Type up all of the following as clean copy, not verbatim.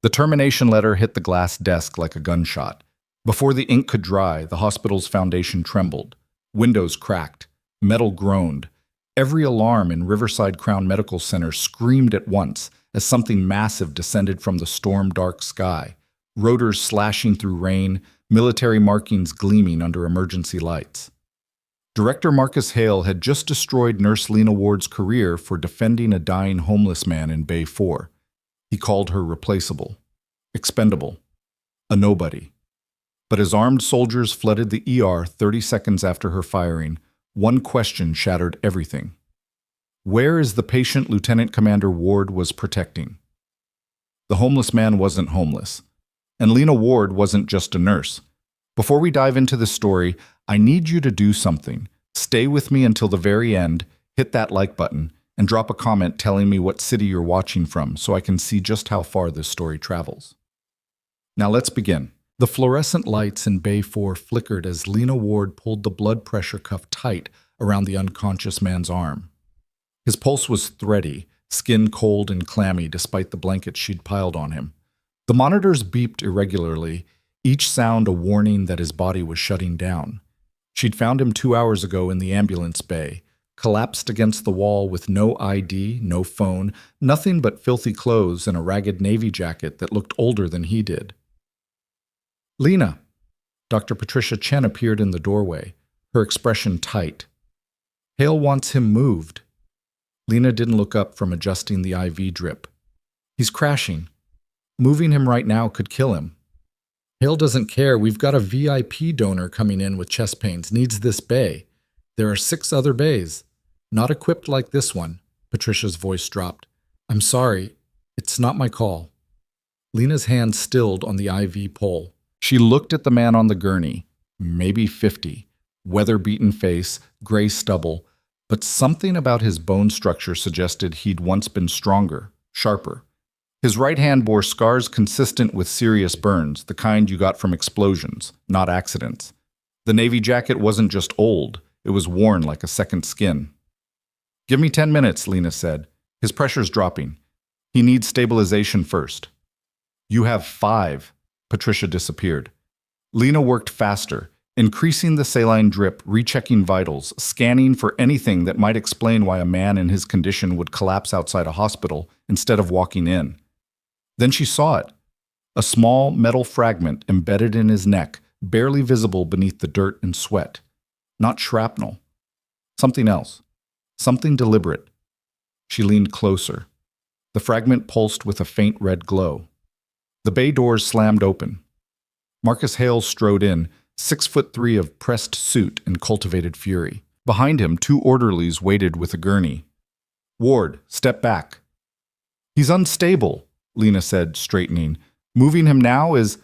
The termination letter hit the glass desk like a gunshot. Before the ink could dry, the hospital's foundation trembled. Windows cracked. Metal groaned. Every alarm in Riverside Crown Medical Center screamed at once as something massive descended from the storm-dark sky, rotors slashing through rain, military markings gleaming under emergency lights. Director Marcus Hale had just destroyed Nurse Lena Ward's career for defending a dying homeless man in Bay 4. He called her replaceable, expendable, a nobody. But as armed soldiers flooded the ER 30 seconds after her firing, one question shattered everything. Where is the patient Lieutenant Commander Ward was protecting? The homeless man wasn't homeless, and Lena Ward wasn't just a nurse. Before we dive into this story, I need you to do something. Stay with me until the very end, hit that like button, and drop a comment telling me what city you're watching from so I can see just how far this story travels. Now let's begin. The fluorescent lights in Bay 4 flickered as Lena Ward pulled the blood pressure cuff tight around the unconscious man's arm. His pulse was thready, skin cold and clammy despite the blankets she'd piled on him. The monitors beeped irregularly, each sound a warning that his body was shutting down. She'd found him 2 hours ago in the ambulance bay, collapsed against the wall with no ID, no phone, nothing but filthy clothes and a ragged navy jacket that looked older than he did. "Lena." Dr. Patricia Chen appeared in the doorway, her expression tight. "Hale wants him moved." Lena didn't look up from adjusting the IV drip. "He's crashing. Moving him right now could kill him." "Hale doesn't care. We've got a VIP donor coming in with chest pains. Needs this bay. There are 6 other bays. Not equipped like this one." Patricia's voice dropped. "I'm sorry. It's not my call." Lena's hand stilled on the IV pole. She looked at the man on the gurney, maybe 50, weather-beaten face, gray stubble, but something about his bone structure suggested he'd once been stronger, sharper. His right hand bore scars consistent with serious burns, the kind you got from explosions, not accidents. The navy jacket wasn't just old, it was worn like a second skin. "Give me 10 minutes, Lena said. His pressure's dropping. He needs stabilization first." "You have 5. Patricia disappeared. Lena worked faster, increasing the saline drip, rechecking vitals, scanning for anything that might explain why a man in his condition would collapse outside a hospital instead of walking in. Then she saw it. A small metal fragment embedded in his neck, barely visible beneath the dirt and sweat. Not shrapnel. Something else. Something deliberate. She leaned closer. The fragment pulsed with a faint red glow. The bay doors slammed open. Marcus Hale strode in, 6'3" of pressed suit and cultivated fury. Behind him, 2 orderlies waited with a gurney. "Ward, step back." "He's unstable," Lena said, straightening. "Moving him now is—"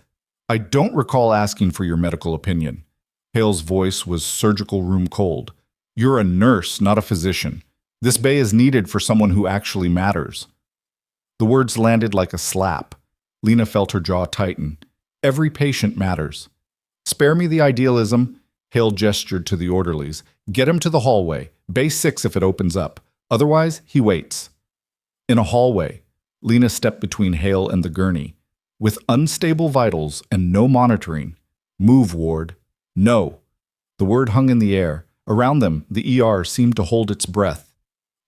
"I don't recall asking for your medical opinion." Hale's voice was surgical room cold. "You're a nurse, not a physician. This bay is needed for someone who actually matters." The words landed like a slap. Lena felt her jaw tighten. Every patient matters. "Spare me the idealism," Hale gestured to the orderlies. "Get him to the hallway. Bay 6 if it opens up. Otherwise, he waits." In a hallway, Lena stepped between Hale and the gurney. "With unstable vitals and no monitoring. Move, Ward." "No." The word hung in the air. Around them, the ER seemed to hold its breath.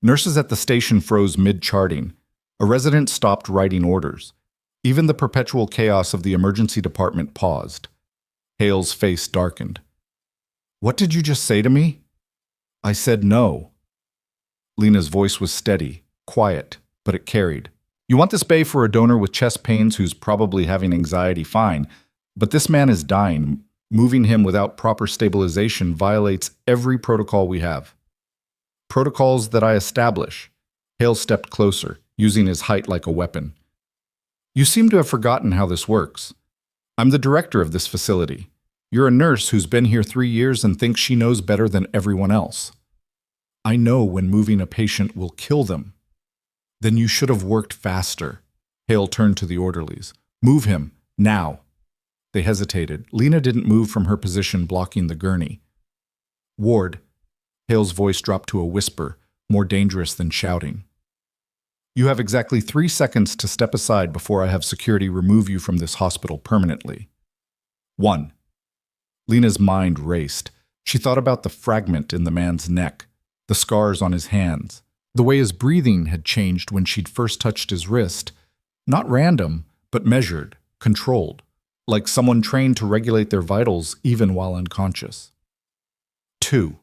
Nurses at the station froze mid-charting. A resident stopped writing orders. Even the perpetual chaos of the emergency department paused. Hale's face darkened. "What did you just say to me?" "I said no." Lena's voice was steady, quiet, but it carried. "You want this bay for a donor with chest pains who's probably having anxiety, fine. But this man is dying. Moving him without proper stabilization violates every protocol we have." "Protocols that I establish." Hale stepped closer, using his height like a weapon. "You seem to have forgotten how this works. I'm the director of this facility. You're a nurse who's been here 3 years and thinks she knows better than everyone else. I know when moving a patient will kill them." "Then you should have worked faster." Hale turned to the orderlies. "Move him, now." They hesitated. Lena didn't move from her position blocking the gurney. "Ward." Hale's voice dropped to a whisper, more dangerous than shouting. You have exactly 3 seconds to step aside before I have security remove you from this hospital permanently. 1. Lena's mind raced. She thought about the fragment in the man's neck, the scars on his hands, the way his breathing had changed when she'd first touched his wrist. Not random, but measured, controlled, like someone trained to regulate their vitals even while unconscious. 2.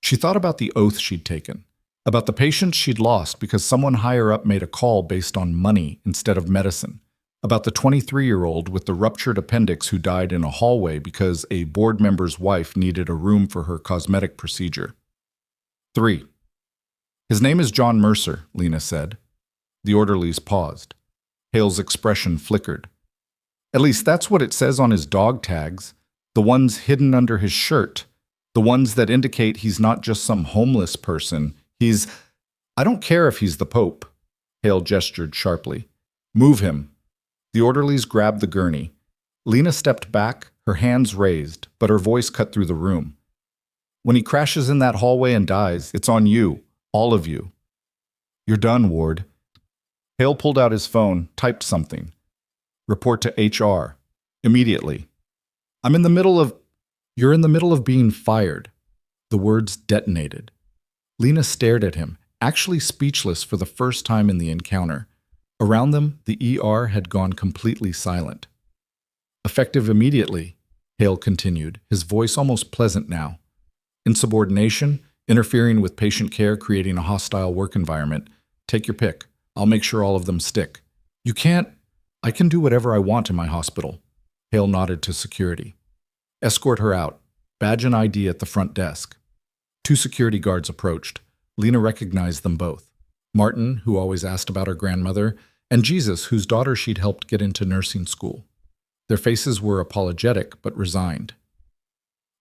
She thought about the oath she'd taken, about the patients she'd lost because someone higher up made a call based on money instead of medicine, about the 23-year-old with the ruptured appendix who died in a hallway because a board member's wife needed a room for her cosmetic procedure. 3. His name is John Mercer, Lena said. The orderlies paused. Hale's expression flickered. At least that's what it says on his dog tags, the ones hidden under his shirt, the ones that indicate he's not just some homeless person. I don't care if he's the Pope. Hale gestured sharply. Move him. The orderlies grabbed the gurney. Lena stepped back, her hands raised, but her voice cut through the room. When he crashes in that hallway and dies, it's on you, all of you. You're done, Ward. Hale pulled out his phone, typed something. Report to HR. Immediately. You're in the middle of being fired. The words detonated. Lena stared at him, actually speechless for the first time in the encounter. Around them, the ER had gone completely silent. Effective immediately, Hale continued, his voice almost pleasant now. Insubordination, interfering with patient care, creating a hostile work environment. Take your pick. I'll make sure all of them stick. I can do whatever I want in my hospital. Hale nodded to security. Escort her out. Badge and ID at the front desk. 2 security guards approached. Lena recognized them both. Martin, who always asked about her grandmother, and Jesus, whose daughter she'd helped get into nursing school. Their faces were apologetic but resigned.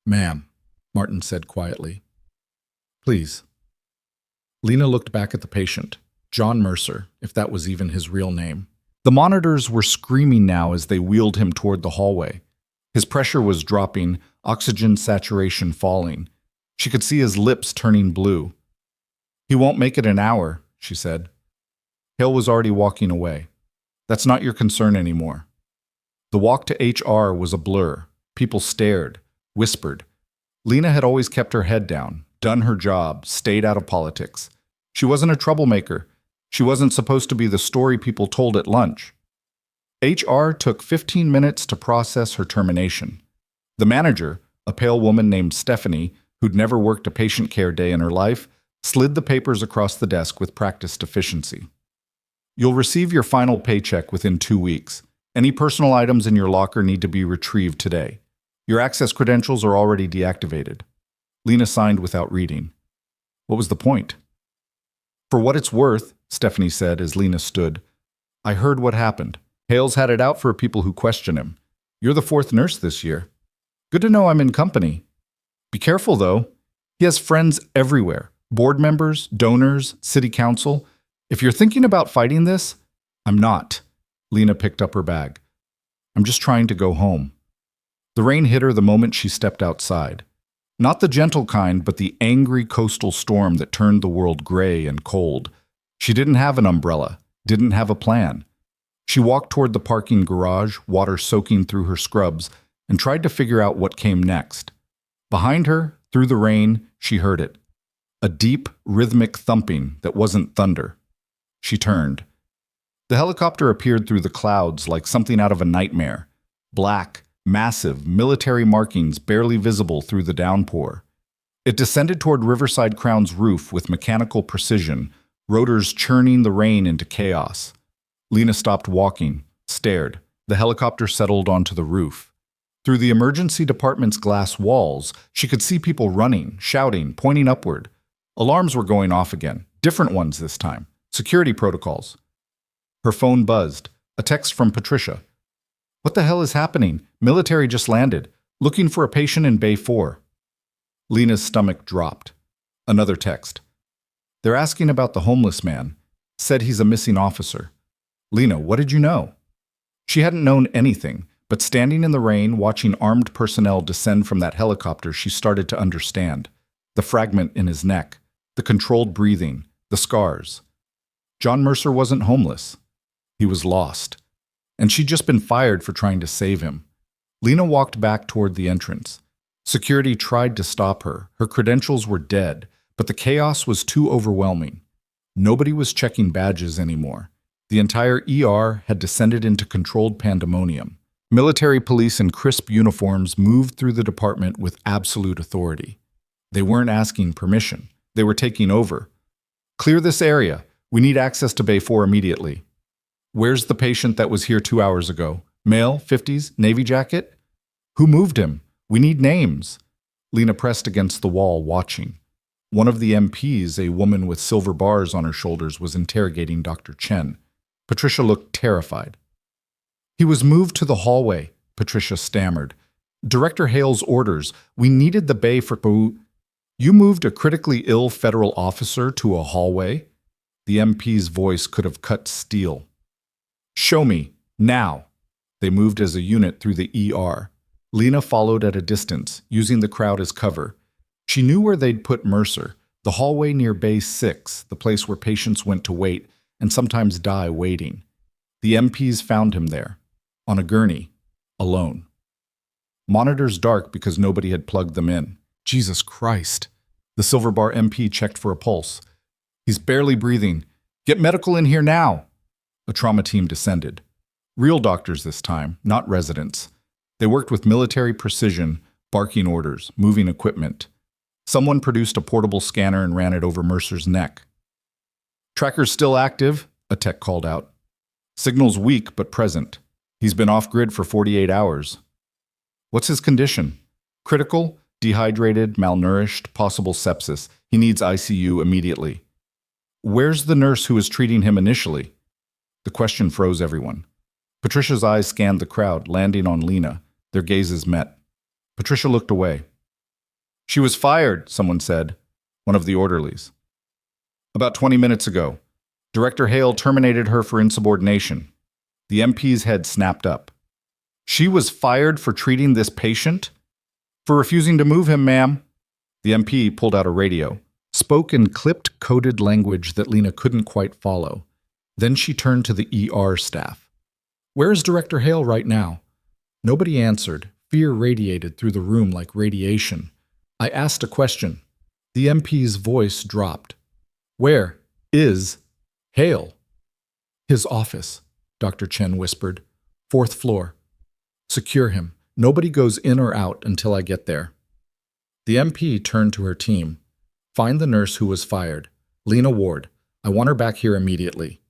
Ma'am, Martin said quietly. Please. Lena looked back at the patient, John Mercer, if that was even his real name. The monitors were screaming now as they wheeled him toward the hallway. His pressure was dropping, oxygen saturation falling. She could see his lips turning blue. He won't make it an hour, she said. Hale was already walking away. That's not your concern anymore. The walk to HR was a blur. People stared, whispered. Lena had always kept her head down, done her job, stayed out of politics. She wasn't a troublemaker. She wasn't supposed to be the story people told at lunch. HR took 15 minutes to process her termination. The manager, a pale woman named Stephanie, who'd never worked a patient care day in her life, slid the papers across the desk with practiced efficiency. You'll receive your final paycheck within 2 weeks. Any personal items in your locker need to be retrieved today. Your access credentials are already deactivated. Lena signed without reading. What was the point? For what it's worth, Stephanie said as Lena stood, I heard what happened. Hale's had it out for people who question him. You're the 4th nurse this year. Good to know I'm in company. Be careful, though. He has friends everywhere. Board members, donors, city council. If you're thinking about fighting this, I'm not. Lena picked up her bag. I'm just trying to go home. The rain hit her the moment she stepped outside. Not the gentle kind, but the angry coastal storm that turned the world gray and cold. She didn't have an umbrella, didn't have a plan. She walked toward the parking garage, water soaking through her scrubs, and tried to figure out what came next. Behind her, through the rain, she heard it. A deep, rhythmic thumping that wasn't thunder. She turned. The helicopter appeared through the clouds like something out of a nightmare. Black, massive, military markings barely visible through the downpour. It descended toward Riverside Crown's roof with mechanical precision, rotors churning the rain into chaos. Lena stopped walking, stared. The helicopter settled onto the roof. Through the emergency department's glass walls, she could see people running, shouting, pointing upward. Alarms were going off again, different ones this time. Security protocols. Her phone buzzed. A text from Patricia. What the hell is happening? Military just landed. Looking for a patient in Bay 4. Lena's stomach dropped. Another text. They're asking about the homeless man. Said he's a missing officer. Lena, what did you know? She hadn't known anything, but standing in the rain, watching armed personnel descend from that helicopter, she started to understand. The fragment in his neck, the controlled breathing, the scars. John Mercer wasn't homeless. He was lost. And she'd just been fired for trying to save him. Lena walked back toward the entrance. Security tried to stop her. Her credentials were dead, but the chaos was too overwhelming. Nobody was checking badges anymore. The entire ER had descended into controlled pandemonium. Military police in crisp uniforms moved through the department with absolute authority. They weren't asking permission. They were taking over. Clear this area. We need access to Bay 4 immediately. Where's the patient that was here 2 hours ago? Male, 50s, navy jacket? Who moved him? We need names. Lena pressed against the wall, watching. One of the MPs, a woman with silver bars on her shoulders, was interrogating Dr. Chen. Patricia looked terrified. He was moved to the hallway, Patricia stammered. Director Hale's orders. We needed the bay for... You moved a critically ill federal officer to a hallway? The MP's voice could have cut steel. Show me, now. They moved as a unit through the ER. Lena followed at a distance, using the crowd as cover. She knew where they'd put Mercer, the hallway near Bay 6, the place where patients went to wait and sometimes die waiting. The MPs found him there, on a gurney, alone. Monitors dark because nobody had plugged them in. Jesus Christ. The Silver Bar MP checked for a pulse. He's barely breathing. Get medical in here now. A trauma team descended. Real doctors this time, not residents. They worked with military precision, barking orders, moving equipment. Someone produced a portable scanner and ran it over Mercer's neck. Tracker's still active, a tech called out. Signal's weak but present. He's been off-grid for 48 hours. What's his condition? Critical, dehydrated, malnourished, possible sepsis. He needs ICU immediately. Where's the nurse who was treating him initially? The question froze everyone. Patricia's eyes scanned the crowd, landing on Lena. Their gazes met. Patricia looked away. She was fired, someone said, one of the orderlies. About 20 minutes ago. Director Hale terminated her for insubordination. The MP's head snapped up. She was fired for treating this patient? For refusing to move him, ma'am. The MP pulled out a radio, spoke in clipped, coded language that Lena couldn't quite follow. Then she turned to the ER staff. Where is Director Hale right now? Nobody answered. Fear radiated through the room like radiation. I asked a question. The MP's voice dropped. Where is Hale? His office, Dr. Chen whispered. 4th floor. Secure him. Nobody goes in or out until I get there. The MP turned to her team. Find the nurse who was fired. Lena Ward. I want her back here immediately.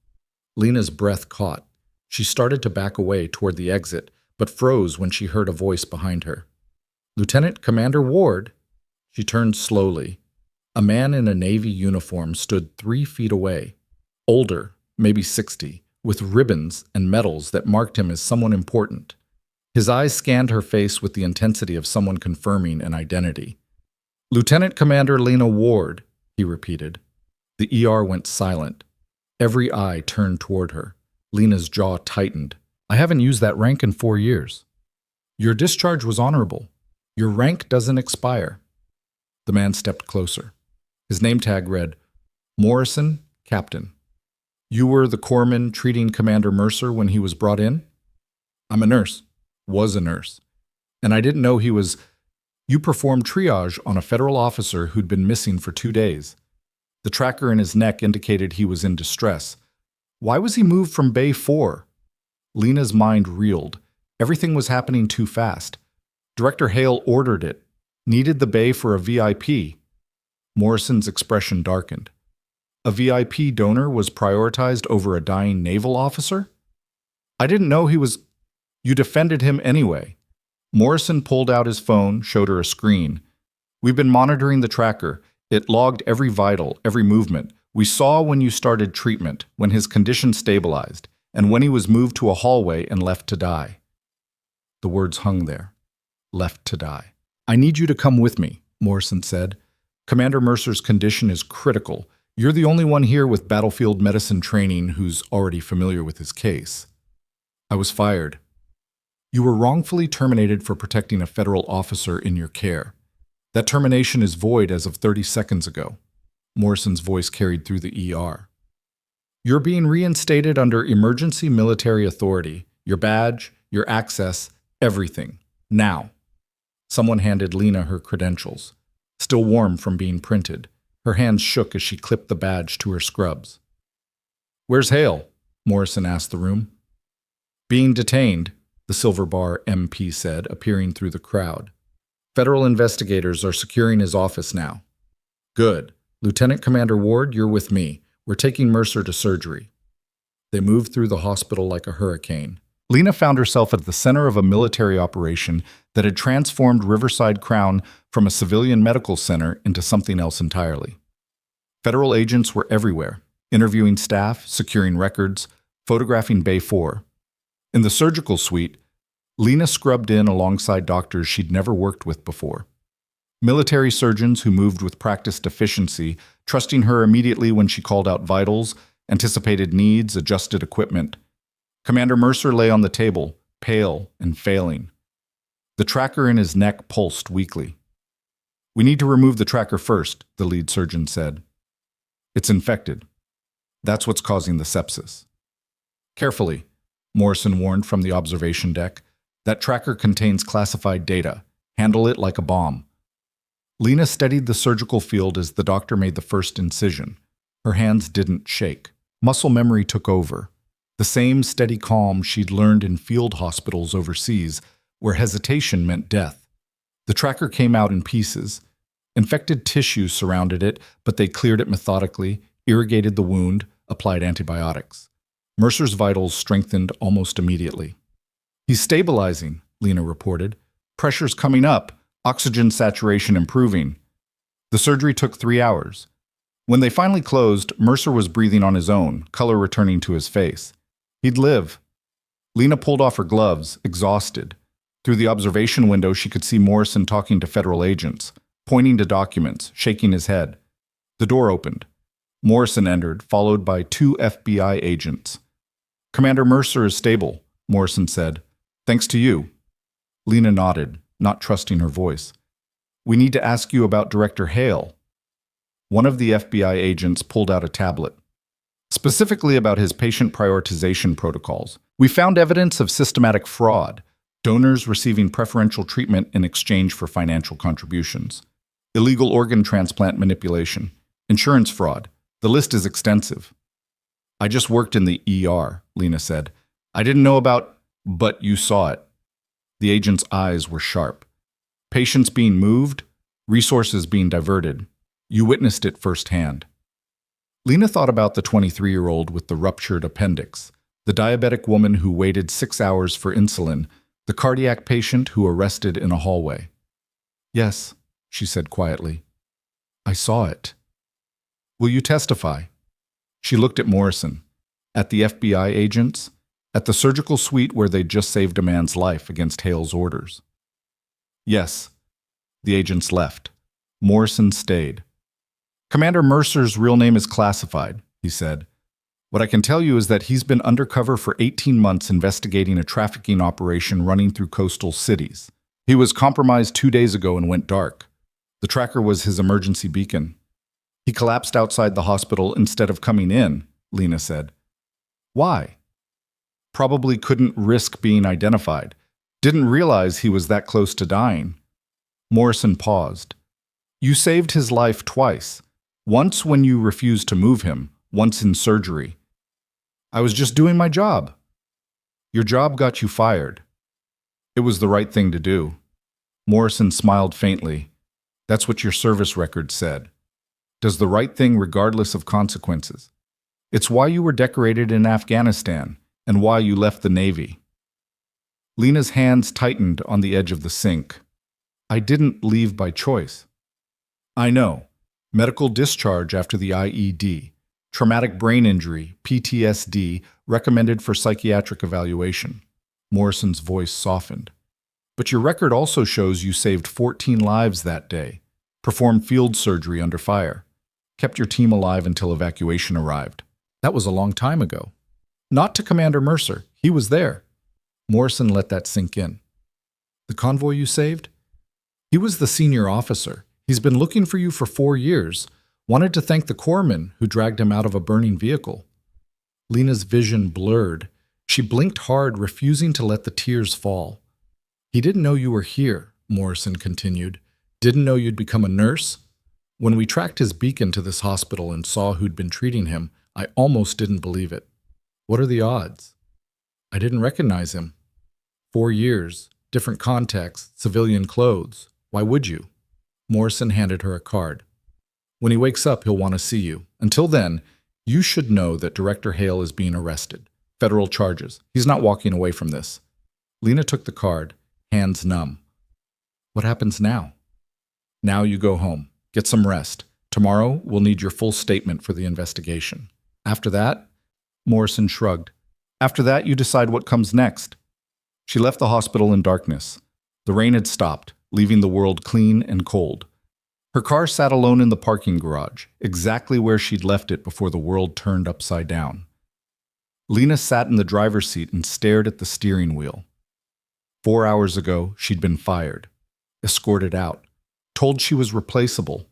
Lena's breath caught. She started to back away toward the exit, but froze when she heard a voice behind her. Lieutenant Commander Ward. She turned slowly. A man in a Navy uniform stood 3 feet away. Older, maybe 60, with ribbons and medals that marked him as someone important. His eyes scanned her face with the intensity of someone confirming an identity. Lieutenant Commander Lena Ward, he repeated. The ER went silent. Every eye turned toward her. Lena's jaw tightened. I haven't used that rank in 4 years. Your discharge was honorable. Your rank doesn't expire. The man stepped closer. His name tag read, Morrison, Captain. You were the corpsman treating Commander Mercer when he was brought in? I'm a nurse. Was a nurse. And I didn't know he was... You performed triage on a federal officer who'd been missing for 2 days. The tracker in his neck indicated he was in distress. Why was he moved from Bay 4? Lena's mind reeled. Everything was happening too fast. Director Hale ordered it. Needed the bay for a VIP. Morrison's expression darkened. A VIP donor was prioritized over a dying naval officer? I didn't know he was... You defended him anyway. Morrison pulled out his phone, showed her a screen. We've been monitoring the tracker. It logged every vital, every movement. We saw when you started treatment, when his condition stabilized, and when he was moved to a hallway and left to die. The words hung there. Left to die. I need you to come with me, Morrison said. Commander Mercer's condition is critical. You're the only one here with battlefield medicine training who's already familiar with his case. I was fired. You were wrongfully terminated for protecting a federal officer in your care. That termination is void as of 30 seconds ago. Morrison's voice carried through the ER. You're being reinstated under emergency military authority. Your badge, your access, everything. Now. Someone handed Lena her credentials, still warm from being printed. Her hands shook as she clipped the badge to her scrubs. "Where's Hale?" Morrison asked the room. "Being detained," the Silver Bar MP said, appearing through the crowd. "Federal investigators are securing his office now." "Good. Lieutenant Commander Ward, you're with me. We're taking Mercer to surgery." They moved through the hospital like a hurricane. Lena found herself at the center of a military operation that had transformed Riverside Crown from a civilian medical center into something else entirely. Federal agents were everywhere, interviewing staff, securing records, photographing Bay 4. In the surgical suite, Lena scrubbed in alongside doctors she'd never worked with before. Military surgeons who moved with practiced efficiency, trusting her immediately when she called out vitals, anticipated needs, adjusted equipment. Commander Mercer lay on the table, pale and failing. The tracker in his neck pulsed weakly. "We need to remove the tracker first," the lead surgeon said. "It's infected. That's what's causing the sepsis." "Carefully," Morrison warned from the observation deck. "That tracker contains classified data. Handle it like a bomb." Lena steadied the surgical field as the doctor made the first incision. Her hands didn't shake. Muscle memory took over. The same steady calm she'd learned in field hospitals overseas, where hesitation meant death. The tracker came out in pieces. Infected tissue surrounded it, but they cleared it methodically, irrigated the wound, applied antibiotics. Mercer's vitals strengthened almost immediately. "He's stabilizing," Lena reported. "Pressure's coming up, oxygen saturation improving." The surgery took 3 hours. When they finally closed, Mercer was breathing on his own, color returning to his face. He'd live. Lena pulled off her gloves, exhausted. Through the observation window, she could see Morrison talking to federal agents, pointing to documents, shaking his head. The door opened. Morrison entered, followed by 2 FBI agents. "Commander Mercer is stable," Morrison said. "Thanks to you." Lena nodded, not trusting her voice. "We need to ask you about Director Hale." One of the FBI agents pulled out a tablet. "Specifically about his patient prioritization protocols. We found evidence of systematic fraud, donors receiving preferential treatment in exchange for financial contributions, illegal organ transplant manipulation, insurance fraud. The list is extensive." "I just worked in the ER," Lena said. "I didn't know about, but you saw it." The agent's eyes were sharp. "Patients being moved, resources being diverted. You witnessed it firsthand." Lena thought about the 23-year-old with the ruptured appendix, the diabetic woman who waited 6 hours for insulin, the cardiac patient who arrested in a hallway. "Yes," she said quietly. "I saw it." "Will you testify?" She looked at Morrison, at the FBI agents, at the surgical suite where they'd just saved a man's life against Hale's orders. "Yes." The agents left. Morrison stayed. "Commander Mercer's real name is classified," he said. "What I can tell you is that he's been undercover for 18 months investigating a trafficking operation running through coastal cities. He was compromised 2 days ago and went dark. The tracker was his emergency beacon. He collapsed outside the hospital instead of coming in," Lena said. "Why?" "Probably couldn't risk being identified. Didn't realize he was that close to dying." Morrison paused. "You saved his life twice. Once when you refused to move him, once in surgery." "I was just doing my job." "Your job got you fired." "It was the right thing to do." Morrison smiled faintly. "That's what your service record said. Does the right thing regardless of consequences. It's why you were decorated in Afghanistan and why you left the Navy." Lena's hands tightened on the edge of the sink. "I didn't leave by choice." "I know. Medical discharge after the IED. Traumatic brain injury, PTSD, recommended for psychiatric evaluation." Morrison's voice softened. "But your record also shows you saved 14 lives that day, performed field surgery under fire, kept your team alive until evacuation arrived. That was a long time ago." "Not to Commander Mercer. He was there." Morrison let that sink in. "The convoy you saved? He was the senior officer. He's been looking for you for 4 years. Wanted to thank the corpsman who dragged him out of a burning vehicle." Lena's vision blurred. She blinked hard, refusing to let the tears fall. He didn't know you were here, Morrison continued. Didn't know you'd become a nurse? When we tracked his beacon to this hospital and saw who'd been treating him, I almost didn't believe it. What are the odds? I didn't recognize him. 4 years, different context, civilian clothes. Why would you? Morrison handed her a card. When he wakes up, he'll want to see you. Until then, you should know that Director Hale is being arrested. Federal charges. He's not walking away from this. Lena took the card, hands numb. What happens now? Now you go home. Get some rest. Tomorrow, we'll need your full statement for the investigation. After that, Morrison shrugged. After that, you decide what comes next. She left the hospital in darkness. The rain had stopped, leaving the world clean and cold. Her car sat alone in the parking garage, exactly where she'd left it before the world turned upside down. Lena sat in the driver's seat and stared at the steering wheel. 4 hours ago, she'd been fired, escorted out, told she was replaceable.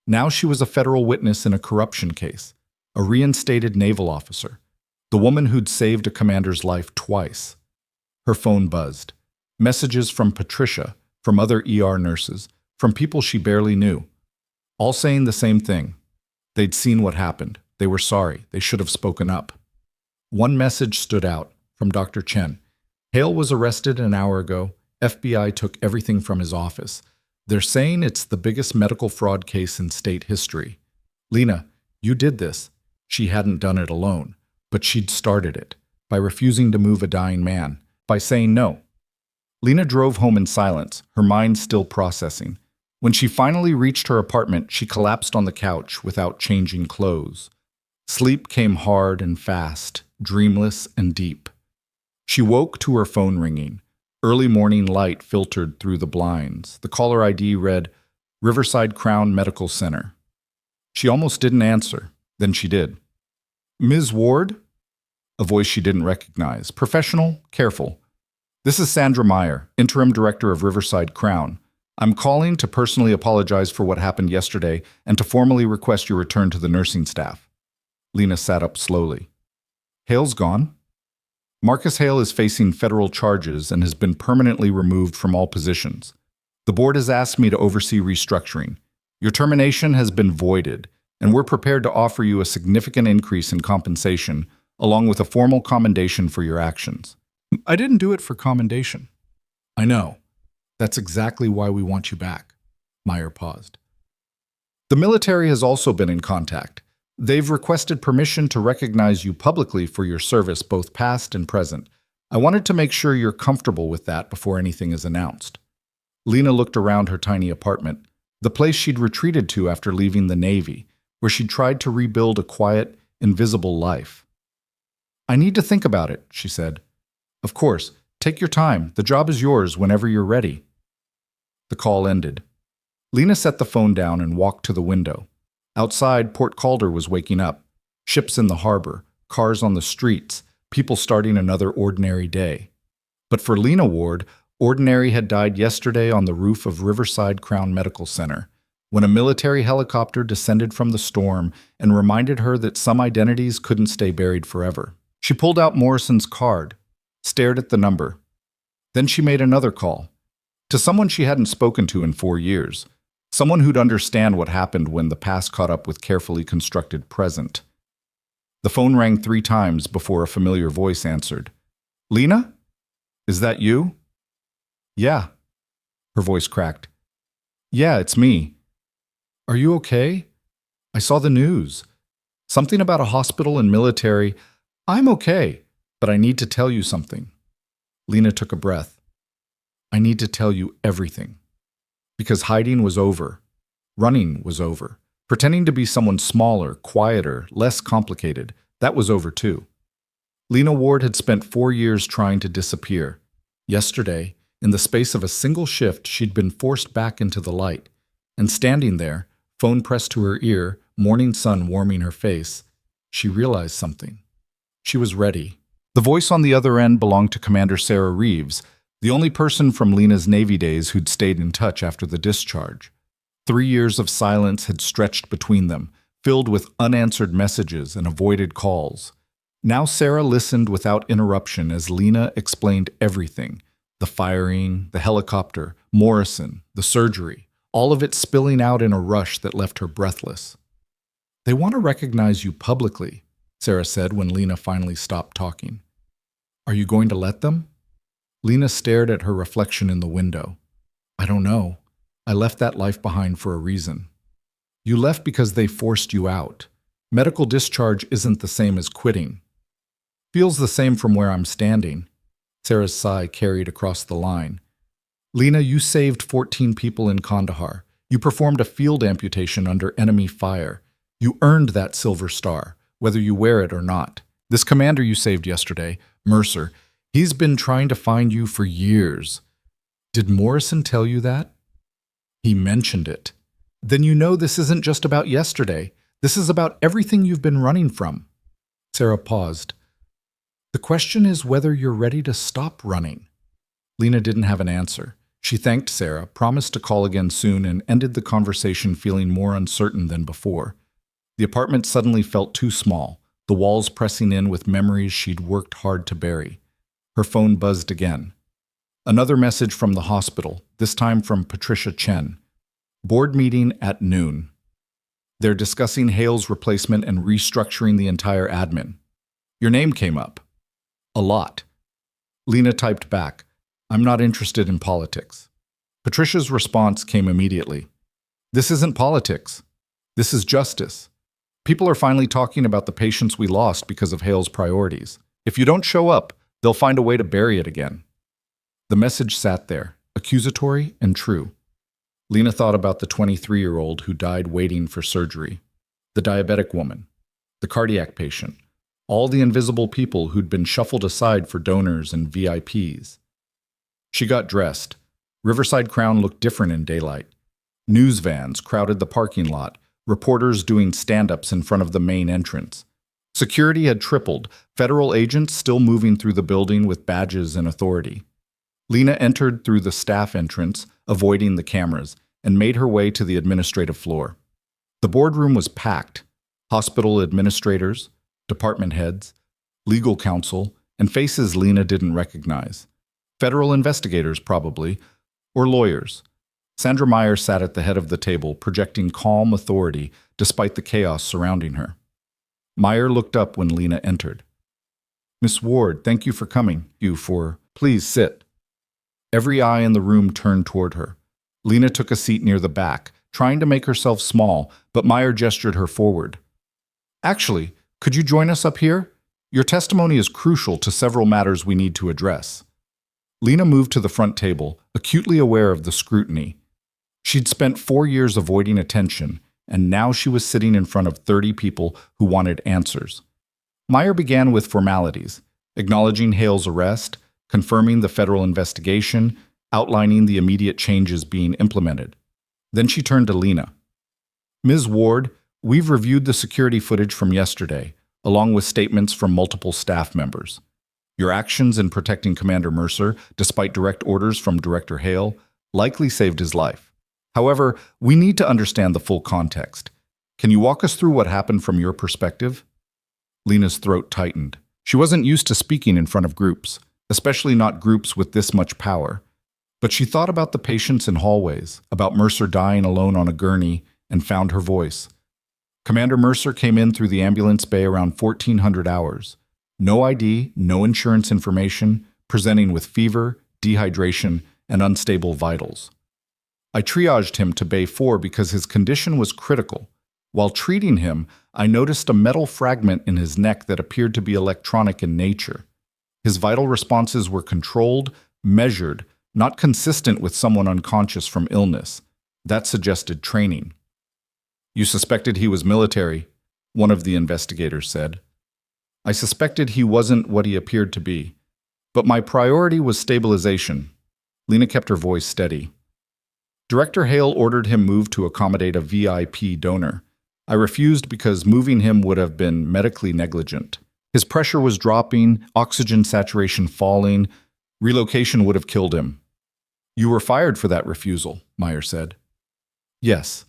Now she was a federal witness in a corruption case, a reinstated naval officer, the woman who'd saved a commander's life twice. Her phone buzzed. Messages from Patricia, from other ER nurses, from people she barely knew, all saying the same thing. They'd seen what happened. They were sorry. They should have spoken up. One message stood out, from Dr. Chen. Hale was arrested an hour ago. FBI took everything from his office. They're saying it's the biggest medical fraud case in state history. Lena, you did this. She hadn't done it alone, but she'd started it, by refusing to move a dying man, by saying no. Lena drove home in silence, her mind still processing. When she finally reached her apartment, she collapsed on the couch without changing clothes. Sleep came hard and fast, dreamless and deep. She woke to her phone ringing. Early morning light filtered through the blinds. The caller ID read, Riverside Crown Medical Center. She almost didn't answer. Then she did. Ms. Ward? A voice she didn't recognize. Professional, careful. This is Sandra Meyer, Interim Director of Riverside Crown. I'm calling to personally apologize for what happened yesterday and to formally request your return to the nursing staff. Lena sat up slowly. Hale's gone. Marcus Hale is facing federal charges and has been permanently removed from all positions. The board has asked me to oversee restructuring. Your termination has been voided, and we're prepared to offer you a significant increase in compensation, along with a formal commendation for your actions. I didn't do it for commendation. I know. That's exactly why we want you back. Meyer paused. The military has also been in contact. They've requested permission to recognize you publicly for your service, both past and present. I wanted to make sure you're comfortable with that before anything is announced. Lena looked around her tiny apartment, the place she'd retreated to after leaving the Navy, where she'd tried to rebuild a quiet, invisible life. I need to think about it, she said. Of course, take your time. The job is yours whenever you're ready. The call ended. Lena set the phone down and walked to the window. Outside, Port Calder was waking up. Ships in the harbor, cars on the streets, people starting another ordinary day. But for Lena Ward, ordinary had died yesterday on the roof of Riverside Crown Medical Center, when a military helicopter descended from the storm and reminded her that some identities couldn't stay buried forever. She pulled out Morrison's card, stared at the number. Then she made another call, to someone she hadn't spoken to in 4 years, someone who'd understand what happened when the past caught up with carefully constructed present. The phone rang 3 times before a familiar voice answered. Lena? Is that you? Yeah. Her voice cracked. Yeah, it's me. Are you okay? I saw the news. Something about a hospital and military. I'm okay, but I need to tell you something. Lena took a breath. I need to tell you everything. Because hiding was over. Running was over. Pretending to be someone smaller, quieter, less complicated, that was over too. Lena Ward had spent 4 years trying to disappear. Yesterday, in the space of a single shift, she'd been forced back into the light. And standing there, phone pressed to her ear, morning sun warming her face, she realized something. She was ready. The voice on the other end belonged to Commander Sarah Reeves, the only person from Lena's Navy days who'd stayed in touch after the discharge. 3 years of silence had stretched between them, filled with unanswered messages and avoided calls. Now Sarah listened without interruption as Lena explained everything: the firing, the helicopter, Morrison, the surgery, all of it spilling out in a rush that left her breathless. "They want to recognize you publicly," Sarah said when Lena finally stopped talking. "Are you going to let them?" Lena stared at her reflection in the window. "I don't know. I left that life behind for a reason." "You left because they forced you out. Medical discharge isn't the same as quitting." "Feels the same from where I'm standing." Sarah's sigh carried across the line. "Lena, you saved 14 people in Kandahar. You performed a field amputation under enemy fire. You earned that Silver Star, whether you wear it or not. This commander you saved yesterday, Mercer, he's been trying to find you for years." "Did Morrison tell you that?" "He mentioned it." "Then you know this isn't just about yesterday. This is about everything you've been running from." Sarah paused. "The question is whether you're ready to stop running." Lena didn't have an answer. She thanked Sarah, promised to call again soon, and ended the conversation feeling more uncertain than before. The apartment suddenly felt too small, the walls pressing in with memories she'd worked hard to bury. Her phone buzzed again. Another message from the hospital, this time from Patricia Chen. "Board meeting at noon. They're discussing Hale's replacement and restructuring the entire admin. Your name came up." "A lot." Lena typed back, "I'm not interested in politics." Patricia's response came immediately. "This isn't politics. This is justice. People are finally talking about the patients we lost because of Hale's priorities. If you don't show up, they'll find a way to bury it again." The message sat there, accusatory and true. Lena thought about the 23-year-old who died waiting for surgery, the diabetic woman, the cardiac patient, all the invisible people who'd been shuffled aside for donors and VIPs. She got dressed. Riverside Crown looked different in daylight. News vans crowded the parking lot, reporters doing stand-ups in front of the main entrance. Security had tripled, federal agents still moving through the building with badges and authority. Lena entered through the staff entrance, avoiding the cameras, and made her way to the administrative floor. The boardroom was packed. Hospital administrators, department heads, legal counsel, and faces Lena didn't recognize. Federal investigators, probably, or lawyers. Sandra Meyer sat at the head of the table, projecting calm authority despite the chaos surrounding her. Meyer looked up when Lena entered. "Miss Ward, thank you for coming. Please sit." Every eye in the room turned toward her. Lena took a seat near the back, trying to make herself small, but Meyer gestured her forward. "Actually, could you join us up here? Your testimony is crucial to several matters we need to address." Lena moved to the front table, acutely aware of the scrutiny. She'd spent 4 years avoiding attention, and now she was sitting in front of 30 people who wanted answers. Meyer began with formalities, acknowledging Hale's arrest, confirming the federal investigation, outlining the immediate changes being implemented. Then she turned to Lena. "Ms. Ward, we've reviewed the security footage from yesterday, along with statements from multiple staff members. Your actions in protecting Commander Mercer, despite direct orders from Director Hale, likely saved his life. However, we need to understand the full context. Can you walk us through what happened from your perspective?" Lena's throat tightened. She wasn't used to speaking in front of groups, especially not groups with this much power. But she thought about the patients in hallways, about Mercer dying alone on a gurney, and found her voice. "Commander Mercer came in through the ambulance bay around 1400 hours. No ID, no insurance information, presenting with fever, dehydration, and unstable vitals. I triaged him to Bay 4 because his condition was critical. While treating him, I noticed a metal fragment in his neck that appeared to be electronic in nature. His vital responses were controlled, measured, not consistent with someone unconscious from illness. That suggested training." "You suspected he was military," one of the investigators said. "I suspected he wasn't what he appeared to be. But my priority was stabilization." Lena kept her voice steady. "Director Hale ordered him moved to accommodate a VIP donor. I refused because moving him would have been medically negligent. His pressure was dropping, oxygen saturation falling. Relocation would have killed him." "You were fired for that refusal," Meyer said. "Yes."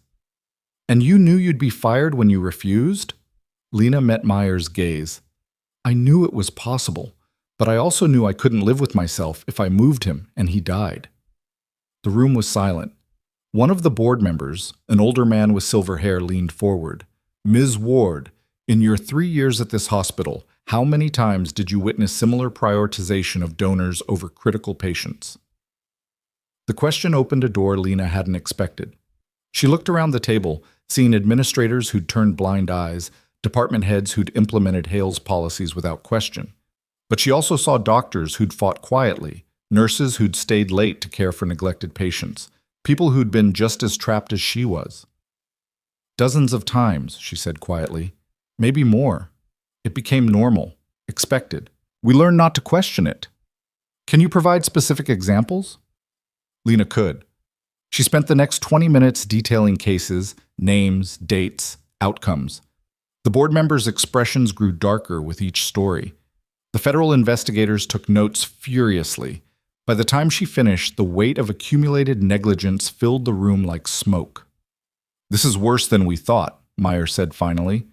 "And you knew you'd be fired when you refused?" Lena met Meyer's gaze. I knew it was possible, but I also knew I couldn't live with myself if I moved him and he died. The room was silent. One of the board members, an older man with silver hair, leaned forward. Ms. Ward, in your 3 years at this hospital, how many times did you witness similar prioritization of donors over critical patients? The question opened a door Lena hadn't expected. She looked around the table, seeing administrators who'd turned blind eyes, department heads who'd implemented Hale's policies without question. But she also saw doctors who'd fought quietly, nurses who'd stayed late to care for neglected patients, people who'd been just as trapped as she was. Dozens of times, she said quietly. Maybe more. It became normal, expected. We learned not to question it. Can you provide specific examples? Lena could. She spent the next 20 minutes detailing cases, names, dates, outcomes. The board members' expressions grew darker with each story. The federal investigators took notes furiously. By the time she finished, the weight of accumulated negligence filled the room like smoke. This is worse than we thought, Meyer said finally.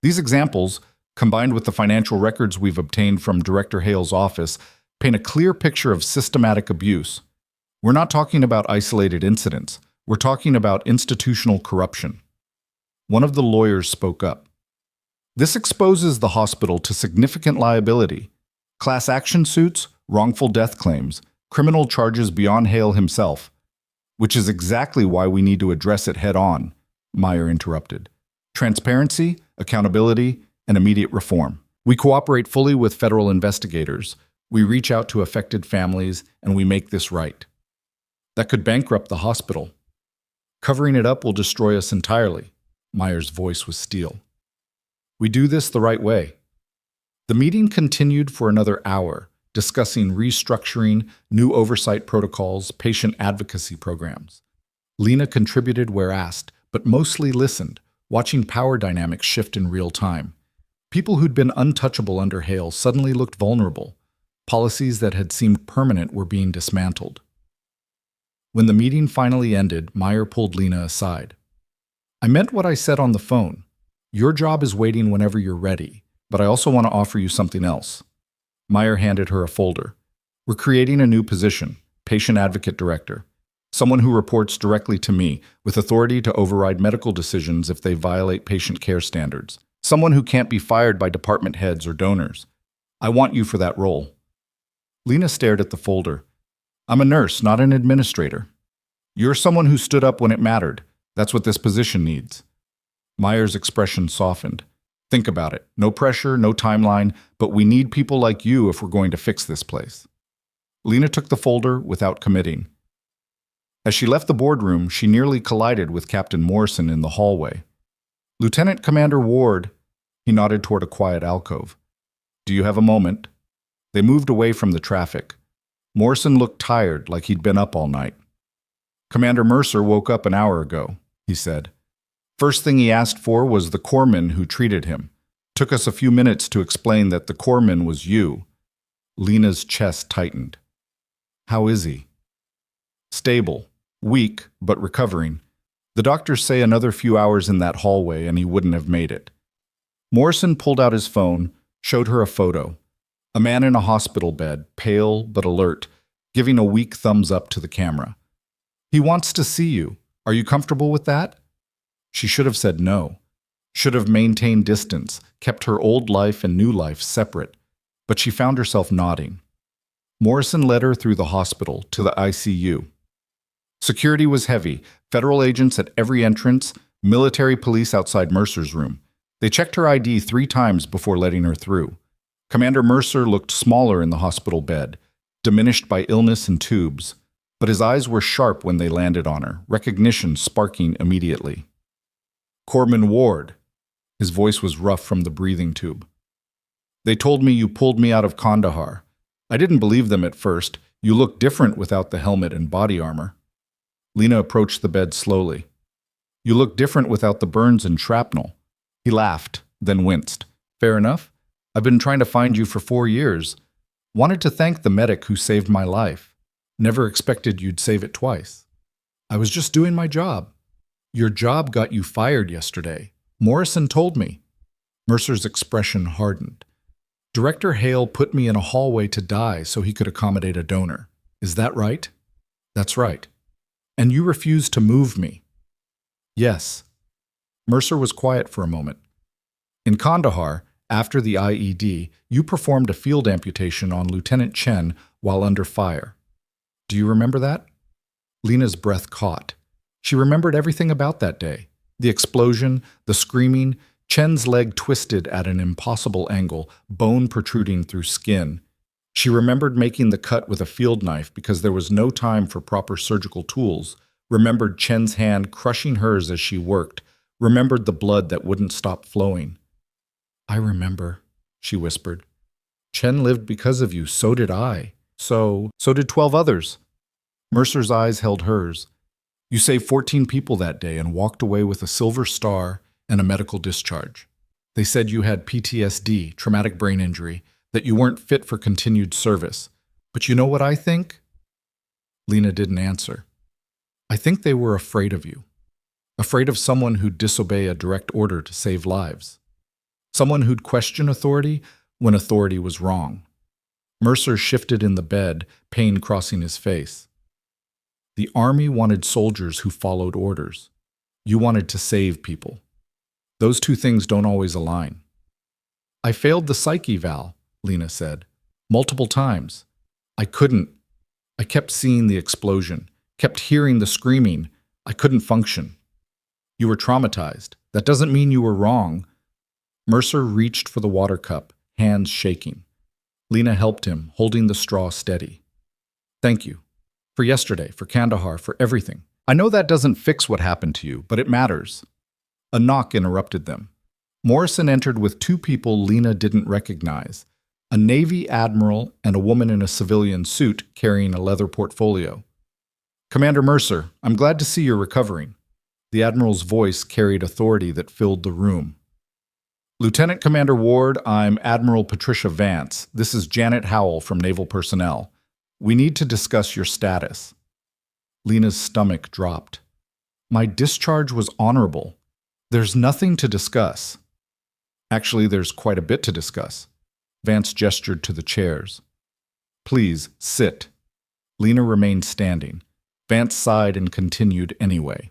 These examples, combined with the financial records we've obtained from Director Hale's office, paint a clear picture of systematic abuse. We're not talking about isolated incidents. We're talking about institutional corruption. One of the lawyers spoke up. This exposes the hospital to significant liability. Class action suits, wrongful death claims, criminal charges beyond Hale himself. Which is exactly why we need to address it head on, Meyer interrupted. Transparency, accountability, and immediate reform. We cooperate fully with federal investigators. We reach out to affected families, and we make this right. That could bankrupt the hospital. Covering it up will destroy us entirely. Meyer's voice was steel. We do this the right way. The meeting continued for another hour, discussing restructuring, new oversight protocols, patient advocacy programs. Lena contributed where asked, but mostly listened, watching power dynamics shift in real time. People who'd been untouchable under Hale suddenly looked vulnerable. Policies that had seemed permanent were being dismantled. When the meeting finally ended, Meyer pulled Lena aside. I meant what I said on the phone. Your job is waiting whenever you're ready, but I also want to offer you something else. Meyer handed her a folder. We're creating a new position, Patient Advocate Director. Someone who reports directly to me, with authority to override medical decisions if they violate patient care standards. Someone who can't be fired by department heads or donors. I want you for that role. Lena stared at the folder. I'm a nurse, not an administrator. You're someone who stood up when it mattered. That's what this position needs. Meyer's expression softened. Think about it. No pressure, no timeline, but we need people like you if we're going to fix this place. Lena took the folder without committing. As she left the boardroom, she nearly collided with Captain Morrison in the hallway. Lieutenant Commander Ward, he nodded toward a quiet alcove. Do you have a moment? They moved away from the traffic. Morrison looked tired, like he'd been up all night. Commander Mercer woke up an hour ago, he said. First thing he asked for was the corpsman who treated him. Took us a few minutes to explain that the corpsman was you. Lena's chest tightened. How is he? Stable. Weak, but recovering. The doctors say another few hours in that hallway and he wouldn't have made it. Morrison pulled out his phone, showed her a photo. A man in a hospital bed, pale but alert, giving a weak thumbs up to the camera. He wants to see you. Are you comfortable with that? She should have said no. Should have maintained distance, kept her old life and new life separate. But she found herself nodding. Morrison led her through the hospital to the ICU. Security was heavy, federal agents at every entrance, military police outside Mercer's room. They checked her ID 3 times before letting her through. Commander Mercer looked smaller in the hospital bed, diminished by illness and tubes, but his eyes were sharp when they landed on her, recognition sparking immediately. Corpsman Ward. His voice was rough from the breathing tube. They told me you pulled me out of Kandahar. I didn't believe them at first. You look different without the helmet and body armor. Lena approached the bed slowly. You look different without the burns and shrapnel. He laughed, then winced. Fair enough. I've been trying to find you for 4 years. Wanted to thank the medic who saved my life. Never expected you'd save it twice. I was just doing my job. Your job got you fired yesterday. Morrison told me. Mercer's expression hardened. Director Hale put me in a hallway to die so he could accommodate a donor. Is that right? That's right. And you refused to move me. Yes. Mercer was quiet for a moment. In Kandahar, after the IED, you performed a field amputation on Lieutenant Chen while under fire. Do you remember that? Lena's breath caught. She remembered everything about that day. The explosion, the screaming, Chen's leg twisted at an impossible angle, bone protruding through skin. She remembered making the cut with a field knife because there was no time for proper surgical tools, remembered Chen's hand crushing hers as she worked, remembered the blood that wouldn't stop flowing. I remember, she whispered. Chen lived because of you, so did I. So did 12 others. Mercer's eyes held hers. You saved 14 people that day and walked away with a silver star and a medical discharge. They said you had PTSD, traumatic brain injury, that you weren't fit for continued service. But you know what I think? Lena didn't answer. I think they were afraid of you. Afraid of someone who'd disobey a direct order to save lives. Someone who'd question authority when authority was wrong. Mercer shifted in the bed, pain crossing his face. The army wanted soldiers who followed orders. You wanted to save people. Those two things don't always align. I failed the psyche eval, Lena said. Multiple times. I couldn't. I kept seeing the explosion, kept hearing the screaming. I couldn't function. You were traumatized. That doesn't mean you were wrong. Mercer reached for the water cup, hands shaking. Lena helped him, holding the straw steady. Thank you. For yesterday, for Kandahar, for everything. I know that doesn't fix what happened to you, but it matters. A knock interrupted them. Morrison entered with two people Lena didn't recognize, a Navy admiral and a woman in a civilian suit carrying a leather portfolio. Commander Mercer, I'm glad to see you're recovering. The admiral's voice carried authority that filled the room. Lieutenant Commander Ward, I'm Admiral Patricia Vance. This is Janet Howell from Naval Personnel. We need to discuss your status. Lena's stomach dropped. My discharge was honorable. There's nothing to discuss. Actually, there's quite a bit to discuss. Vance gestured to the chairs. Please, sit. Lena remained standing. Vance sighed and continued anyway.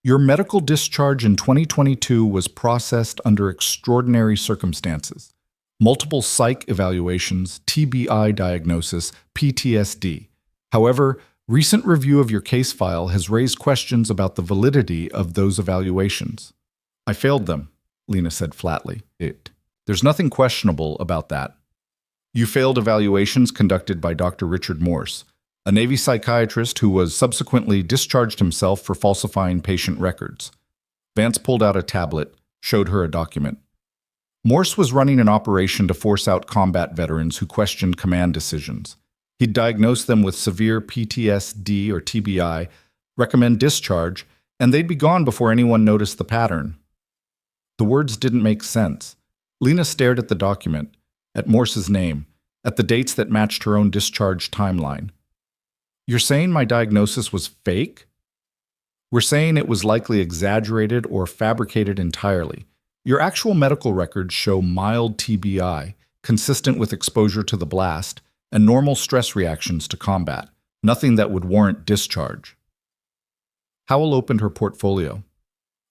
Your medical discharge in 2022 was processed under extraordinary circumstances. Multiple psych evaluations, TBI diagnosis, PTSD. However, recent review of your case file has raised questions about the validity of those evaluations. I failed them, Lena said flatly. There's nothing questionable about that. You failed evaluations conducted by Dr. Richard Morse, a Navy psychiatrist who was subsequently discharged himself for falsifying patient records. Vance pulled out a tablet, showed her a document. Morse was running an operation to force out combat veterans who questioned command decisions. He'd diagnose them with severe PTSD or TBI, recommend discharge, and they'd be gone before anyone noticed the pattern. The words didn't make sense. Lena stared at the document, at Morse's name, at the dates that matched her own discharge timeline. You're saying my diagnosis was fake? We're saying it was likely exaggerated or fabricated entirely. Your actual medical records show mild TBI, consistent with exposure to the blast, and normal stress reactions to combat, nothing that would warrant discharge. Howell opened her portfolio.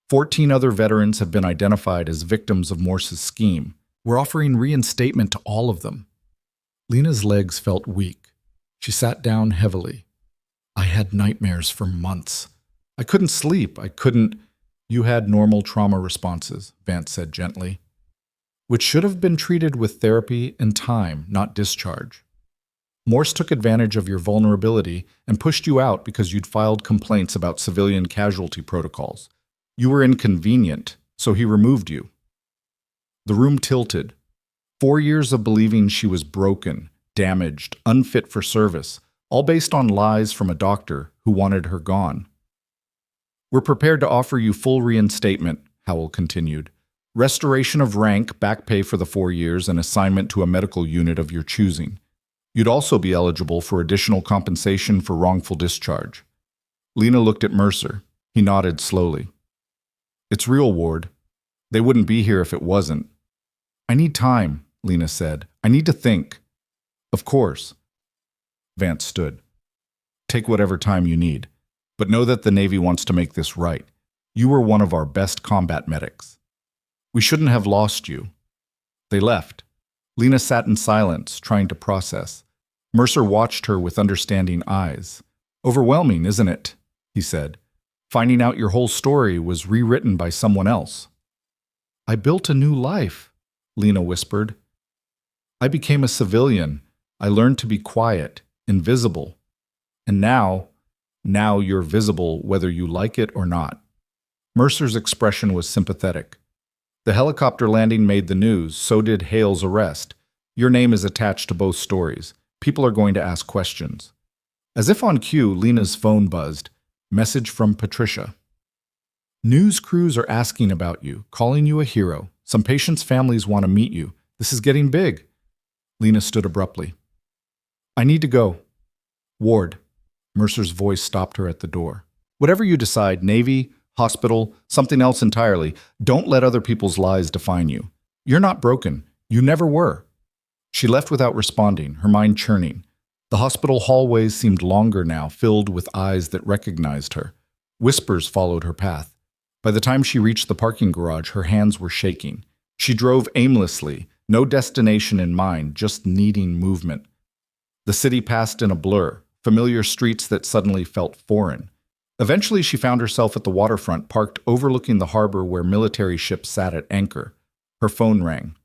14 other veterans have been identified as victims of Morse's scheme. We're offering reinstatement to all of them. Lena's legs felt weak. She sat down heavily. I had nightmares for months. I couldn't sleep. You had normal trauma responses, Vance said gently, which should have been treated with therapy and time, not discharge. Morse took advantage of your vulnerability and pushed you out because you'd filed complaints about civilian casualty protocols. You were inconvenient, so he removed you. The room tilted. 4 years of believing she was broken, damaged, unfit for service, all based on lies from a doctor who wanted her gone. We're prepared to offer you full reinstatement, Howell continued. Restoration of rank, back pay for the 4 years, and assignment to a medical unit of your choosing. You'd also be eligible for additional compensation for wrongful discharge. Lena looked at Mercer. He nodded slowly. It's real, Ward. They wouldn't be here if it wasn't. I need time, Lena said. I need to think. Of course. Vance stood. Take whatever time you need. But know that the Navy wants to make this right. You were one of our best combat medics. We shouldn't have lost you. They left. Lena sat in silence, trying to process. Mercer watched her with understanding eyes. Overwhelming, isn't it? He said. Finding out your whole story was rewritten by someone else. I built a new life, Lena whispered. I became a civilian. I learned to be quiet, invisible. And now you're visible whether you like it or not. Mercer's expression was sympathetic. The helicopter landing made the news, so did Hale's arrest. Your name is attached to both stories. People are going to ask questions. As if on cue, Lena's phone buzzed. Message from Patricia. News crews are asking about you, calling you a hero. Some patients' families want to meet you. This is getting big. Lena stood abruptly. I need to go. Ward. Mercer's voice stopped her at the door. Whatever you decide, Navy, hospital, something else entirely, don't let other people's lies define you. You're not broken. You never were. She left without responding, her mind churning. The hospital hallways seemed longer now, filled with eyes that recognized her. Whispers followed her path. By the time she reached the parking garage, her hands were shaking. She drove aimlessly, no destination in mind, just needing movement. The city passed in a blur, familiar streets that suddenly felt foreign. Eventually, she found herself at the waterfront, parked overlooking the harbor where military ships sat at anchor. Her phone rang.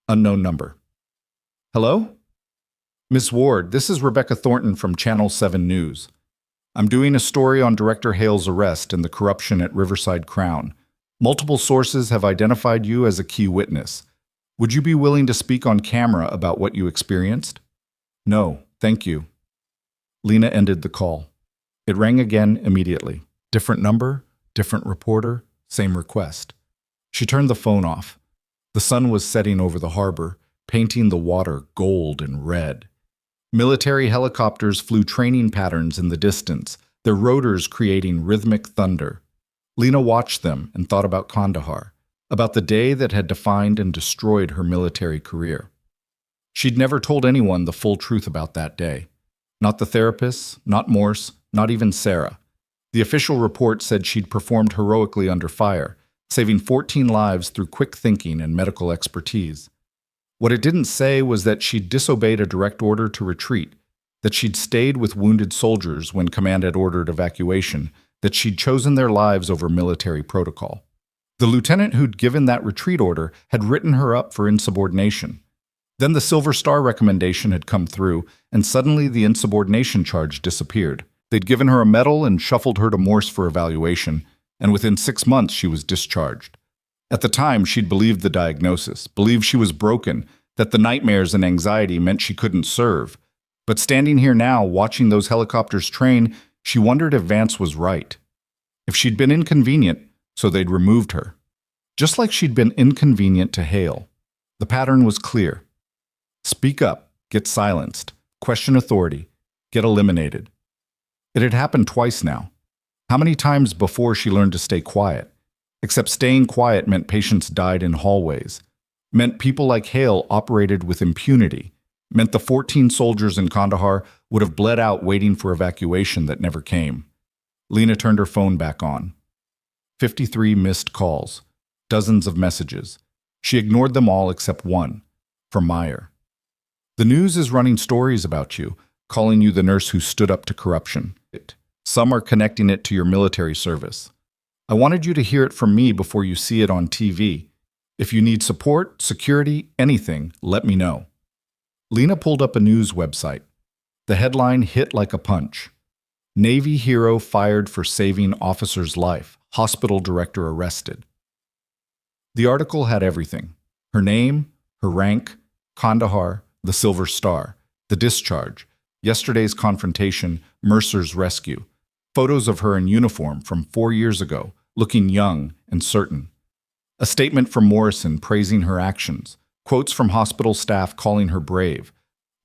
Unknown number. Hello? Miss Ward, this is Rebecca Thornton from Channel 7 News. I'm doing a story on Director Hale's arrest and the corruption at Riverside Crown. Multiple sources have identified you as a key witness. Would you be willing to speak on camera about what you experienced? No, thank you. Lena ended the call. It rang again immediately. Different number, different reporter, same request. She turned the phone off. The sun was setting over the harbor, painting the water gold and red. Military helicopters flew training patterns in the distance, their rotors creating rhythmic thunder. Lena watched them and thought about Kandahar, about the day that had defined and destroyed her military career. She'd never told anyone the full truth about that day. Not the therapists, not Morse, not even Sarah. The official report said she'd performed heroically under fire, saving 14 lives through quick thinking and medical expertise. What it didn't say was that she'd disobeyed a direct order to retreat, that she'd stayed with wounded soldiers when command had ordered evacuation, that she'd chosen their lives over military protocol. The lieutenant who'd given that retreat order had written her up for insubordination. Then the Silver Star recommendation had come through, and suddenly the insubordination charge disappeared. They'd given her a medal and shuffled her to Morse for evaluation, and within 6 months she was discharged. At the time, she'd believed the diagnosis, believed she was broken, that the nightmares and anxiety meant she couldn't serve. But standing here now, watching those helicopters train, she wondered if Vance was right. If she'd been inconvenient, so they'd removed her. Just like she'd been inconvenient to Hale. The pattern was clear. Speak up, get silenced, question authority, get eliminated. It had happened twice now. How many times before she learned to stay quiet? Except staying quiet meant patients died in hallways, meant people like Hale operated with impunity, meant the 14 soldiers in Kandahar would have bled out waiting for evacuation that never came. Lena turned her phone back on. 53 missed calls, dozens of messages. She ignored them all except one, from Meyer. The news is running stories about you, calling you the nurse who stood up to corruption. Some are connecting it to your military service. I wanted you to hear it from me before you see it on TV. If you need support, security, anything, let me know. Lena pulled up a news website. The headline hit like a punch. Navy hero fired for saving officer's life. Hospital director arrested. The article had everything. Her name, her rank, Kandahar, the Silver Star, the discharge, yesterday's confrontation, Mercer's rescue. Photos of her in uniform from 4 years ago, looking young and certain. A statement from Morrison praising her actions. Quotes from hospital staff calling her brave.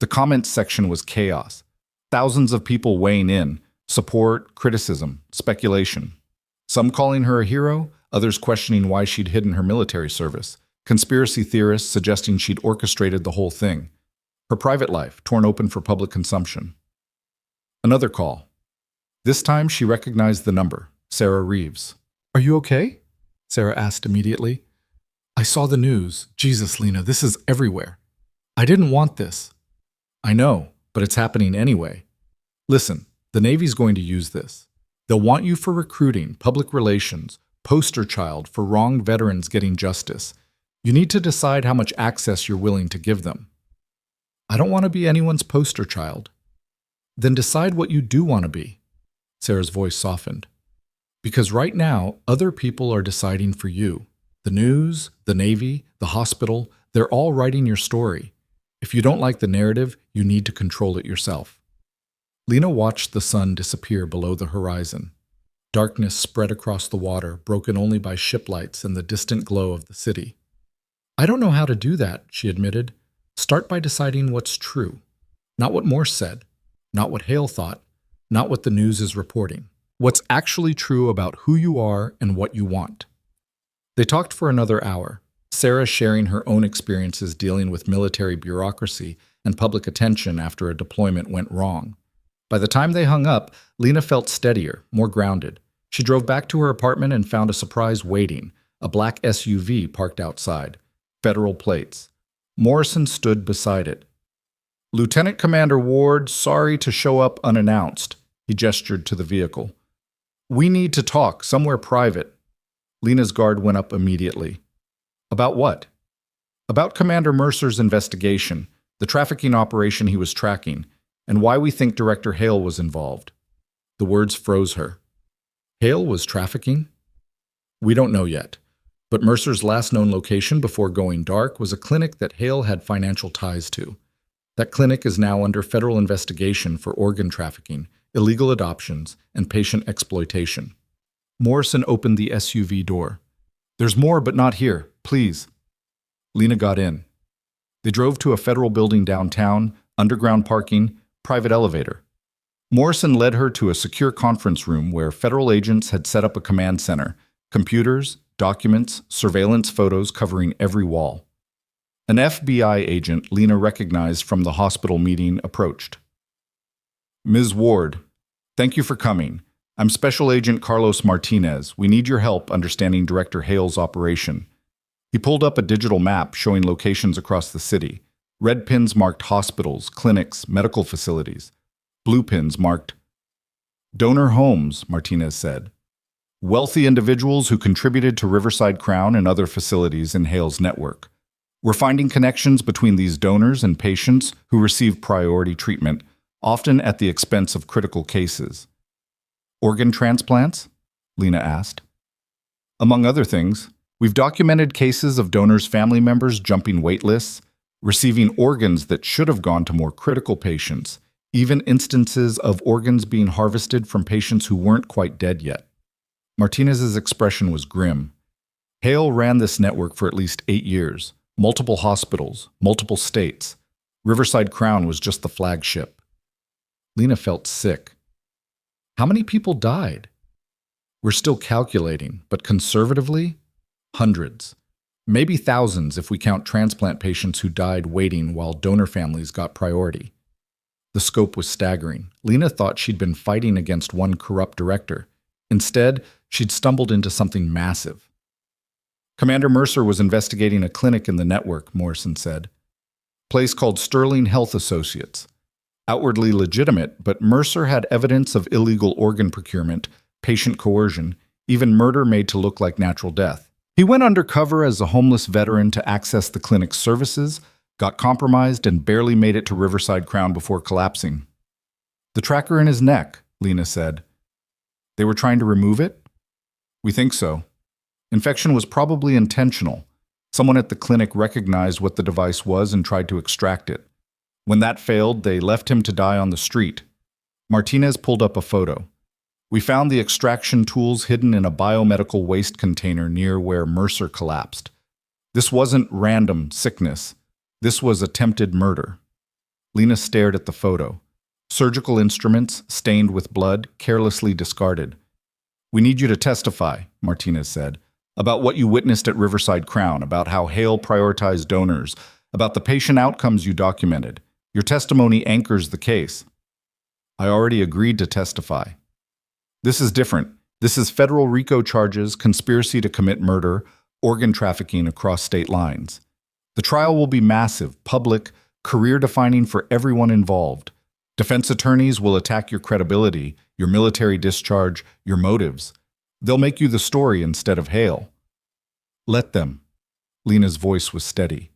The comments section was chaos. Thousands of people weighing in. Support, criticism, speculation. Some calling her a hero, others questioning why she'd hidden her military service. Conspiracy theorists suggesting she'd orchestrated the whole thing. Her private life torn open for public consumption. Another call. This time she recognized the number, Sarah Reeves. "Are you okay?" Sarah asked immediately. "I saw the news. Jesus, Lena, this is everywhere. I didn't want this." "I know, but it's happening anyway. Listen, the Navy's going to use this. They'll want you for recruiting, public relations, poster child for wronged veterans getting justice. You need to decide how much access you're willing to give them." "I don't want to be anyone's poster child." "Then decide what you do want to be." Sarah's voice softened. "Because right now, other people are deciding for you. The news, the Navy, the hospital, they're all writing your story. If you don't like the narrative, you need to control it yourself." Lena watched the sun disappear below the horizon. Darkness spread across the water, broken only by ship lights and the distant glow of the city. "I don't know how to do that," she admitted. "Start by deciding what's true. Not what Morse said, not what Hale thought, not what the news is reporting. What's actually true about who you are and what you want." They talked for another hour, Sarah sharing her own experiences dealing with military bureaucracy and public attention after a deployment went wrong. By the time they hung up, Lena felt steadier, more grounded. She drove back to her apartment and found a surprise waiting, a black SUV parked outside, federal plates. Morrison stood beside it. "Lieutenant Commander Ward, sorry to show up unannounced." He gestured to the vehicle. "We need to talk, somewhere private." Lena's guard went up immediately. "About what?" "About Commander Mercer's investigation, the trafficking operation he was tracking, and why we think Director Hale was involved." The words froze her. Hale was trafficking? "We don't know yet. But Mercer's last known location before going dark was a clinic that Hale had financial ties to. That clinic is now under federal investigation for organ trafficking, illegal adoptions, and patient exploitation." Morrison opened the SUV door. "There's more, but not here. Please." Lena got in. They drove to a federal building downtown, underground parking, private elevator. Morrison led her to a secure conference room where federal agents had set up a command center, computers, documents, surveillance photos covering every wall. An FBI agent Lena recognized from the hospital meeting approached. "Ms. Ward, thank you for coming. I'm Special Agent Carlos Martinez. We need your help understanding Director Hale's operation." He pulled up a digital map showing locations across the city. Red pins marked hospitals, clinics, medical facilities. Blue pins marked donor homes, Martinez said. "Wealthy individuals who contributed to Riverside Crown and other facilities in Hale's network. We're finding connections between these donors and patients who receive priority treatment, often at the expense of critical cases." "Organ transplants?" Lena asked. "Among other things, we've documented cases of donors' family members jumping wait lists, receiving organs that should have gone to more critical patients, even instances of organs being harvested from patients who weren't quite dead yet." Martinez's expression was grim. Hale ran this network for at least 8 years, multiple hospitals, multiple states. Riverside Crown was just the flagship. Lena felt sick. How many people died? "We're still calculating, but conservatively, hundreds. Maybe thousands if we count transplant patients who died waiting while donor families got priority." The scope was staggering. Lena thought she'd been fighting against one corrupt director. Instead, she'd stumbled into something massive. "Commander Mercer was investigating a clinic in the network," Morrison said. "Place called Sterling Health Associates. Outwardly legitimate, but Mercer had evidence of illegal organ procurement, patient coercion, even murder made to look like natural death. He went undercover as a homeless veteran to access the clinic's services, got compromised, and barely made it to Riverside Crown before collapsing." "The tracker in his neck," Lena said. "They were trying to remove it?" "We think so. Infection was probably intentional. Someone at the clinic recognized what the device was and tried to extract it. When that failed, they left him to die on the street." Martinez pulled up a photo. "We found the extraction tools hidden in a biomedical waste container near where Mercer collapsed. This wasn't random sickness. This was attempted murder." Lena stared at the photo. Surgical instruments, stained with blood, carelessly discarded. "We need you to testify," Martinez said. about what you witnessed at Riverside Crown, about how Hale prioritized donors, about the patient outcomes you documented. Your testimony anchors the case. I already agreed to testify. This is different. This is federal RICO charges, conspiracy to commit murder, organ trafficking across state lines. The trial will be massive, public, career-defining for everyone involved. Defense attorneys will attack your credibility, your military discharge, your motives. They'll make you the story instead of Hale. Let them. Lena's voice was steady.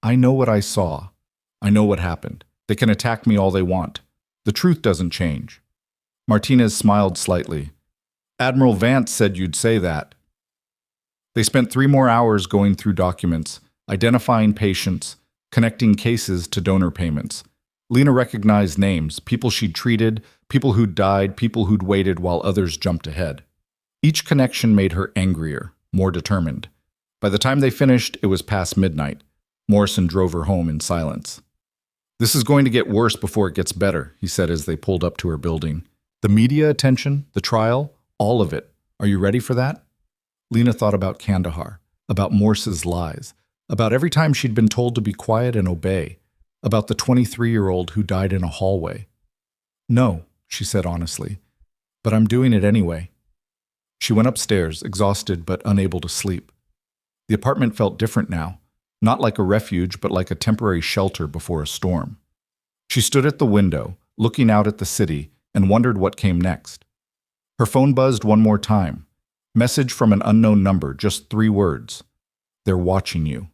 I know what I saw. I know what happened. They can attack me all they want. The truth doesn't change. Martinez smiled slightly. Admiral Vance said you'd say that. They spent 3 more hours going through documents, identifying patients, connecting cases to donor payments. Lena recognized names, people she'd treated, people who'd died, people who'd waited while others jumped ahead. Each connection made her angrier, more determined. By the time they finished, it was past midnight. Morrison drove her home in silence. This is going to get worse before it gets better, he said as they pulled up to her building. The media attention, the trial, all of it. Are you ready for that? Lena thought about Kandahar, about Morse's lies, about every time she'd been told to be quiet and obey, about the 23-year-old who died in a hallway. No, she said honestly, but I'm doing it anyway. She went upstairs, exhausted but unable to sleep. The apartment felt different now, not like a refuge but like a temporary shelter before a storm. She stood at the window, looking out at the city, and wondered what came next. Her phone buzzed one more time. Message from an unknown number, just 3 words. They're watching you.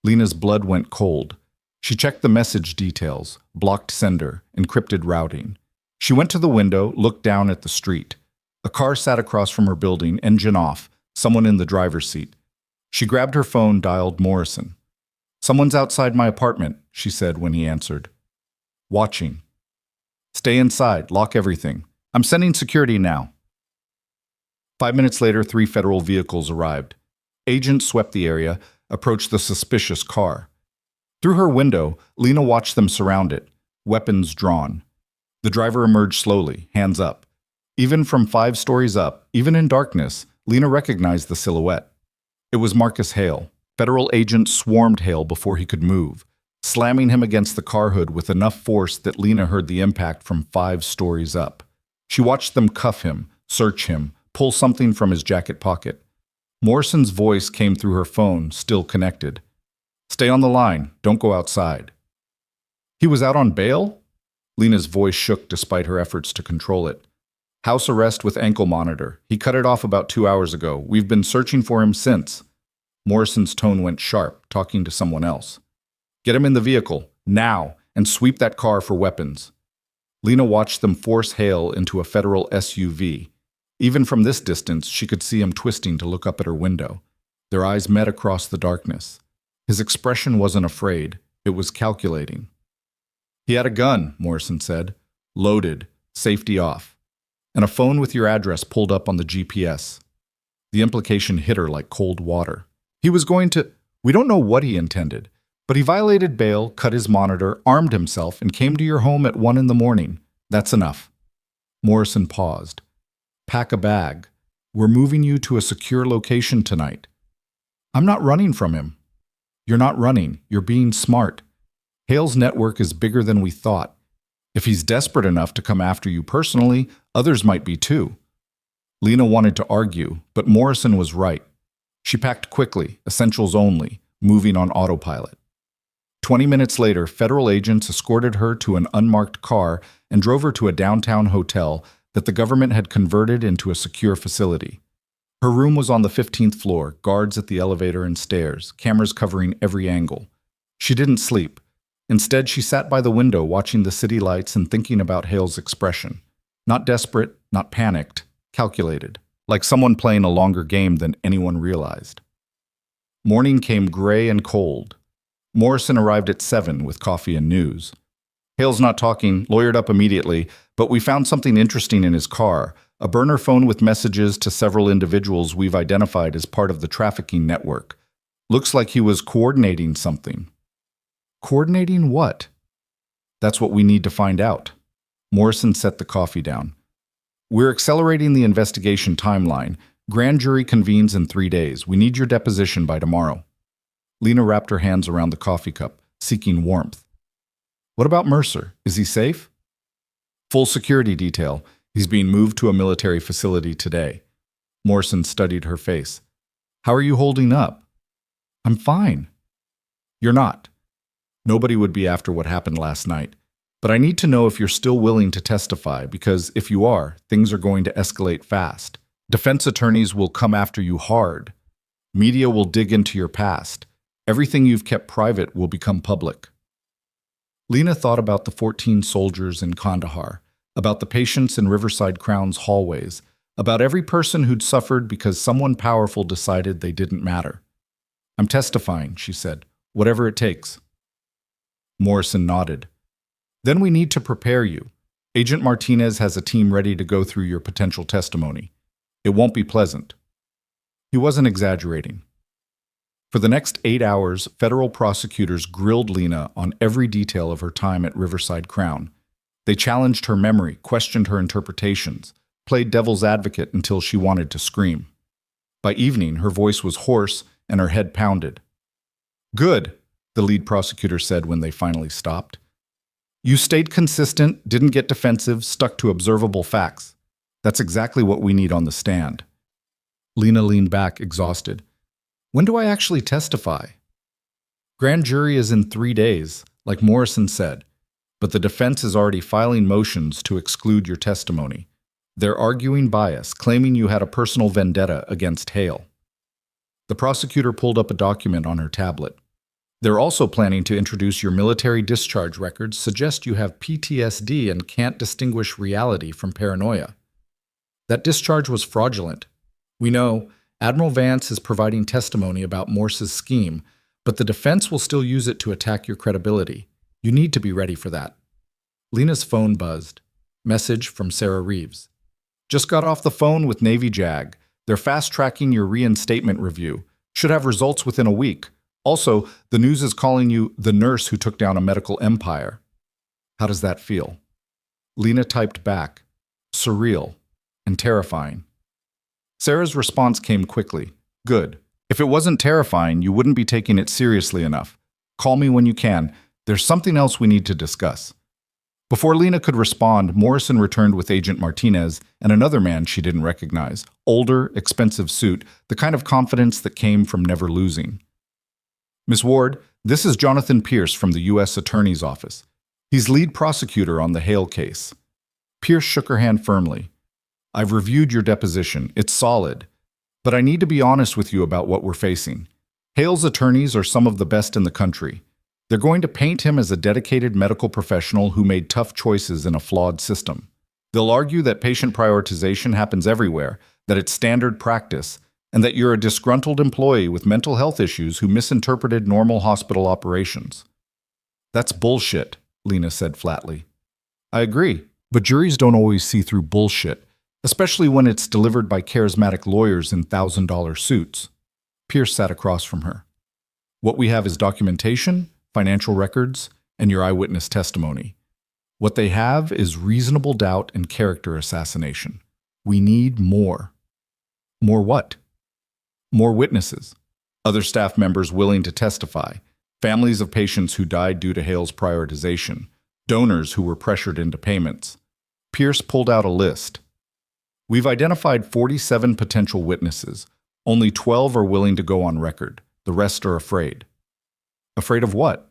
Lena's blood went cold. She checked the message details, blocked sender, encrypted routing. She went to the window, looked down at the street. A car sat across from her building, engine off, someone in the driver's seat. She grabbed her phone, dialed Morrison. Someone's outside my apartment, she said when he answered. Watching. Stay inside, lock everything. I'm sending security now. 5 minutes later, 3 federal vehicles arrived. Agents swept the area, approached the suspicious car. Through her window, Lena watched them surround it, weapons drawn. The driver emerged slowly, hands up. Even from 5 stories up, even in darkness, Lena recognized the silhouette. It was Marcus Hale. Federal agents swarmed Hale before he could move, slamming him against the car hood with enough force that Lena heard the impact from 5 stories up. She watched them cuff him, search him, pull something from his jacket pocket. Morrison's voice came through her phone, still connected. Stay on the line, don't go outside. He was out on bail? Lena's voice shook despite her efforts to control it. House arrest with ankle monitor. He cut it off about 2 hours ago. We've been searching for him since. Morrison's tone went sharp, talking to someone else. Get him in the vehicle, now, and sweep that car for weapons. Lena watched them force Hale into a federal SUV. Even from this distance, she could see him twisting to look up at her window. Their eyes met across the darkness. His expression wasn't afraid. It was calculating. He had a gun, Morrison said. Loaded, safety off. And a phone with your address pulled up on the GPS. The implication hit her like cold water. He was going to... We don't know what he intended, but he violated bail, cut his monitor, armed himself, and came to your home at 1 a.m. That's enough. Morrison paused. Pack a bag. We're moving you to a secure location tonight. I'm not running from him. You're not running. You're being smart. Hale's network is bigger than we thought. If he's desperate enough to come after you personally, others might be too. Lena wanted to argue, but Morrison was right. She packed quickly, essentials only, moving on autopilot. 20 minutes later, federal agents escorted her to an unmarked car and drove her to a downtown hotel that the government had converted into a secure facility. Her room was on the 15th floor, guards at the elevator and stairs, cameras covering every angle. She didn't sleep. Instead, she sat by the window watching the city lights and thinking about Hale's expression. Not desperate, not panicked, calculated, like someone playing a longer game than anyone realized. Morning came gray and cold. Morrison arrived at 7 with coffee and news. Hale's not talking, lawyered up immediately, but we found something interesting in his car, a burner phone with messages to several individuals we've identified as part of the trafficking network. Looks like he was coordinating something. Coordinating what? That's what we need to find out. Morrison set the coffee down. We're accelerating the investigation timeline. Grand jury convenes in 3 days. We need your deposition by tomorrow. Lena wrapped her hands around the coffee cup, seeking warmth. What about Mercer? Is he safe? Full security detail. He's being moved to a military facility today. Morrison studied her face. How are you holding up? I'm fine. You're not. Nobody would be after what happened last night. But I need to know if you're still willing to testify, because if you are, things are going to escalate fast. Defense attorneys will come after you hard. Media will dig into your past. Everything you've kept private will become public. Lena thought about the 14 soldiers in Kandahar, about the patients in Riverside Crown's hallways, about every person who'd suffered because someone powerful decided they didn't matter. I'm testifying, she said, whatever it takes. Morrison nodded. Then we need to prepare you. Agent Martinez has a team ready to go through your potential testimony. It won't be pleasant. He wasn't exaggerating. For the next 8 hours, federal prosecutors grilled Lena on every detail of her time at Riverside Crown. They challenged her memory, questioned her interpretations, played devil's advocate until she wanted to scream. By evening, her voice was hoarse and her head pounded. Good, the lead prosecutor said when they finally stopped. You stayed consistent, didn't get defensive, stuck to observable facts. That's exactly what we need on the stand. Lena leaned back, exhausted. When do I actually testify? Grand jury is in 3 days, like Morrison said, but the defense is already filing motions to exclude your testimony. They're arguing bias, claiming you had a personal vendetta against Hale. The prosecutor pulled up a document on her tablet. They're also planning to introduce your military discharge records, suggest you have PTSD and can't distinguish reality from paranoia. That discharge was fraudulent. We know Admiral Vance is providing testimony about Morse's scheme, but the defense will still use it to attack your credibility. You need to be ready for that. Lena's phone buzzed. Message from Sarah Reeves. Just got off the phone with Navy JAG. They're fast-tracking your reinstatement review. Should have results within a week. Also, the news is calling you the nurse who took down a medical empire. How does that feel? Lena typed back. Surreal and terrifying. Sarah's response came quickly. Good. If it wasn't terrifying, you wouldn't be taking it seriously enough. Call me when you can. There's something else we need to discuss. Before Lena could respond, Morrison returned with Agent Martinez and another man she didn't recognize. Older, expensive suit, the kind of confidence that came from never losing. Miss Ward, this is Jonathan Pierce from the U.S. Attorney's Office. He's lead prosecutor on the Hale case. Pierce shook her hand firmly. I've reviewed your deposition. It's solid. But I need to be honest with you about what we're facing. Hale's attorneys are some of the best in the country. They're going to paint him as a dedicated medical professional who made tough choices in a flawed system. They'll argue that patient prioritization happens everywhere, that it's standard practice, and that you're a disgruntled employee with mental health issues who misinterpreted normal hospital operations. That's bullshit, Lena said flatly. I agree, but juries don't always see through bullshit, especially when it's delivered by charismatic lawyers in $1,000 suits. Pierce sat across from her. What we have is documentation, financial records, and your eyewitness testimony. What they have is reasonable doubt and character assassination. We need more. More what? More witnesses. Other staff members willing to testify. Families of patients who died due to Hale's prioritization. Donors who were pressured into payments. Pierce pulled out a list. We've identified 47 potential witnesses. Only 12 are willing to go on record. The rest are afraid. Afraid of what?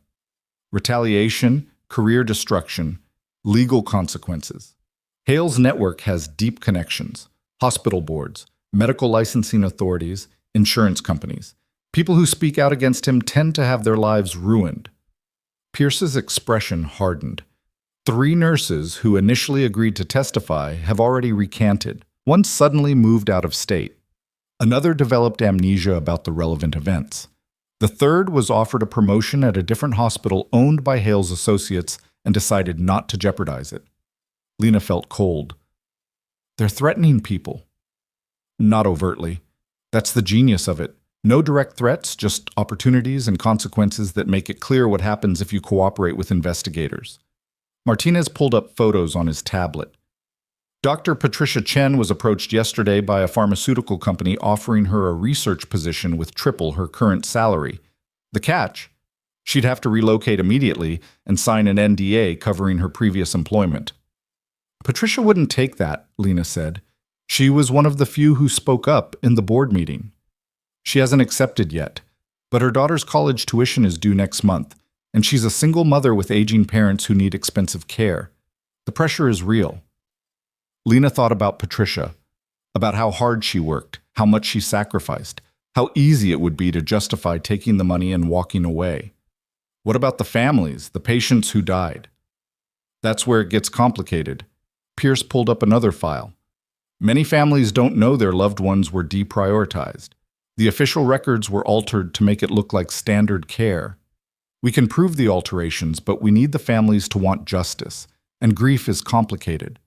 Retaliation, career destruction, legal consequences. Hale's network has deep connections. Hospital boards, medical licensing authorities, insurance companies. People who speak out against him tend to have their lives ruined. Pierce's expression hardened. 3 nurses who initially agreed to testify have already recanted. One suddenly moved out of state. Another developed amnesia about the relevant events. The third was offered a promotion at a different hospital owned by Hale's associates and decided not to jeopardize it. Lena felt cold. They're threatening people. Not overtly. That's the genius of it. No direct threats, just opportunities and consequences that make it clear what happens if you cooperate with investigators. Martinez pulled up photos on his tablet. Dr. Patricia Chen was approached yesterday by a pharmaceutical company offering her a research position with triple her current salary. The catch? She'd have to relocate immediately and sign an NDA covering her previous employment. Patricia wouldn't take that, Lena said. She was one of the few who spoke up in the board meeting. She hasn't accepted yet, but her daughter's college tuition is due next month, and she's a single mother with aging parents who need expensive care. The pressure is real. Lena thought about Patricia, about how hard she worked, how much she sacrificed, how easy it would be to justify taking the money and walking away. What about the families, the patients who died? That's where it gets complicated. Pierce pulled up another file. Many families don't know their loved ones were deprioritized. The official records were altered to make it look like standard care. We can prove the alterations, but we need the families to want justice, and grief is complicated.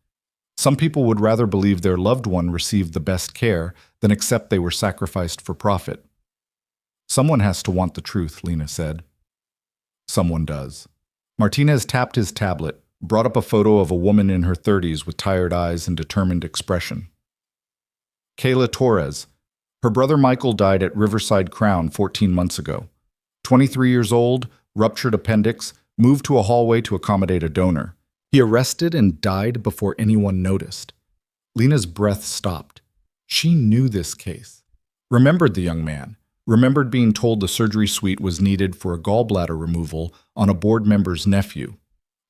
Some people would rather believe their loved one received the best care than accept they were sacrificed for profit. Someone has to want the truth, Lena said. Someone does. Martinez tapped his tablet, brought up a photo of a woman in her 30s with tired eyes and determined expression. Kayla Torres. Her brother Michael died at Riverside Crown 14 months ago. 23 years old, ruptured appendix, moved to a hallway to accommodate a donor. He arrested and died before anyone noticed. Lena's breath stopped. She knew this case. Remembered the young man. Remembered being told the surgery suite was needed for a gallbladder removal on a board member's nephew.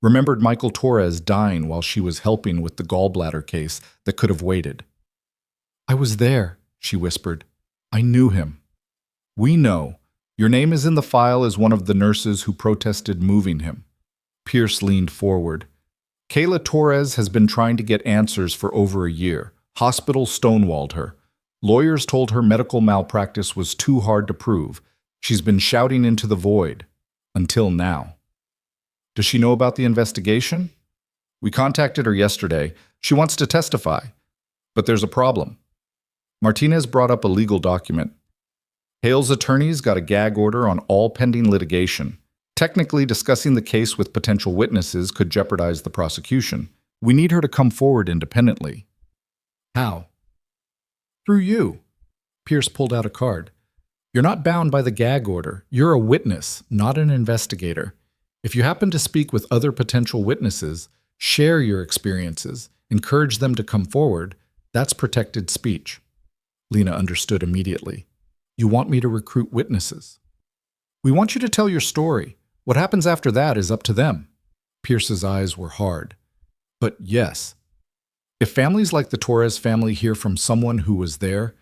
Remembered Michael Torres dying while she was helping with the gallbladder case that could have waited. "I was there," she whispered. "I knew him." "We know. Your name is in the file as one of the nurses who protested moving him." Pierce leaned forward. Kayla Torres has been trying to get answers for over a year. Hospitals stonewalled her. Lawyers told her medical malpractice was too hard to prove. She's been shouting into the void. Until now. Does she know about the investigation? We contacted her yesterday. She wants to testify. But there's a problem. Martinez brought up a legal document. Hale's attorneys got a gag order on all pending litigation. Technically, discussing the case with potential witnesses could jeopardize the prosecution. We need her to come forward independently. How? Through you. Pierce pulled out a card. You're not bound by the gag order. You're a witness, not an investigator. If you happen to speak with other potential witnesses, share your experiences, encourage them to come forward, that's protected speech. Lena understood immediately. You want me to recruit witnesses? We want you to tell your story. What happens after that is up to them. Pierce's eyes were hard. But yes, if families like the Torres family hear from someone who was there,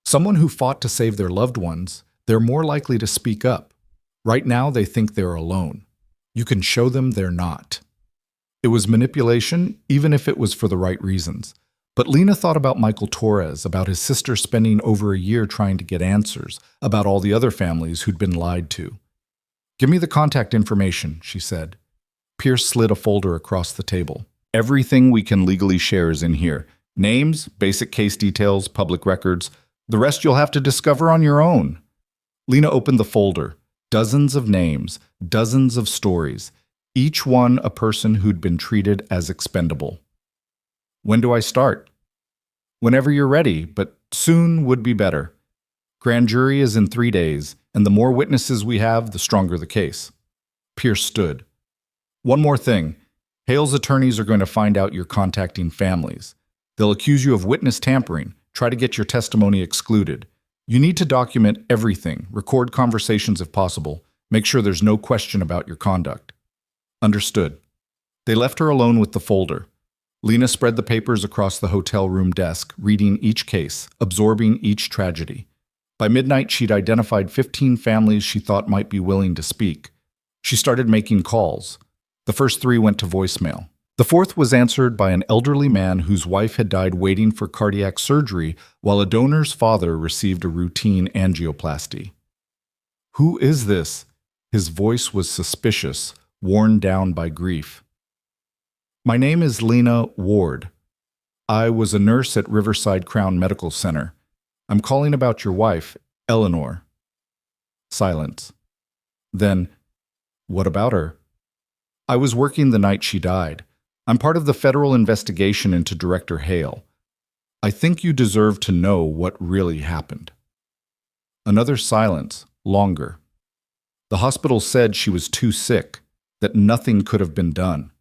someone who fought to save their loved ones, they're more likely to speak up. Right now, they think they're alone. You can show them they're not. It was manipulation, even if it was for the right reasons. But Lena thought about Michael Torres, about his sister spending over a year trying to get answers, about all the other families who'd been lied to. Give me the contact information, she said. Pierce slid a folder across the table. Everything we can legally share is in here. Names, basic case details, public records. The rest you'll have to discover on your own. Lena opened the folder. Dozens of names, dozens of stories, each one a person who'd been treated as expendable. When do I start? Whenever you're ready, but soon would be better. Grand jury is in 3 days, and the more witnesses we have, the stronger the case. Pierce stood. One more thing. Hale's attorneys are going to find out you're contacting families. They'll accuse you of witness tampering, try to get your testimony excluded. You need to document everything, record conversations if possible, make sure there's no question about your conduct. Understood. They left her alone with the folder. Lena spread the papers across the hotel room desk, reading each case, absorbing each tragedy. By midnight, she'd identified 15 families she thought might be willing to speak. She started making calls. The first 3 went to voicemail. The 4th was answered by an elderly man whose wife had died waiting for cardiac surgery while a donor's father received a routine angioplasty. Who is this? His voice was suspicious, worn down by grief. My name is Lena Ward. I was a nurse at Riverside Crown Medical Center. I'm calling about your wife, Eleanor. Silence. Then, what about her? I was working the night she died. I'm part of the federal investigation into Director Hale. I think you deserve to know what really happened. Another silence, longer. The hospital said she was too sick, that nothing could have been done.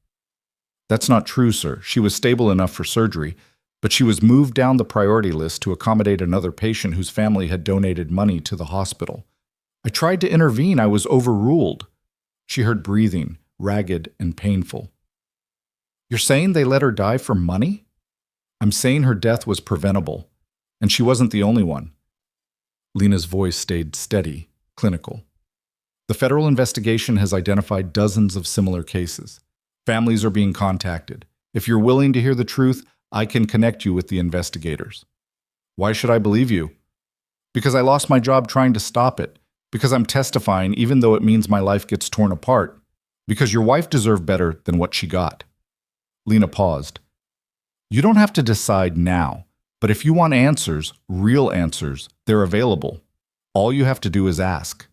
That's not true, sir. She was stable enough for surgery, but she was moved down the priority list to accommodate another patient whose family had donated money to the hospital. I tried to intervene. I was overruled. She heard breathing, ragged and painful. You're saying they let her die for money? I'm saying her death was preventable, and she wasn't the only one. Lena's voice stayed steady, clinical. The federal investigation has identified dozens of similar cases. Families are being contacted. If you're willing to hear the truth, I can connect you with the investigators. Why should I believe you? Because I lost my job trying to stop it. Because I'm testifying even though it means my life gets torn apart. Because your wife deserved better than what she got. Lena paused. You don't have to decide now, but if you want answers, real answers, they're available. All you have to do is ask.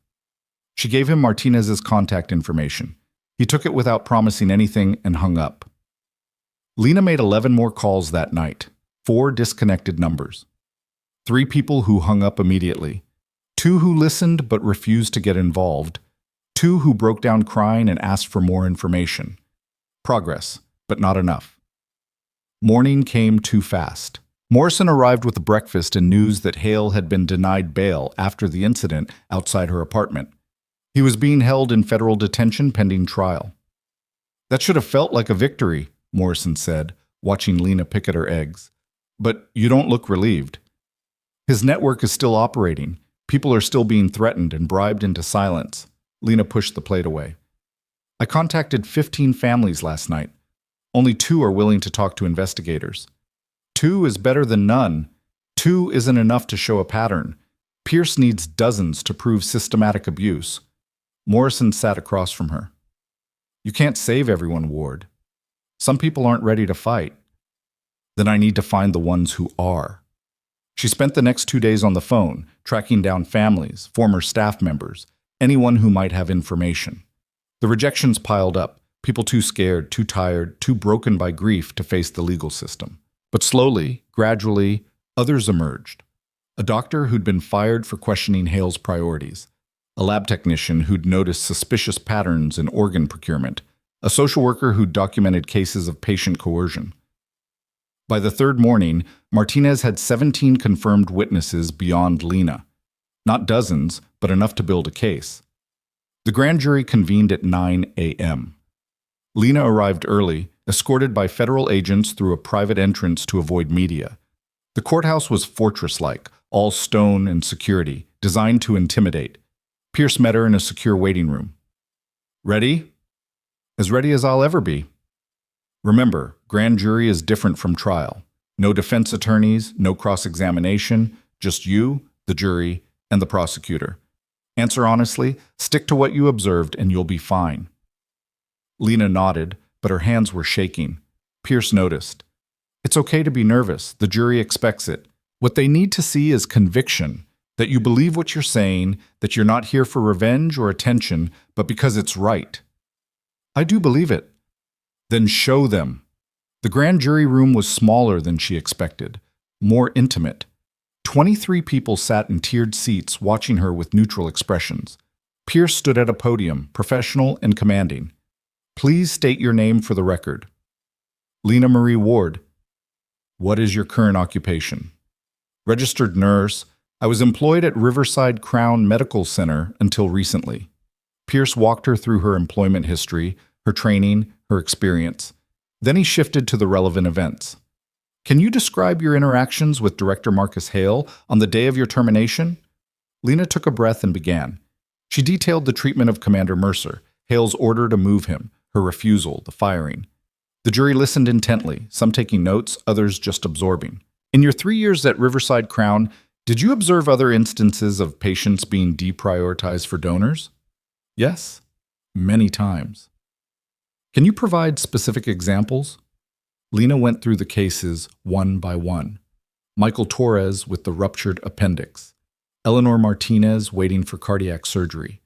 She gave him Martinez's contact information. He took it without promising anything and hung up. Lena made 11 more calls that night, 4 disconnected numbers. 3 people who hung up immediately, 2 who listened but refused to get involved, 2 who broke down crying and asked for more information. Progress, but not enough. Morning came too fast. Morrison arrived with breakfast and news that Hale had been denied bail after the incident outside her apartment. He was being held in federal detention pending trial. That should have felt like a victory, Morrison said, watching Lena pick at her eggs. But you don't look relieved. His network is still operating. People are still being threatened and bribed into silence. Lena pushed the plate away. I contacted 15 families last night. Only 2 are willing to talk to investigators. 2 is better than none. 2 isn't enough to show a pattern. Pierce needs dozens to prove systematic abuse. Morrison sat across from her. You can't save everyone, Ward. Some people aren't ready to fight. Then I need to find the ones who are. She spent the next 2 days on the phone, tracking down families, former staff members, anyone who might have information. The rejections piled up, people too scared, too tired, too broken by grief to face the legal system. But slowly, gradually, others emerged. A doctor who'd been fired for questioning Hale's priorities. A lab technician who'd noticed suspicious patterns in organ procurement. A social worker who'd documented cases of patient coercion. By the 3rd morning, Martinez had 17 confirmed witnesses beyond Lena. Not dozens, but enough to build a case. The grand jury convened at 9 a.m. Lena arrived early, escorted by federal agents through a private entrance to avoid media. The courthouse was fortress-like, all stone and security, designed to intimidate. Pierce met her in a secure waiting room. Ready? As ready as I'll ever be. Remember, grand jury is different from trial. No defense attorneys, no cross-examination, just you, the jury, and the prosecutor. Answer honestly, stick to what you observed, and you'll be fine. Lena nodded, but her hands were shaking. Pierce noticed. It's okay to be nervous. The jury expects it. What they need to see is conviction, that you believe what you're saying, that you're not here for revenge or attention, but because it's right. I do believe it. Then show them. The grand jury room was smaller than she expected, more intimate. 23 people sat in tiered seats watching her with neutral expressions. Pierce stood at a podium, professional and commanding. Please state your name for the record. Lena Marie Ward. What is your current occupation? Registered nurse. I was employed at Riverside Crown Medical Center until recently. Pierce walked her through her employment history, her training, her experience. Then he shifted to the relevant events. Can you describe your interactions with Director Marcus Hale on the day of your termination? Lena took a breath and began. She detailed the treatment of Commander Mercer, Hale's order to move him, her refusal, the firing. The jury listened intently, some taking notes, others just absorbing. In your 3 years at Riverside Crown, did you observe other instances of patients being deprioritized for donors? Yes, many times. Can you provide specific examples? Lena went through the cases one by one. Michael Torres with the ruptured appendix. Eleanor Martinez waiting for cardiac surgery.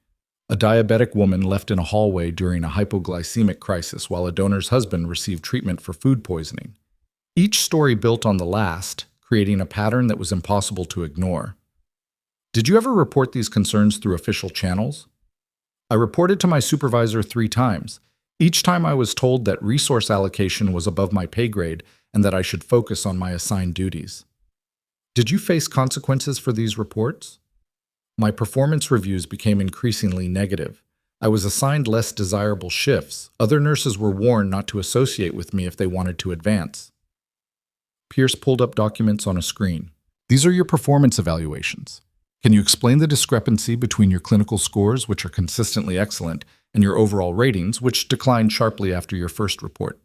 A diabetic woman left in a hallway during a hypoglycemic crisis while a donor's husband received treatment for food poisoning. Each story built on the last, creating a pattern that was impossible to ignore. Did you ever report these concerns through official channels? I reported to my supervisor 3 times. Each time I was told that resource allocation was above my pay grade and that I should focus on my assigned duties. Did you face consequences for these reports? My performance reviews became increasingly negative. I was assigned less desirable shifts. Other nurses were warned not to associate with me if they wanted to advance. Pierce pulled up documents on a screen. These are your performance evaluations. Can you explain the discrepancy between your clinical scores, which are consistently excellent, and your overall ratings, which declined sharply after your first report?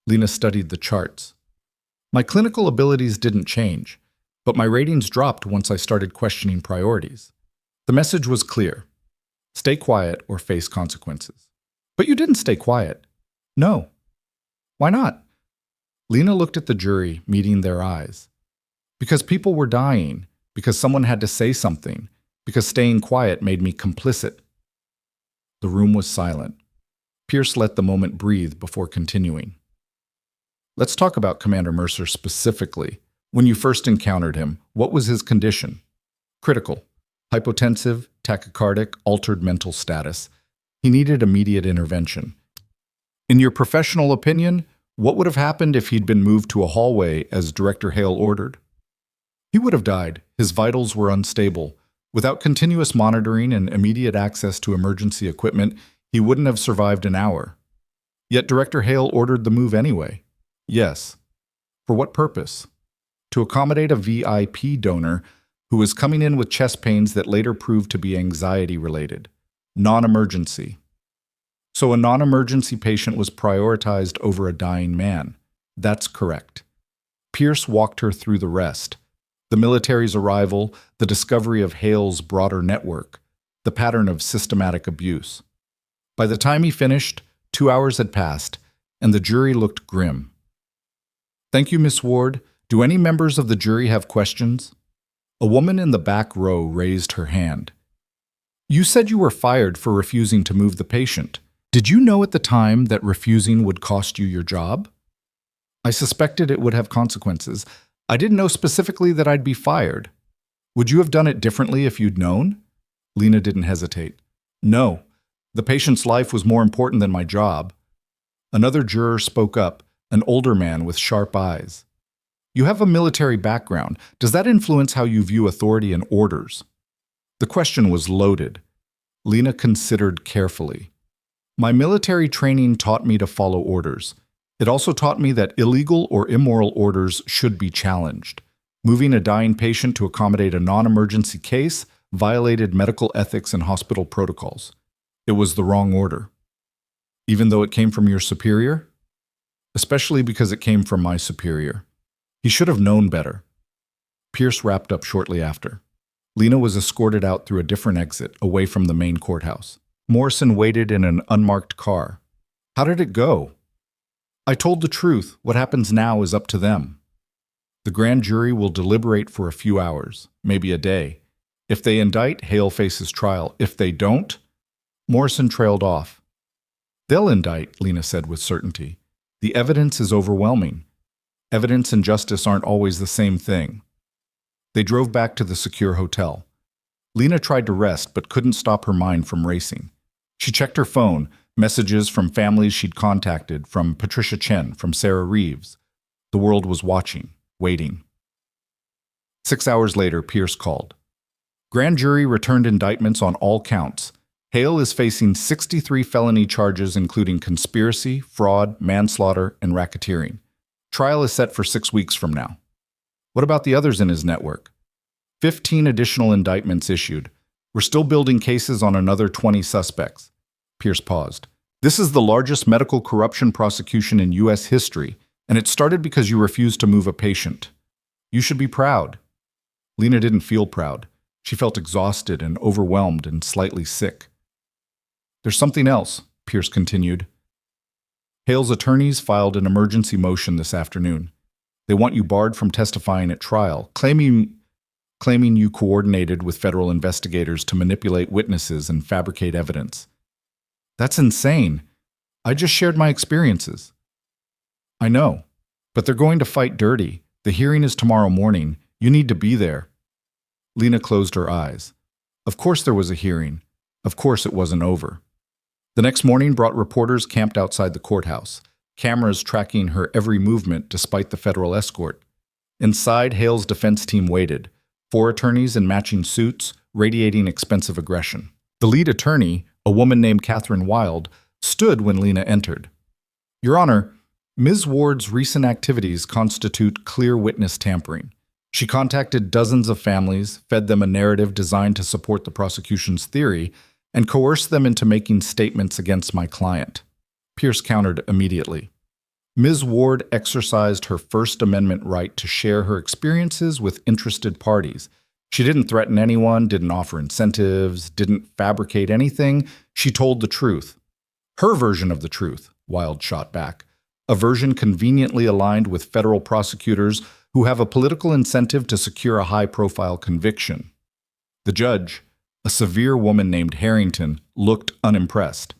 Lena studied the charts. My clinical abilities didn't change, but my ratings dropped once I started questioning priorities. The message was clear. Stay quiet or face consequences. But you didn't stay quiet. No. Why not? Lena looked at the jury, meeting their eyes. Because people were dying, because someone had to say something, because staying quiet made me complicit. The room was silent. Pierce let the moment breathe before continuing. Let's talk about Commander Mercer specifically. When you first encountered him, what was his condition? Critical. Hypotensive, tachycardic, altered mental status. He needed immediate intervention. In your professional opinion, what would have happened if he'd been moved to a hallway as Director Hale ordered? He would have died. His vitals were unstable. Without continuous monitoring and immediate access to emergency equipment, he wouldn't have survived an hour. Yet Director Hale ordered the move anyway. Yes. For what purpose? To accommodate a VIP donor who was coming in with chest pains that later proved to be anxiety-related. Non-emergency. So a non-emergency patient was prioritized over a dying man. That's correct. Pierce walked her through the rest. The military's arrival, the discovery of Hale's broader network, the pattern of systematic abuse. By the time he finished, 2 hours had passed, and the jury looked grim. Thank you, Miss Ward. Do any members of the jury have questions? A woman in the back row raised her hand. You said you were fired for refusing to move the patient. Did you know at the time that refusing would cost you your job? I suspected it would have consequences. I didn't know specifically that I'd be fired. Would you have done it differently if you'd known? Lena didn't hesitate. No. The patient's life was more important than my job. Another juror spoke up, an older man with sharp eyes. You have a military background. Does that influence how you view authority and orders? The question was loaded. Lena considered carefully. My military training taught me to follow orders. It also taught me that illegal or immoral orders should be challenged. Moving a dying patient to accommodate a non-emergency case violated medical ethics and hospital protocols. It was the wrong order. Even though it came from your superior? Especially because it came from my superior. He should have known better. Pierce wrapped up shortly after. Lena was escorted out through a different exit, away from the main courthouse. Morrison waited in an unmarked car. How did it go? I told the truth. What happens now is up to them. The grand jury will deliberate for a few hours, maybe a day. If they indict, Hale faces trial. If they don't, Morrison trailed off. They'll indict, Lena said with certainty. The evidence is overwhelming. Evidence and justice aren't always the same thing. They drove back to the secure hotel. Lena tried to rest but couldn't stop her mind from racing. She checked her phone, messages from families she'd contacted, from Patricia Chen, from Sarah Reeves. The world was watching, waiting. 6 hours later, Pierce called. Grand jury returned indictments on all counts. Hale is facing 63 felony charges including conspiracy, fraud, manslaughter, and racketeering. Trial is set for 6 weeks from now. What about the others in his network? 15 additional indictments issued. We're still building cases on another 20 suspects. Pierce paused. This is the largest medical corruption prosecution in U.S. history, and it started because you refused to move a patient. You should be proud. Lena didn't feel proud. She felt exhausted and overwhelmed and slightly sick. There's something else, Pierce continued. Hale's attorneys filed an emergency motion this afternoon. They want you barred from testifying at trial, claiming claiming you coordinated with federal investigators to manipulate witnesses and fabricate evidence. That's insane. I just shared my experiences. I know, but they're going to fight dirty. The hearing is tomorrow morning. You need to be there. Lena closed her eyes. Of course there was a hearing. Of course it wasn't over. The next morning brought reporters camped outside the courthouse, cameras tracking her every movement despite the federal escort. Inside, Hale's defense team waited, 4 attorneys in matching suits, radiating expensive aggression. The lead attorney, a woman named Catherine Wilde, stood when Lena entered. Your Honor, Ms. Ward's recent activities constitute clear witness tampering. She contacted dozens of families, fed them a narrative designed to support the prosecution's theory, and coerced them into making statements against my client. Pierce countered immediately. Ms. Ward exercised her First Amendment right to share her experiences with interested parties. She didn't threaten anyone, didn't offer incentives, didn't fabricate anything. She told the truth. Her version of the truth, Wilde shot back. A version conveniently aligned with federal prosecutors who have a political incentive to secure a high-profile conviction. The judge, a severe woman named Harrington, looked unimpressed.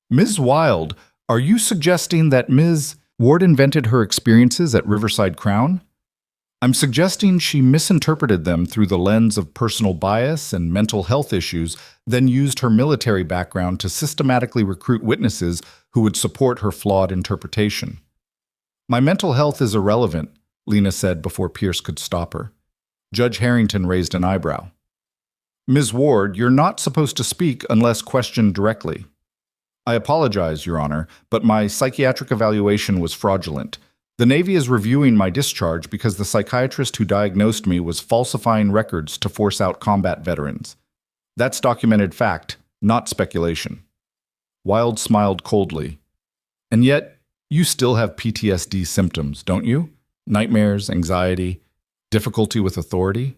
Ms. Wilde, are you suggesting that Ms. Ward invented her experiences at Riverside Crown? I'm suggesting she misinterpreted them through the lens of personal bias and mental health issues, then used her military background to systematically recruit witnesses who would support her flawed interpretation. My mental health is irrelevant, Lena said before Pierce could stop her. Judge Harrington raised an eyebrow. Ms. Ward, you're not supposed to speak unless questioned directly. I apologize, Your Honor, but my psychiatric evaluation was fraudulent. The Navy is reviewing my discharge because the psychiatrist who diagnosed me was falsifying records to force out combat veterans. That's documented fact, not speculation. Wilde smiled coldly. And yet, you still have PTSD symptoms, don't you? Nightmares, anxiety, difficulty with authority?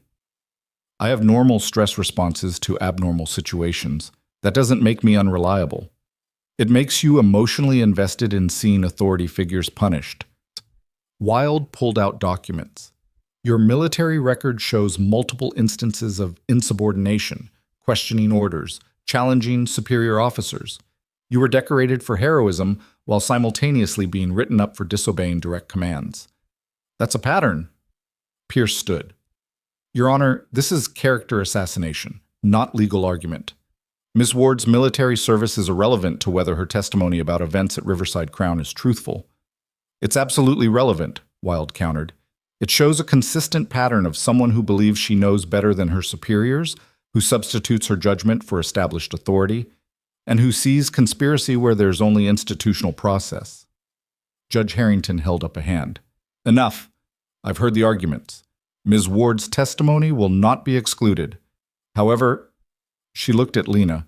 I have normal stress responses to abnormal situations. That doesn't make me unreliable. It makes you emotionally invested in seeing authority figures punished. Wilde pulled out documents. Your military record shows multiple instances of insubordination, questioning orders, challenging superior officers. You were decorated for heroism while simultaneously being written up for disobeying direct commands. That's a pattern. Pierce stood. Your Honor, this is character assassination, not legal argument. Ms. Ward's military service is irrelevant to whether her testimony about events at Riverside Crown is truthful. It's absolutely relevant, Wilde countered. It shows a consistent pattern of someone who believes she knows better than her superiors, who substitutes her judgment for established authority, and who sees conspiracy where there's only institutional process. Judge Harrington held up a hand. Enough. I've heard the arguments. Ms. Ward's testimony will not be excluded. However, she looked at Lena.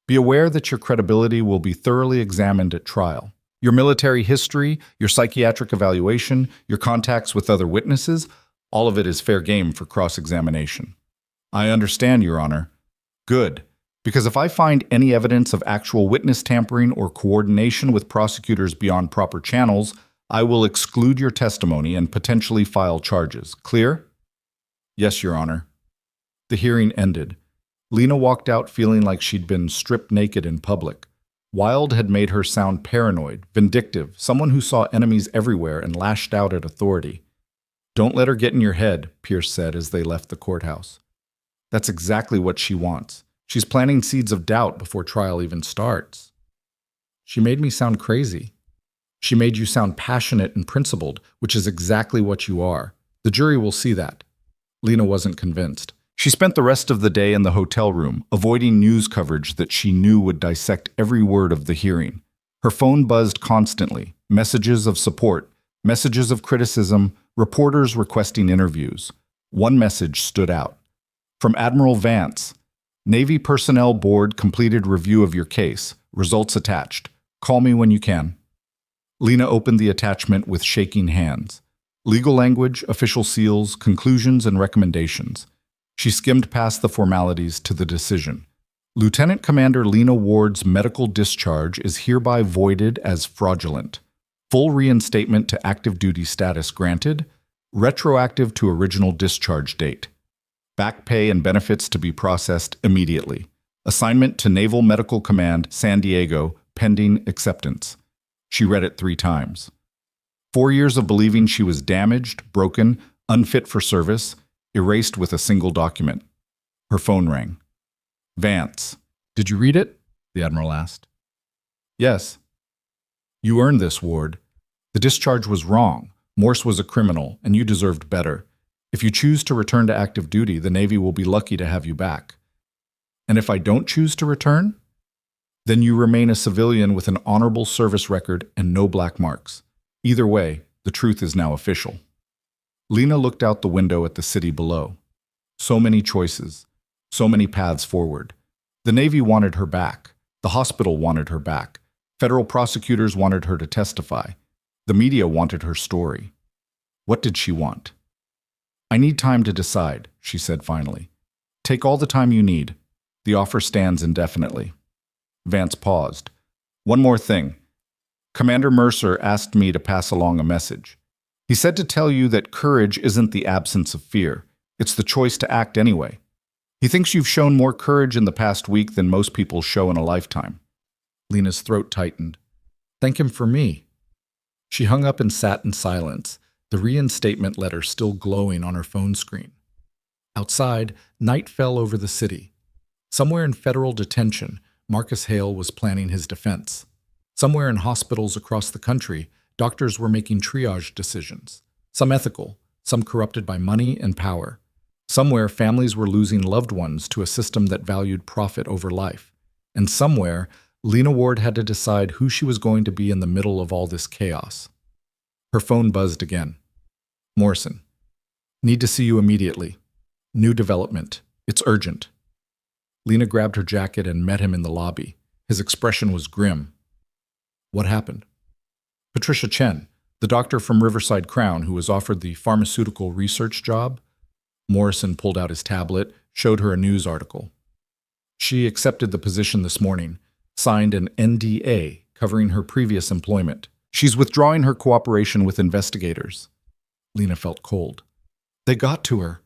Be aware that your credibility will be thoroughly examined at trial. Your military history, your psychiatric evaluation, your contacts with other witnesses, all of it is fair game for cross-examination. I understand, Your Honor. Good, because if I find any evidence of actual witness tampering or coordination with prosecutors beyond proper channels, I will exclude your testimony and potentially file charges. Clear? Yes, Your Honor. The hearing ended. Lena walked out feeling like she'd been stripped naked in public. Wilde had made her sound paranoid, vindictive, someone who saw enemies everywhere and lashed out at authority. Don't let her get in your head, Pierce said as they left the courthouse. That's exactly what she wants. She's planting seeds of doubt before trial even starts. She made me sound crazy. She made you sound passionate and principled, which is exactly what you are. The jury will see that. Lena wasn't convinced. She spent the rest of the day in the hotel room, avoiding news coverage that she knew would dissect every word of the hearing. Her phone buzzed constantly, messages of support, messages of criticism, reporters requesting interviews. One message stood out. From Admiral Vance, Navy Personnel Board completed review of your case. Results attached. Call me when you can. Lena opened the attachment with shaking hands. Legal language, official seals, conclusions, and recommendations. She skimmed past the formalities to the decision. Lieutenant Commander Lena Ward's medical discharge is hereby voided as fraudulent. Full reinstatement to active duty status granted. Retroactive to original discharge date. Back pay and benefits to be processed immediately. Assignment to Naval Medical Command, San Diego, pending acceptance. She read it 3 times. 4 years of believing she was damaged, broken, unfit for service, erased with a single document. Her phone rang. Vance. Did you read it? The Admiral asked. Yes. You earned this, Ward. The discharge was wrong. Morse was a criminal, and you deserved better. If you choose to return to active duty, the Navy will be lucky to have you back. And if I don't choose to return? Then you remain a civilian with an honorable service record and no black marks. Either way, the truth is now official. Lena looked out the window at the city below. So many choices, so many paths forward. The Navy wanted her back. The hospital wanted her back. Federal prosecutors wanted her to testify. The media wanted her story. What did she want? I need time to decide, she said finally. Take all the time you need. The offer stands indefinitely. Vance paused. One more thing. Commander Mercer asked me to pass along a message. He said to tell you that courage isn't the absence of fear. It's the choice to act anyway. He thinks you've shown more courage in the past week than most people show in a lifetime. Lena's throat tightened. Thank him for me. She hung up and sat in silence, the reinstatement letter still glowing on her phone screen. Outside, night fell over the city. Somewhere in federal detention, Marcus Hale was planning his defense. Somewhere in hospitals across the country, doctors were making triage decisions, some ethical, some corrupted by money and power. Somewhere, families were losing loved ones to a system that valued profit over life. And somewhere, Lena Ward had to decide who she was going to be in the middle of all this chaos. Her phone buzzed again. Morrison. Need to see you immediately. New development. It's urgent. Lena grabbed her jacket and met him in the lobby. His expression was grim. What happened? Patricia Chen, the doctor from Riverside Crown who was offered the pharmaceutical research job. Morrison pulled out his tablet, showed her a news article. She accepted the position this morning, signed an NDA covering her previous employment. She's withdrawing her cooperation with investigators. Lena felt cold. They got to her.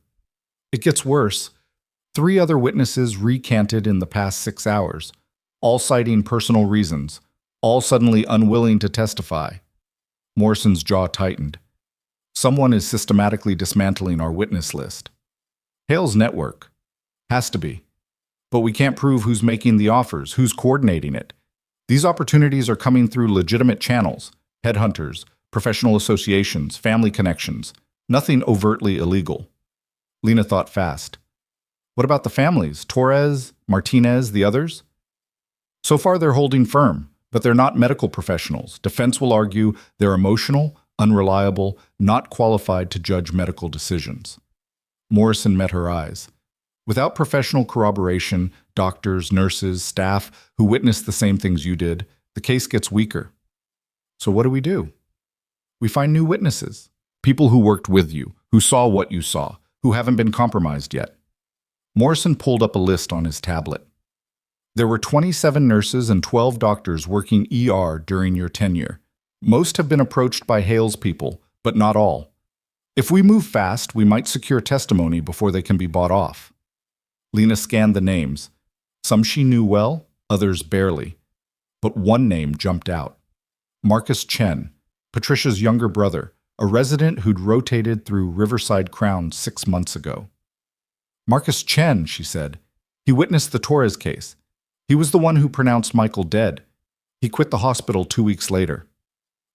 It gets worse. 3 other witnesses recanted in the past 6 hours, all citing personal reasons, all suddenly unwilling to testify. Morrison's jaw tightened. Someone is systematically dismantling our witness list. Hale's network. Has to be. But we can't prove who's making the offers, who's coordinating it. These opportunities are coming through legitimate channels, headhunters, professional associations, family connections, nothing overtly illegal. Lena thought fast. What about the families? Torres, Martinez, the others? So far they're holding firm, but they're not medical professionals. Defense will argue they're emotional, unreliable, not qualified to judge medical decisions. Morrison met her eyes. Without professional corroboration, doctors, nurses, staff who witnessed the same things you did, the case gets weaker. So what do? We find new witnesses, people who worked with you, who saw what you saw, who haven't been compromised yet. Morrison pulled up a list on his tablet. There were 27 nurses and 12 doctors working ER during your tenure. Most have been approached by Hale's people, but not all. If we move fast, we might secure testimony before they can be bought off. Lena scanned the names. Some she knew well, others barely. But one name jumped out. Marcus Chen, Patricia's younger brother, a resident who'd rotated through Riverside Crown 6 months ago. Marcus Chen, she said. He witnessed the Torres case. He was the one who pronounced Michael dead. He quit the hospital 2 weeks later.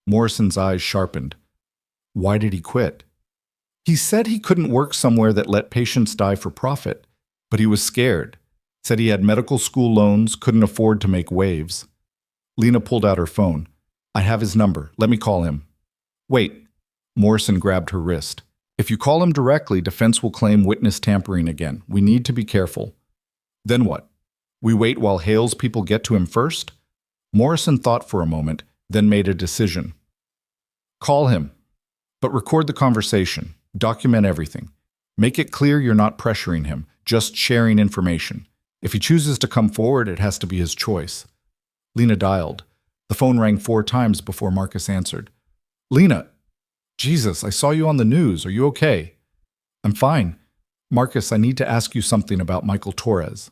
Morrison's eyes sharpened. Why did he quit? He said he couldn't work somewhere that let patients die for profit, but he was scared. Said he had medical school loans, couldn't afford to make waves. Lena pulled out her phone. I have his number. Let me call him. Wait. Morrison grabbed her wrist. If you call him directly, defense will claim witness tampering again. We need to be careful. Then what? We wait while Hale's people get to him first? Morrison thought for a moment, then made a decision. Call him, but record the conversation. Document everything. Make it clear you're not pressuring him, just sharing information. If he chooses to come forward, it has to be his choice. Lena dialed. The phone rang 4 times before Marcus answered. Lena! Jesus, I saw you on the news. Are you okay? I'm fine. Marcus, I need to ask you something about Michael Torres.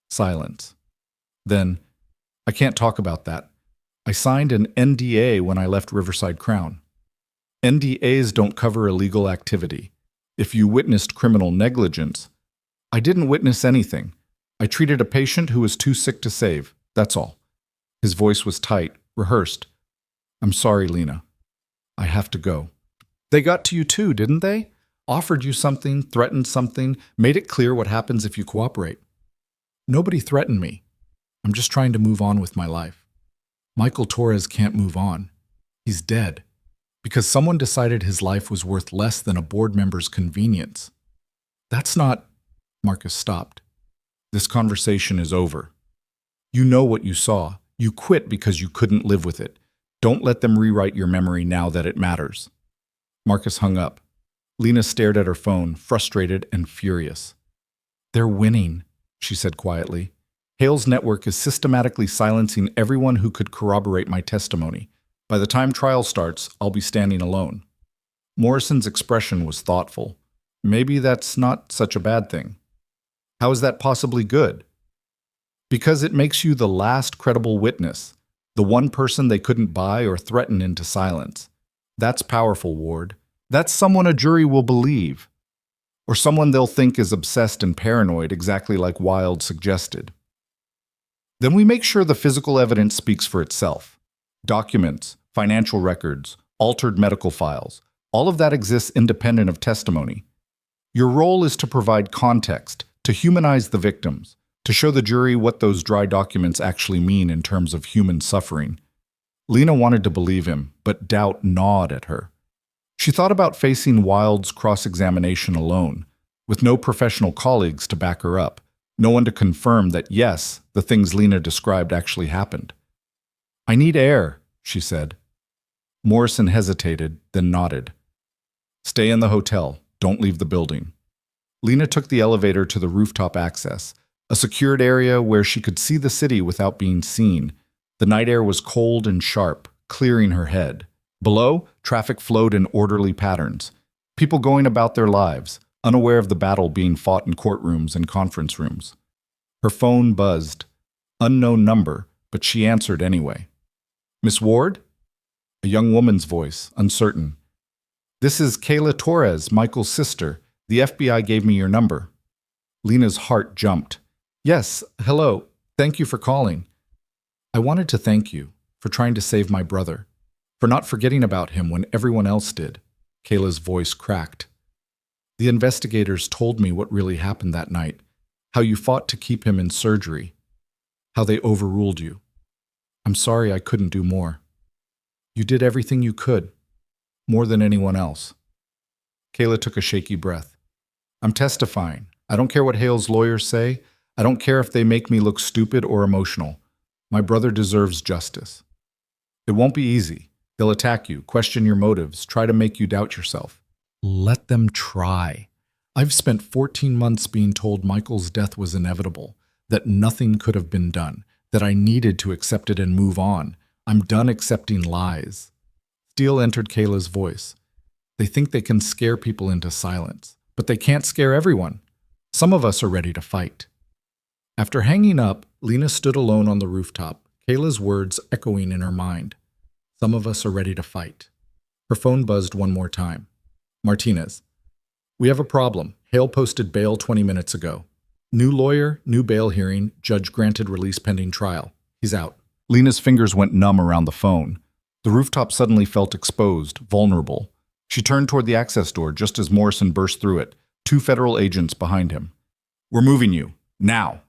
Silence. Then, I can't talk about that. I signed an NDA when I left Riverside Crown. NDAs don't cover illegal activity. If you witnessed criminal negligence, I didn't witness anything. I treated a patient who was too sick to save. That's all. His voice was tight, rehearsed. I'm sorry, Lena. I have to go. They got to you too, didn't they? Offered you something, threatened something, made it clear what happens if you cooperate. Nobody threatened me. I'm just trying to move on with my life. Michael Torres can't move on. He's dead. Because someone decided his life was worth less than a board member's convenience. That's not... Marcus stopped. This conversation is over. You know what you saw. You quit because you couldn't live with it. Don't let them rewrite your memory now that it matters. Marcus hung up. Lena stared at her phone, frustrated and furious. They're winning, she said quietly. Hale's network is systematically silencing everyone who could corroborate my testimony. By the time trial starts, I'll be standing alone. Morrison's expression was thoughtful. Maybe that's not such a bad thing. How is that possibly good? Because it makes you the last credible witness, the one person they couldn't buy or threaten into silence. That's powerful, Ward. That's someone a jury will believe. Or someone they'll think is obsessed and paranoid, exactly like Wilde suggested. Then we make sure the physical evidence speaks for itself. Documents, financial records, altered medical files, all of that exists independent of testimony. Your role is to provide context, to humanize the victims, to show the jury what those dry documents actually mean in terms of human suffering. Lena wanted to believe him, but doubt gnawed at her. She thought about facing Wilde's cross-examination alone, with no professional colleagues to back her up, no one to confirm that yes, the things Lena described actually happened. I need air, she said. Morrison hesitated, then nodded. Stay in the hotel. Don't leave the building. Lena took the elevator to the rooftop access, a secured area where she could see the city without being seen. The night air was cold and sharp, clearing her head. Below, traffic flowed in orderly patterns, people going about their lives, unaware of the battle being fought in courtrooms and conference rooms. Her phone buzzed. Unknown number, but she answered anyway. Miss Ward? A young woman's voice, uncertain. This is Kayla Torres, Michael's sister. The FBI gave me your number. Lena's heart jumped. Yes, hello. Thank you for calling. I wanted to thank you for trying to save my brother, for not forgetting about him when everyone else did. Kayla's voice cracked. The investigators told me what really happened that night, how you fought to keep him in surgery, how they overruled you. I'm sorry I couldn't do more. You did everything you could, more than anyone else. Kayla took a shaky breath. I'm testifying. I don't care what Hale's lawyers say. I don't care if they make me look stupid or emotional. My brother deserves justice. It won't be easy. They'll attack you, question your motives, try to make you doubt yourself. Let them try. I've spent 14 months being told Michael's death was inevitable, that nothing could have been done, that I needed to accept it and move on. I'm done accepting lies. Steel entered Kayla's voice. They think they can scare people into silence, but they can't scare everyone. Some of us are ready to fight. After hanging up, Lena stood alone on the rooftop, Kayla's words echoing in her mind. Some of us are ready to fight. Her phone buzzed one more time. Martinez. We have a problem. Hale posted bail 20 minutes ago. New lawyer, new bail hearing, judge granted release pending trial. He's out. Lena's fingers went numb around the phone. The rooftop suddenly felt exposed, vulnerable. She turned toward the access door just as Morrison burst through it, 2 federal agents behind him. We're moving you. Now.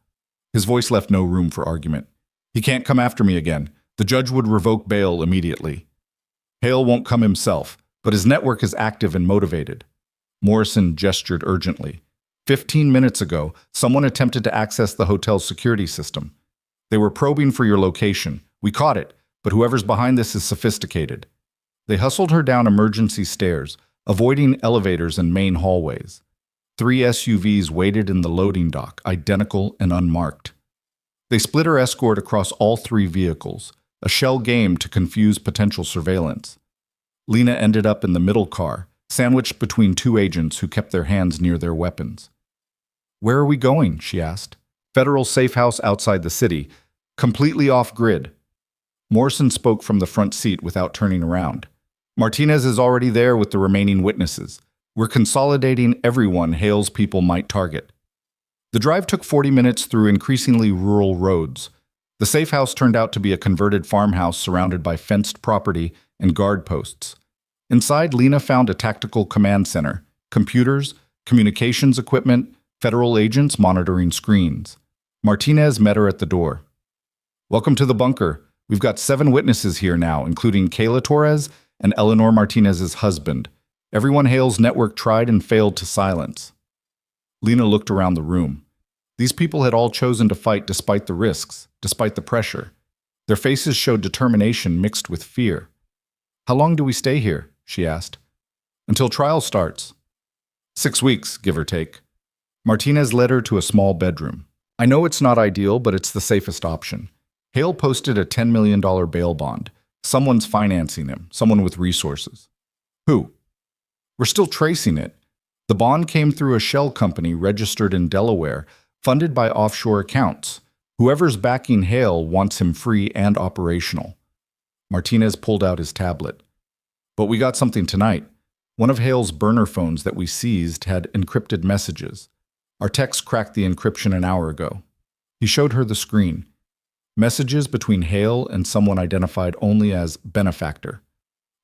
His voice left no room for argument. He can't come after me again. The judge would revoke bail immediately. Hale won't come himself, but his network is active and motivated. Morrison gestured urgently. 15 minutes ago, someone attempted to access the hotel's security system. They were probing for your location. We caught it, but whoever's behind this is sophisticated. They hustled her down emergency stairs, avoiding elevators and main hallways. 3 SUVs waited in the loading dock, identical and unmarked. They split her escort across all 3 vehicles, a shell game to confuse potential surveillance. Lena ended up in the middle car, sandwiched between two agents who kept their hands near their weapons. "Where are we going?" she asked. "Federal safe house outside the city, completely off-grid." Morrison spoke from the front seat without turning around. "Martinez is already there with the remaining witnesses. We're consolidating everyone Hale's people might target." The drive took 40 minutes through increasingly rural roads. The safe house turned out to be a converted farmhouse surrounded by fenced property and guard posts. Inside, Lena found a tactical command center, computers, communications equipment, federal agents monitoring screens. Martinez met her at the door. "Welcome to the bunker. We've got 7 witnesses here now, including Kayla Torres and Eleanor Martinez's husband. Everyone Hale's network tried and failed to silence." Lena looked around the room. These people had all chosen to fight despite the risks, despite the pressure. Their faces showed determination mixed with fear. "How long do we stay here?" she asked. "Until trial starts." 6 weeks, give or take. Martinez led her to a small bedroom. "I know it's not ideal, but it's the safest option. Hale posted a $10 million bail bond. Someone's financing him, someone with resources." "Who?" "We're still tracing it. The bond came through a shell company registered in Delaware, funded by offshore accounts. Whoever's backing Hale wants him free and operational." Martinez pulled out his tablet. "But we got something tonight. One of Hale's burner phones that we seized had encrypted messages. Our techs cracked the encryption an hour ago." He showed her the screen. Messages between Hale and someone identified only as benefactor.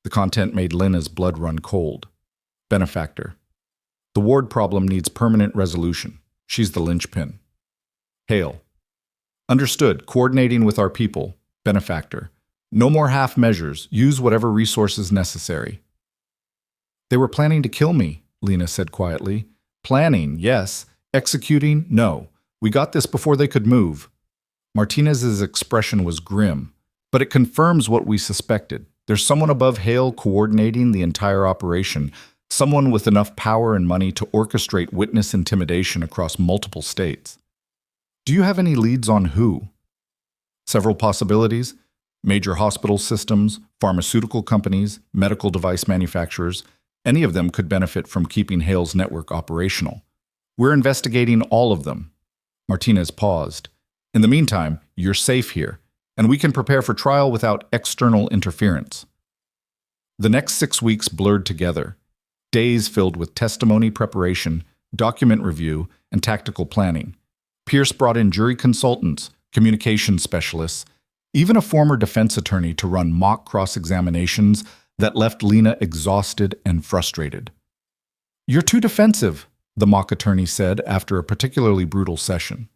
The content made Lena's blood run cold. Benefactor. "The ward problem needs permanent resolution. She's the linchpin." Hale. "Understood. Coordinating with our people. Benefactor. No more half measures. Use whatever resources necessary." "They were planning to kill me," Lena said quietly. "Planning, yes. Executing, no. We got this before they could move." Martinez's expression was grim, but it confirms what we suspected. There's someone above Hale coordinating the entire operation, someone with enough power and money to orchestrate witness intimidation across multiple states. "Do you have any leads on who?" "Several possibilities. Major hospital systems, pharmaceutical companies, medical device manufacturers. Any of them could benefit from keeping Hale's network operational. We're investigating all of them." Martinez paused. "In the meantime, you're safe here, and we can prepare for trial without external interference." The next 6 weeks blurred together. Days filled with testimony preparation, document review, and tactical planning. Pierce brought in jury consultants, communications specialists, even a former defense attorney to run mock cross-examinations that left Lena exhausted and frustrated. "You're too defensive," the mock attorney said after a particularly brutal session.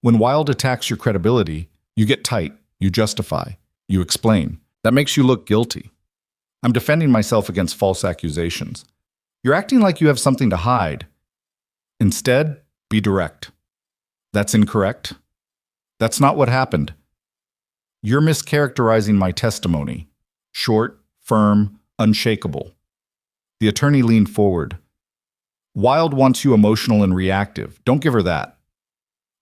"When Wild attacks your credibility, you get tight, you justify, you explain. That makes you look guilty. I'm defending myself against false accusations. You're acting like you have something to hide. Instead, be direct." "That's incorrect. That's not what happened." "You're mischaracterizing my testimony. Short, firm, unshakable." The attorney leaned forward. "Wild wants you emotional and reactive. Don't give her that."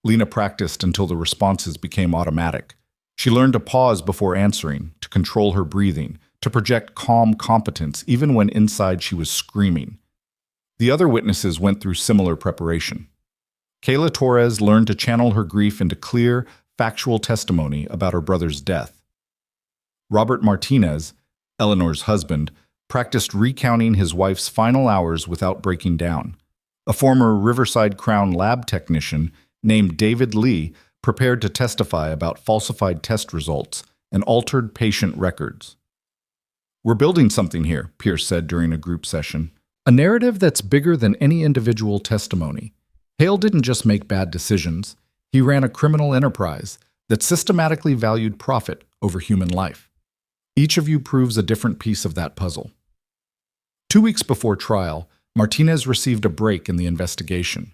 Lena practiced until the responses became automatic. She learned to pause before answering, to control her breathing, to project calm competence even when inside she was screaming. The other witnesses went through similar preparation. Kayla Torres learned to channel her grief into clear, factual testimony about her brother's death. Robert Martinez, Eleanor's husband, practiced recounting his wife's final hours without breaking down. A former Riverside Crown lab technician named David Lee prepared to testify about falsified test results and altered patient records. "We're building something here," Pierce said during a group session. "A narrative that's bigger than any individual testimony. Hale didn't just make bad decisions. He ran a criminal enterprise that systematically valued profit over human life. Each of you proves a different piece of that puzzle." 2 weeks before trial, Martinez received a break in the investigation.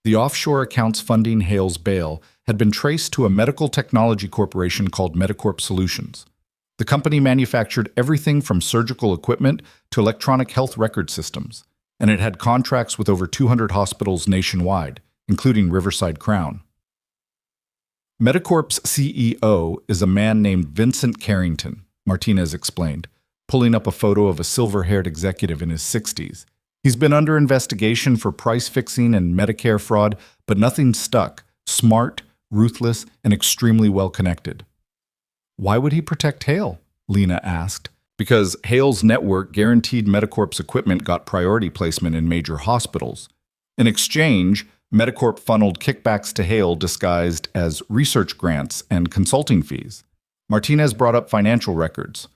The offshore accounts funding Hale's bail had been traced to a medical technology corporation called Medicorp Solutions. The company manufactured everything from surgical equipment to electronic health record systems, and it had contracts with over 200 hospitals nationwide, including Riverside Crown. Medicorp's CEO is a man named Vincent Carrington, Martinez explained. pulling up a photo of a silver-haired executive in his 60s. He's been under investigation for price fixing and Medicare fraud, but nothing stuck. Smart, ruthless, and extremely well-connected. Why would he protect Hale? Lena asked. Because Hale's network guaranteed Medicorp's equipment got priority placement in major hospitals. In exchange, Medicorp funneled kickbacks to Hale disguised as research grants and consulting fees. Martinez brought up financial records.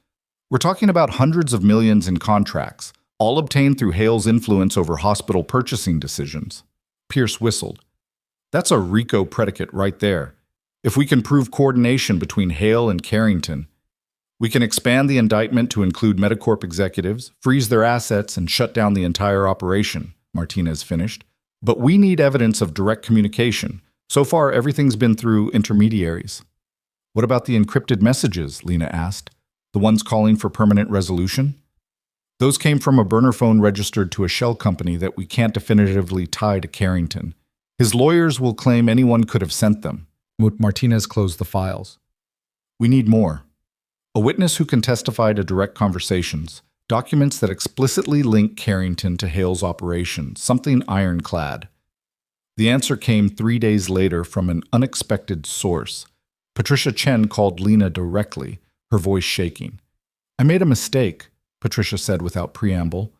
We're talking about hundreds of millions in contracts, all obtained through Hale's influence over hospital purchasing decisions. Pierce whistled. That's a RICO predicate right there. If we can prove coordination between Hale and Carrington, we can expand the indictment to include Medicorp executives, freeze their assets, and shut down the entire operation, Martinez finished. But we need evidence of direct communication. So far, everything's been through intermediaries. What about the encrypted messages? Lena asked. The ones calling for permanent resolution? Those came from a burner phone registered to a shell company that we can't definitively tie to Carrington. His lawyers will claim anyone could have sent them. Martinez closed the files. We need more. A witness who can testify to direct conversations, documents that explicitly link Carrington to Hale's operation, something ironclad. The answer came 3 days later from an unexpected source. Patricia Chen called Lena directly, her voice shaking. I made a mistake, Patricia said without preamble.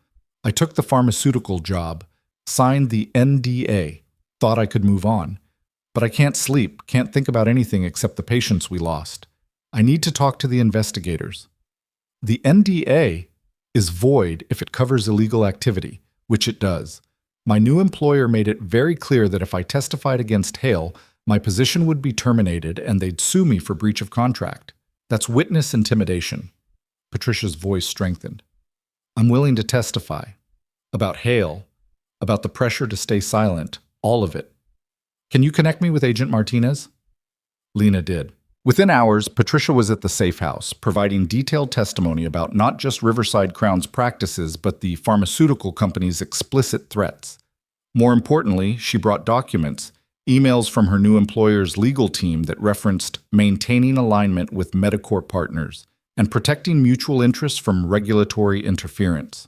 I took the pharmaceutical job, signed the NDA, thought I could move on. But I can't sleep, can't think about anything except the patients we lost. I need to talk to the investigators. The NDA is void if it covers illegal activity, which it does. My new employer made it very clear that if I testified against Hale, my position would be terminated and they'd sue me for breach of contract. That's witness intimidation. Patricia's voice strengthened. I'm willing to testify. About Hale, about the pressure to stay silent, all of it. Can you connect me with Agent Martinez? Lena did. Within hours, Patricia was at the safe house, providing detailed testimony about not just Riverside Crown's practices, but the pharmaceutical company's explicit threats. More importantly, she brought documents, emails from her new employer's legal team that referenced maintaining alignment with Medicorp partners and protecting mutual interests from regulatory interference.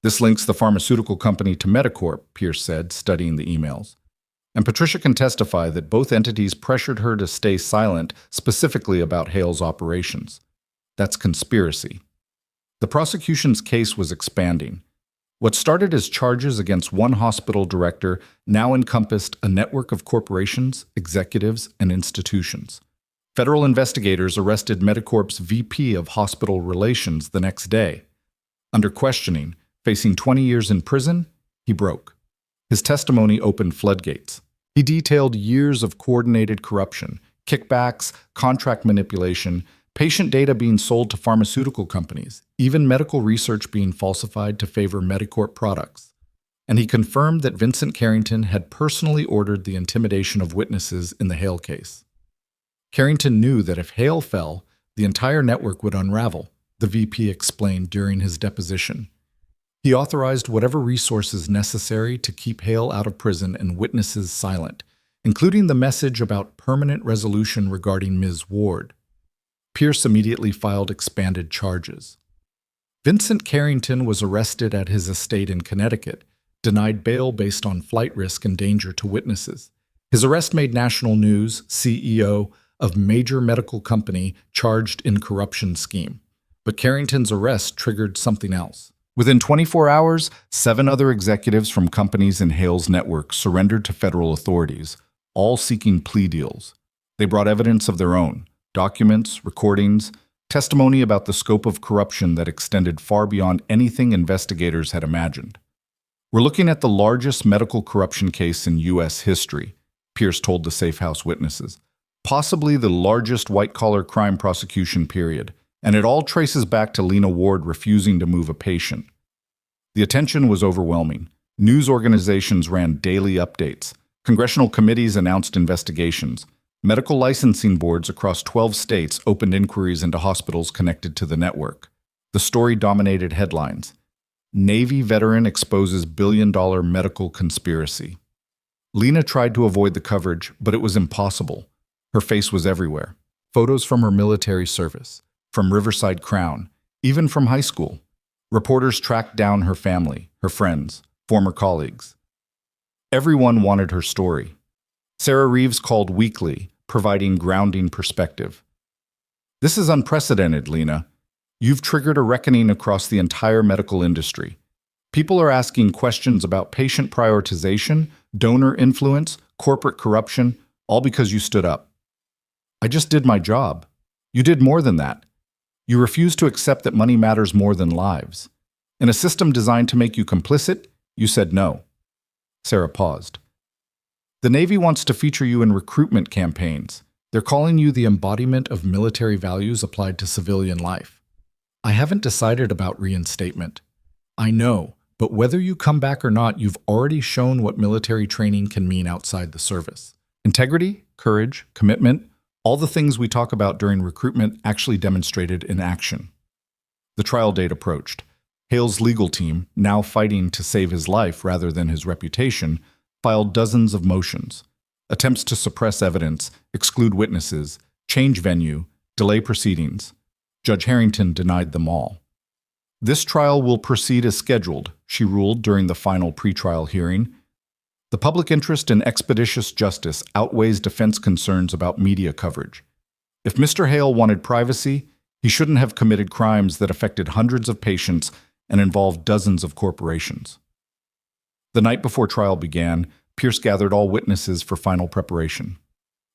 This links the pharmaceutical company to Medicorp, Pierce said, studying the emails. And Patricia can testify that both entities pressured her to stay silent, specifically about Hale's operations. That's conspiracy. The prosecution's case was expanding. What started as charges against one hospital director now encompassed a network of corporations, executives, and institutions. Federal investigators arrested Medicorp's VP of Hospital Relations the next day. Under questioning, facing 20 years in prison, he broke. His testimony opened floodgates. He detailed years of coordinated corruption, kickbacks, contract manipulation, patient data being sold to pharmaceutical companies, even medical research being falsified to favor Medicorp products. And he confirmed that Vincent Carrington had personally ordered the intimidation of witnesses in the Hale case. Carrington knew that if Hale fell, the entire network would unravel, the VP explained during his deposition. He authorized whatever resources necessary to keep Hale out of prison and witnesses silent, including the message about permanent resolution regarding Ms. Ward. Pierce immediately filed expanded charges. Vincent Carrington was arrested at his estate in Connecticut, denied bail based on flight risk and danger to witnesses. His arrest made national news, CEO of major medical company charged in corruption scheme. But Carrington's arrest triggered something else. Within 24 hours, 7 other executives from companies in Hale's network surrendered to federal authorities, all seeking plea deals. They brought evidence of their own, documents, recordings, testimony about the scope of corruption that extended far beyond anything investigators had imagined. We're looking at the largest medical corruption case in U.S. history, Pierce told the safe house witnesses. Possibly the largest white-collar crime prosecution period, and it all traces back to Lena Ward refusing to move a patient. The attention was overwhelming. News organizations ran daily updates. Congressional committees announced investigations. Medical licensing boards across 12 states opened inquiries into hospitals connected to the network. The story dominated headlines. Navy veteran exposes billion-dollar medical conspiracy. Lena tried to avoid the coverage, but it was impossible. Her face was everywhere. Photos from her military service, from Riverside Crown, even from high school. Reporters tracked down her family, her friends, former colleagues. Everyone wanted her story. Sarah Reeves called weekly, providing grounding perspective. This is unprecedented, Lena. You've triggered a reckoning across the entire medical industry. People are asking questions about patient prioritization, donor influence, corporate corruption, all because you stood up. I just did my job. You did more than that. You refused to accept that money matters more than lives. In a system designed to make you complicit, you said no. Sarah paused. The Navy wants to feature you in recruitment campaigns. They're calling you the embodiment of military values applied to civilian life. I haven't decided about reinstatement. I know, but whether you come back or not, you've already shown what military training can mean outside the service. Integrity, courage, commitment, all the things we talk about during recruitment actually demonstrated in action. The trial date approached. Hale's legal team, now fighting to save his life rather than his reputation, filed dozens of motions. Attempts to suppress evidence, exclude witnesses, change venue, delay proceedings. Judge Harrington denied them all. This trial will proceed as scheduled, she ruled during the final pretrial hearing. The public interest in expeditious justice outweighs defense concerns about media coverage. If Mr. Hale wanted privacy, he shouldn't have committed crimes that affected hundreds of patients and involved dozens of corporations. The night before trial began, Pierce gathered all witnesses for final preparation.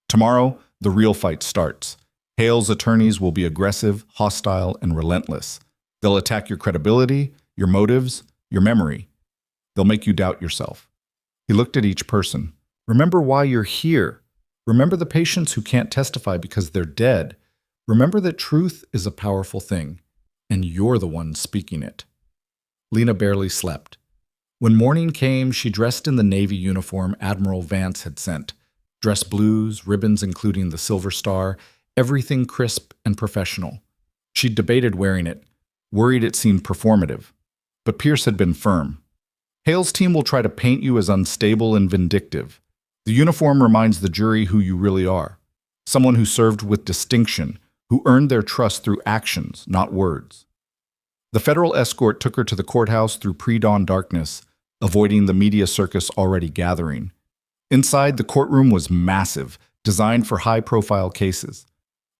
Tomorrow, the real fight starts. Hale's attorneys will be aggressive, hostile, and relentless. They'll attack your credibility, your motives, your memory. They'll make you doubt yourself. He looked at each person. Remember why you're here. Remember the patients who can't testify because they're dead. Remember that truth is a powerful thing, and you're the one speaking it. Lena barely slept. When morning came, she dressed in the Navy uniform Admiral Vance had sent. Dress blues, ribbons including the Silver Star, everything crisp and professional. She'd debated wearing it, worried it seemed performative. But Pierce had been firm. Hale's team will try to paint you as unstable and vindictive. The uniform reminds the jury who you really are. Someone who served with distinction, who earned their trust through actions, not words. The federal escort took her to the courthouse through pre-dawn darkness, avoiding the media circus already gathering. Inside, the courtroom was massive, designed for high-profile cases.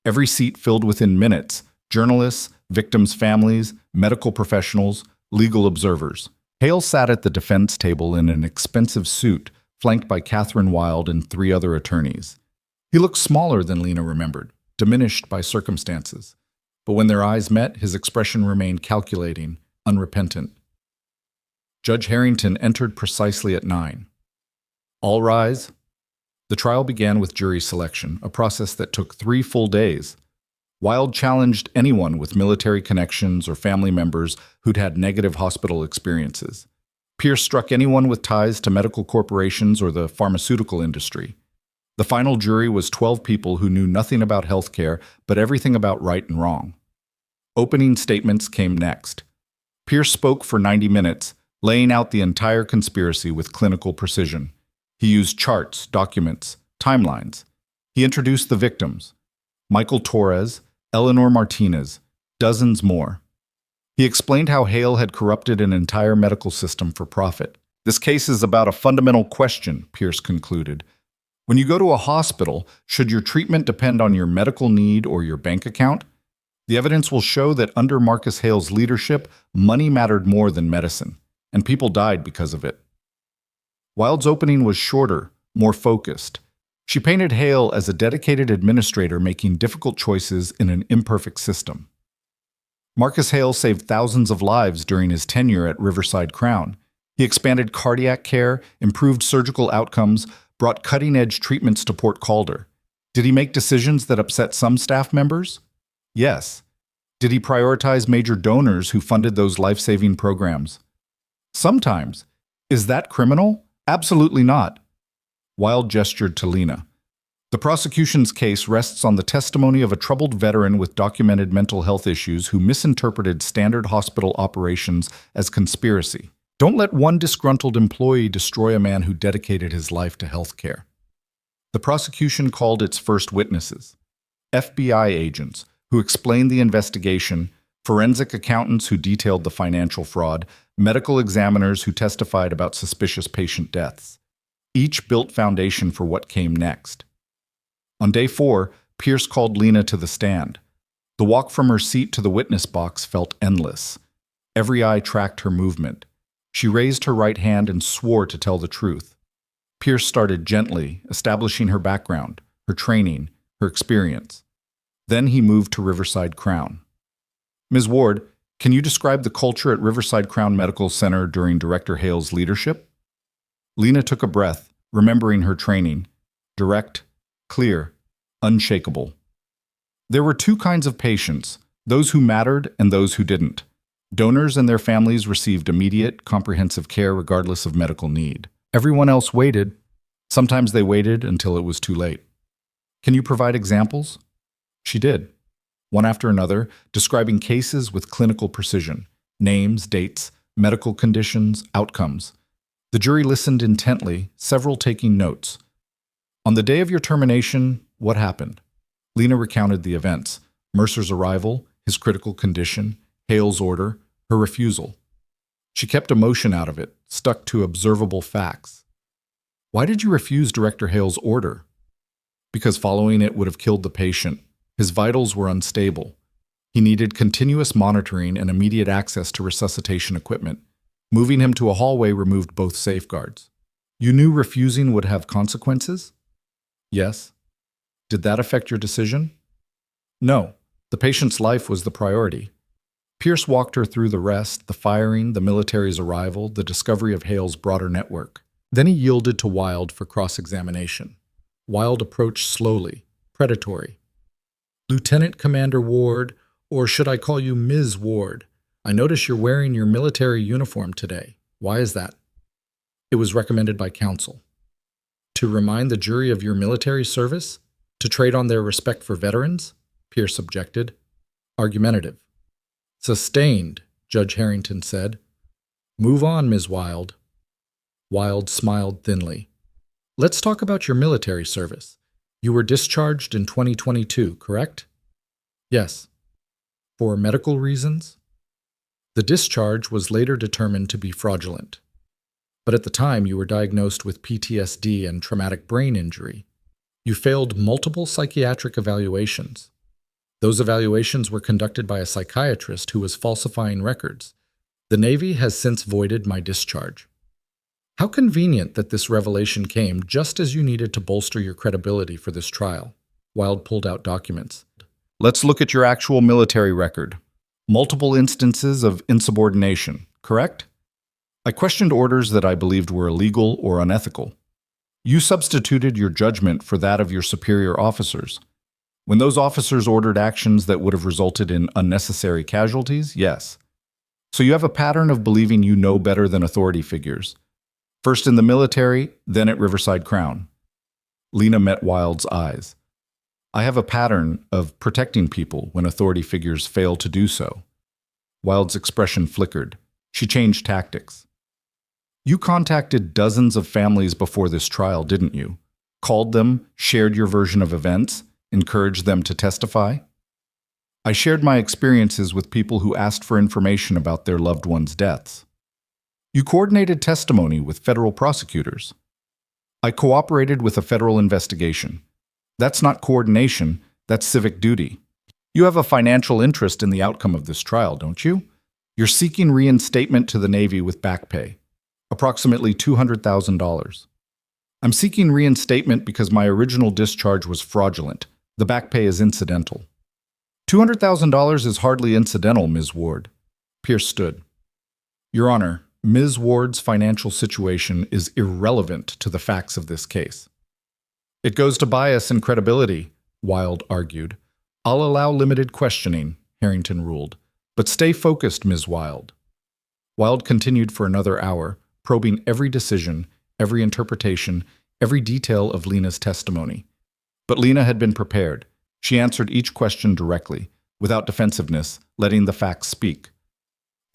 Every seat filled within minutes, journalists, victims' families, medical professionals, legal observers. Hale sat at the defense table in an expensive suit, flanked by Catherine Wilde and 3 other attorneys. He looked smaller than Lena remembered, diminished by circumstances. But when their eyes met, his expression remained calculating, unrepentant. Judge Harrington entered precisely at 9. All rise. The trial began with jury selection, a process that took 3 full days. Wilde challenged anyone with military connections or family members who'd had negative hospital experiences. Pierce struck anyone with ties to medical corporations or the pharmaceutical industry. The final jury was 12 people who knew nothing about healthcare, but everything about right and wrong. Opening statements came next. Pierce spoke for 90 minutes, laying out the entire conspiracy with clinical precision. He used charts, documents, timelines. He introduced the victims: Michael Torres, Eleanor Martinez, dozens more. He explained how Hale had corrupted an entire medical system for profit. This case is about a fundamental question, Pierce concluded. When you go to a hospital, should your treatment depend on your medical need or your bank account? The evidence will show that under Marcus Hale's leadership, money mattered more than medicine, and people died because of it. Wilde's opening was shorter, more focused. She painted Hale as a dedicated administrator making difficult choices in an imperfect system. Marcus Hale saved thousands of lives during his tenure at Riverside Crown. He expanded cardiac care, improved surgical outcomes, brought cutting-edge treatments to Port Calder. Did he make decisions that upset some staff members? Yes. Did he prioritize major donors who funded those life-saving programs? Sometimes. Is that criminal? Absolutely not. Wilde gestured to Lena. The prosecution's case rests on the testimony of a troubled veteran with documented mental health issues who misinterpreted standard hospital operations as conspiracy. Don't let one disgruntled employee destroy a man who dedicated his life to healthcare. The prosecution called its first witnesses: FBI agents who explained the investigation, forensic accountants who detailed the financial fraud, medical examiners who testified about suspicious patient deaths. Each built foundation for what came next. On day 4, Pierce called Lena to the stand. The walk from her seat to the witness box felt endless. Every eye tracked her movement. She raised her right hand and swore to tell the truth. Pierce started gently, establishing her background, her training, her experience. Then he moved to Riverside Crown. Ms. Ward, can you describe the culture at Riverside Crown Medical Center during Director Hale's leadership? Lena took a breath, remembering her training. Direct, clear, unshakable. There were 2 kinds of patients, those who mattered and those who didn't. Donors and their families received immediate, comprehensive care regardless of medical need. Everyone else waited. Sometimes they waited until it was too late. Can you provide examples? She did, one after another, describing cases with clinical precision, names, dates, medical conditions, outcomes. The jury listened intently, several taking notes. On the day of your termination, what happened? Lena recounted the events: Mercer's arrival, his critical condition, Hale's order, her refusal. She kept emotion out of it, stuck to observable facts. Why did you refuse Director Hale's order? Because following it would have killed the patient. His vitals were unstable. He needed continuous monitoring and immediate access to resuscitation equipment. Moving him to a hallway removed both safeguards. You knew refusing would have consequences? Yes. Did that affect your decision? No. The patient's life was the priority. Pierce walked her through the rest, the firing, the military's arrival, the discovery of Hale's broader network. Then he yielded to Wild for cross-examination. Wild approached slowly, predatory. Lieutenant Commander Ward, or should I call you Ms. Ward? I notice you're wearing your military uniform today. Why is that? It was recommended by counsel. To remind the jury of your military service? To trade on their respect for veterans? Pierce objected. Argumentative. Sustained, Judge Harrington said. Move on, Ms. Wild. Wild smiled thinly. Let's talk about your military service. You were discharged in 2022, correct? Yes. For medical reasons? The discharge was later determined to be fraudulent. But at the time, you were diagnosed with PTSD and traumatic brain injury. You failed multiple psychiatric evaluations. Those evaluations were conducted by a psychiatrist who was falsifying records. The Navy has since voided my discharge. How convenient that this revelation came just as you needed to bolster your credibility for this trial. Wild pulled out documents. Let's look at your actual military record. Multiple instances of insubordination, correct? I questioned orders that I believed were illegal or unethical. You substituted your judgment for that of your superior officers. When those officers ordered actions that would have resulted in unnecessary casualties, yes. So you have a pattern of believing you know better than authority figures. First in the military, then at Riverside Crown. Lena met Wild's eyes. I have a pattern of protecting people when authority figures fail to do so. Wild's expression flickered. She changed tactics. You contacted dozens of families before this trial, didn't you? Called them, shared your version of events, encouraged them to testify? I shared my experiences with people who asked for information about their loved ones' deaths. You coordinated testimony with federal prosecutors. I cooperated with a federal investigation. That's not coordination, that's civic duty. You have a financial interest in the outcome of this trial, don't you? You're seeking reinstatement to the Navy with back pay, approximately $200,000. I'm seeking reinstatement because my original discharge was fraudulent. The back pay is incidental. $200,000 is hardly incidental, Ms. Ward. Pierce stood. Your Honor, Ms. Ward's financial situation is irrelevant to the facts of this case. It goes to bias and credibility, Wild argued. I'll allow limited questioning, Harrington ruled. But stay focused, Ms. Wild. Wild continued for another hour, probing every decision, every interpretation, every detail of Lena's testimony. But Lena had been prepared. She answered each question directly, without defensiveness, letting the facts speak.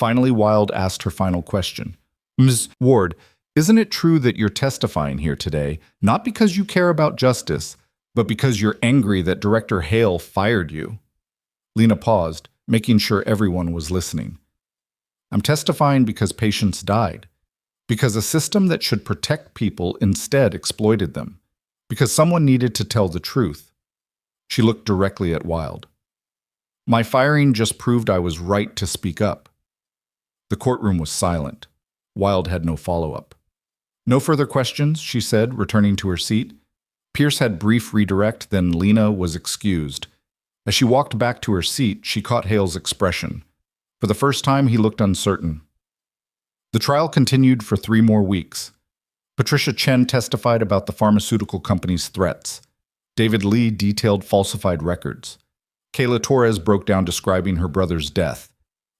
Finally, Wild asked her final question. Ms. Ward, isn't it true that you're testifying here today, not because you care about justice, but because you're angry that Director Hale fired you? Lena paused, making sure everyone was listening. I'm testifying because patients died, because a system that should protect people instead exploited them, because someone needed to tell the truth. She looked directly at Wild. My firing just proved I was right to speak up. The courtroom was silent. Wild had no follow-up. No further questions, she said, returning to her seat. Pierce had brief redirect, then Lena was excused. As she walked back to her seat, she caught Hale's expression. For the first time, he looked uncertain. The trial continued for 3 more weeks. Patricia Chen testified about the pharmaceutical company's threats. David Lee detailed falsified records. Kayla Torres broke down describing her brother's death.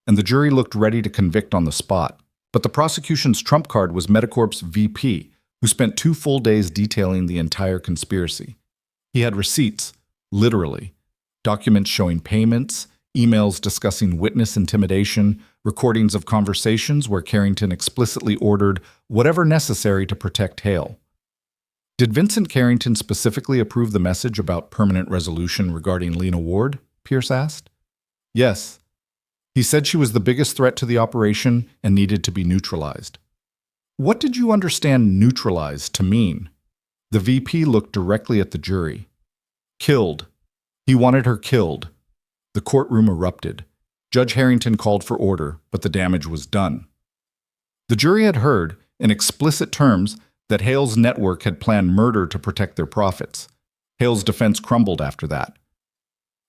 And the jury looked ready to convict on the spot. But the prosecution's trump card was Medicorp's VP, who spent 2 full days detailing the entire conspiracy. He had receipts, literally, documents showing payments, emails discussing witness intimidation, recordings of conversations where Carrington explicitly ordered whatever necessary to protect Hale. Did Vincent Carrington specifically approve the message about permanent resolution regarding Lena Ward? Pierce asked. Yes. He said she was the biggest threat to the operation and needed to be neutralized. What did you understand neutralized to mean? The VP looked directly at the jury. Killed. He wanted her killed. The courtroom erupted. Judge Harrington called for order, but the damage was done. The jury had heard, in explicit terms, that Hale's network had planned murder to protect their profits. Hale's defense crumbled after that.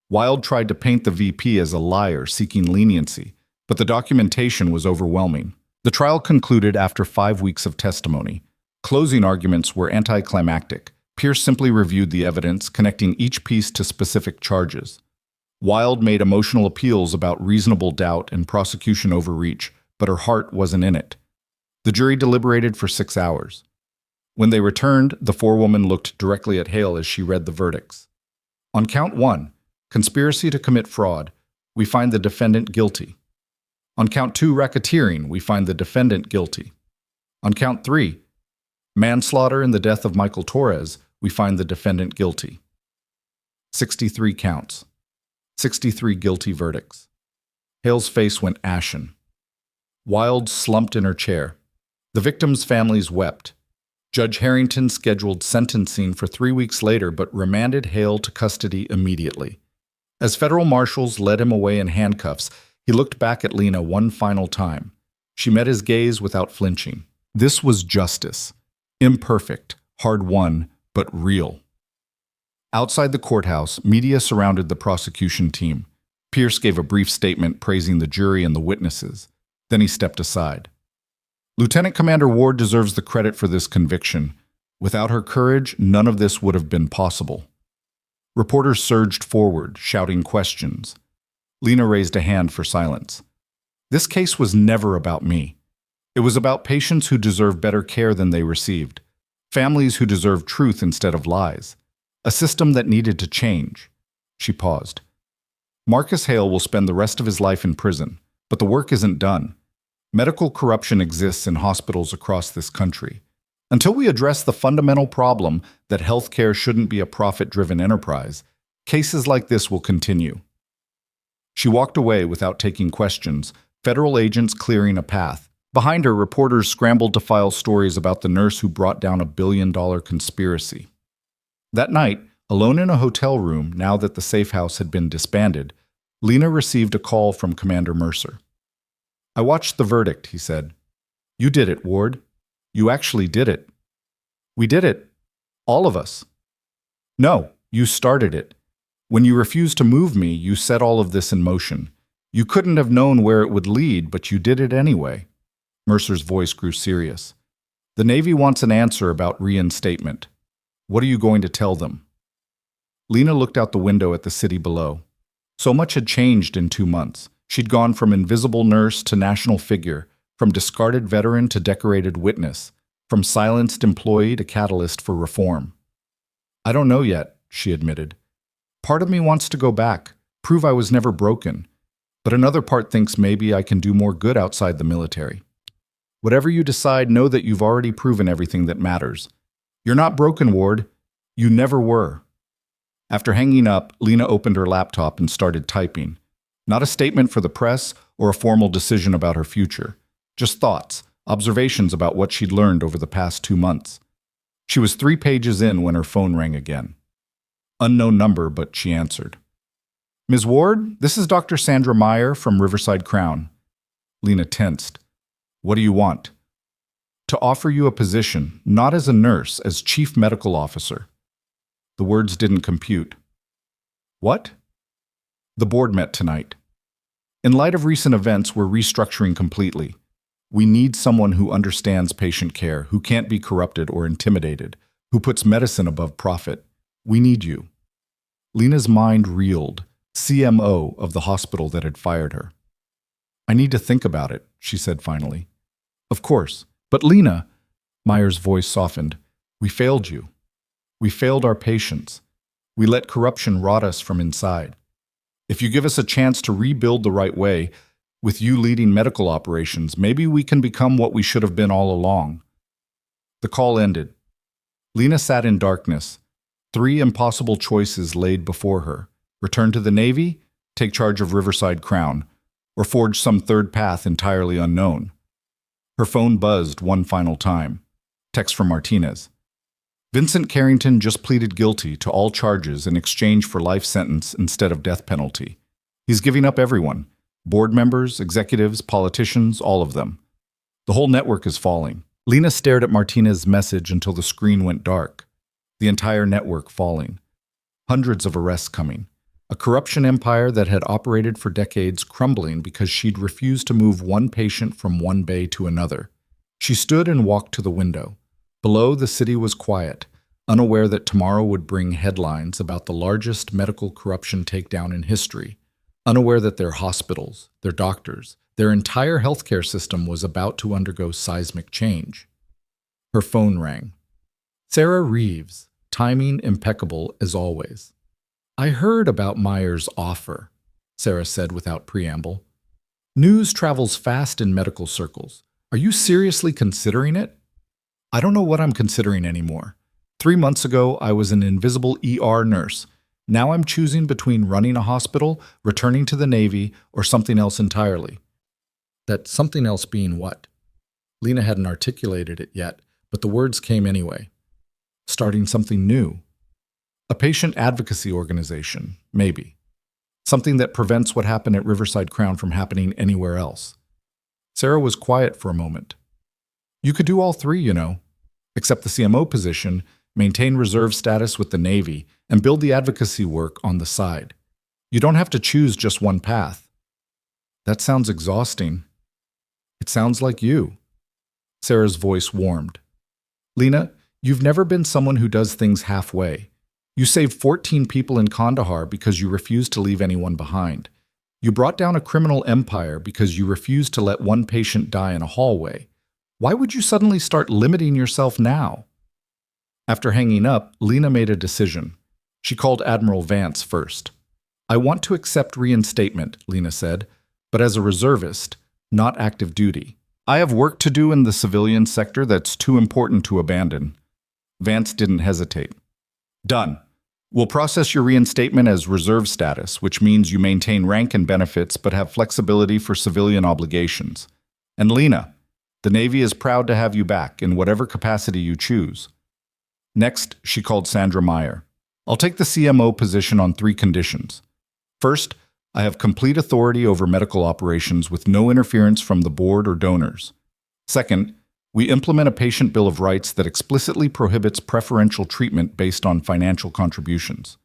Wild tried to paint the VP as a liar seeking leniency, but the documentation was overwhelming. The trial concluded after 5 weeks of testimony. Closing arguments were anticlimactic. Pierce simply reviewed the evidence, connecting each piece to specific charges. Wild made emotional appeals about reasonable doubt and prosecution overreach, but her heart wasn't in it. The jury deliberated for 6 hours. When they returned, the forewoman looked directly at Hale as she read the verdicts. On count 1, conspiracy to commit fraud, we find the defendant guilty. On count 2, racketeering, we find the defendant guilty. On count 3, manslaughter in the death of Michael Torres, we find the defendant guilty. 63 counts. 63 guilty verdicts. Hale's face went ashen. Wild slumped in her chair. The victims' families wept. Judge Harrington scheduled sentencing for 3 weeks later but remanded Hale to custody immediately. As federal marshals led him away in handcuffs, he looked back at Lena one final time. She met his gaze without flinching. This was justice. Imperfect, hard-won, but real. Outside the courthouse, media surrounded the prosecution team. Pierce gave a brief statement praising the jury and the witnesses. Then he stepped aside. Lieutenant Commander Ward deserves the credit for this conviction. Without her courage, none of this would have been possible. Reporters surged forward, shouting questions. Lena raised a hand for silence. This case was never about me. It was about patients who deserve better care than they received, families who deserve truth instead of lies, a system that needed to change. She paused. Marcus Hale will spend the rest of his life in prison, but the work isn't done. Medical corruption exists in hospitals across this country. Until we address the fundamental problem that healthcare shouldn't be a profit-driven enterprise, cases like this will continue. She walked away without taking questions, federal agents clearing a path. Behind her, reporters scrambled to file stories about the nurse who brought down a billion-dollar conspiracy. That night, alone in a hotel room, now that the safe house had been disbanded, Lena received a call from Commander Mercer. I watched the verdict, he said. You did it, Ward. You actually did it. We did it. All of us. No, you started it. When you refused to move me, you set all of this in motion. You couldn't have known where it would lead, but you did it anyway. Mercer's voice grew serious. The Navy wants an answer about reinstatement. What are you going to tell them? Lena looked out the window at the city below. So much had changed in 2 months. She'd gone from invisible nurse to national figure, from discarded veteran to decorated witness, from silenced employee to catalyst for reform. I don't know yet, she admitted. Part of me wants to go back, prove I was never broken, but another part thinks maybe I can do more good outside the military. Whatever you decide, know that you've already proven everything that matters. You're not broken, Ward. You never were. After hanging up, Lena opened her laptop and started typing. Not a statement for the press or a formal decision about her future. Just thoughts, observations about what she'd learned over the past 2 months. She was 3 pages in when her phone rang again. Unknown number, but she answered. Ms. Ward, this is Dr. Sandra Meyer from Riverside Crown. Lena tensed. What do you want? To offer you a position, not as a nurse, as chief medical officer. The words didn't compute. What? The board met tonight. In light of recent events, we're restructuring completely. We need someone who understands patient care, who can't be corrupted or intimidated, who puts medicine above profit. We need you. Lena's mind reeled, CMO of the hospital that had fired her. I need to think about it, she said finally. Of course. But Lena, Meyer's voice softened, we failed you. We failed our patients. We let corruption rot us from inside. If you give us a chance to rebuild the right way, with you leading medical operations, maybe we can become what we should have been all along. The call ended. Lena sat in darkness, 3 impossible choices laid before her. Return to the Navy, take charge of Riverside Crown, or forge some third path entirely unknown. Her phone buzzed one final time. Text from Martinez. Vincent Carrington just pleaded guilty to all charges in exchange for life sentence instead of death penalty. He's giving up everyone. Board members, executives, politicians, all of them. The whole network is falling. Lena stared at Martinez's message until the screen went dark. The entire network falling. Hundreds of arrests coming. A corruption empire that had operated for decades crumbling because she'd refused to move one patient from one bay to another. She stood and walked to the window. Below, the city was quiet, unaware that tomorrow would bring headlines about the largest medical corruption takedown in history, unaware that their hospitals, their doctors, their entire healthcare system was about to undergo seismic change. Her phone rang. Sarah Reeves, timing impeccable as always. I heard about Meyer's offer, Sarah said without preamble. News travels fast in medical circles. Are you seriously considering it? I don't know what I'm considering anymore. 3 months ago, I was an invisible ER nurse. Now I'm choosing between running a hospital, returning to the Navy, or something else entirely. That something else being what? Lena hadn't articulated it yet, but the words came anyway. Starting something new. A patient advocacy organization, maybe. Something that prevents what happened at Riverside Crown from happening anywhere else. Sarah was quiet for a moment. You could do all 3, you know. Accept the CMO position, maintain reserve status with the Navy, and build the advocacy work on the side. You don't have to choose just one path. That sounds exhausting. It sounds like you. Sarah's voice warmed. Lena, you've never been someone who does things halfway. You saved 14 people in Kandahar because you refused to leave anyone behind. You brought down a criminal empire because you refused to let one patient die in a hallway. Why would you suddenly start limiting yourself now? After hanging up, Lena made a decision. She called Admiral Vance first. I want to accept reinstatement, Lena said, but as a reservist, not active duty. I have work to do in the civilian sector that's too important to abandon. Vance didn't hesitate. Done. We'll process your reinstatement as reserve status, which means you maintain rank and benefits but have flexibility for civilian obligations. And Lena, the Navy is proud to have you back in whatever capacity you choose. Next, she called Sandra Meyer. I'll take the CMO position on 3 conditions. First, I have complete authority over medical operations with no interference from the board or donors. Second, we implement a patient bill of rights that explicitly prohibits preferential treatment based on financial contributions.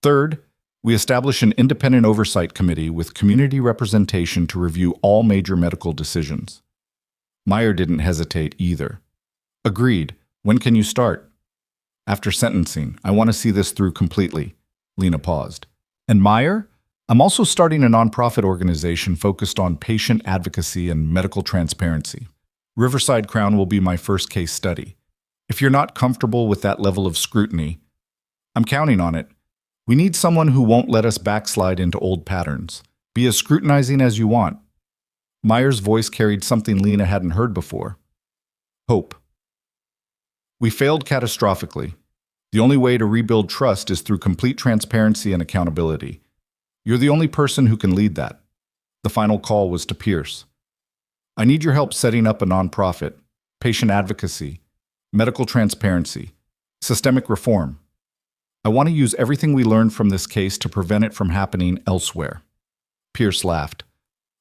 Third, we establish an independent oversight committee with community representation to review all major medical decisions. Meyer didn't hesitate either. Agreed. When can you start? After sentencing. I want to see this through completely. Lena paused. And Meyer? I'm also starting a nonprofit organization focused on patient advocacy and medical transparency. Riverside Crown will be my first case study. If you're not comfortable with that level of scrutiny, I'm counting on it. We need someone who won't let us backslide into old patterns. Be as scrutinizing as you want. Meyer's voice carried something Lena hadn't heard before. Hope. We failed catastrophically. The only way to rebuild trust is through complete transparency and accountability. You're the only person who can lead that. The final call was to Pierce. I need your help setting up a nonprofit, patient advocacy, medical transparency, systemic reform. I want to use everything we learned from this case to prevent it from happening elsewhere. Pierce laughed.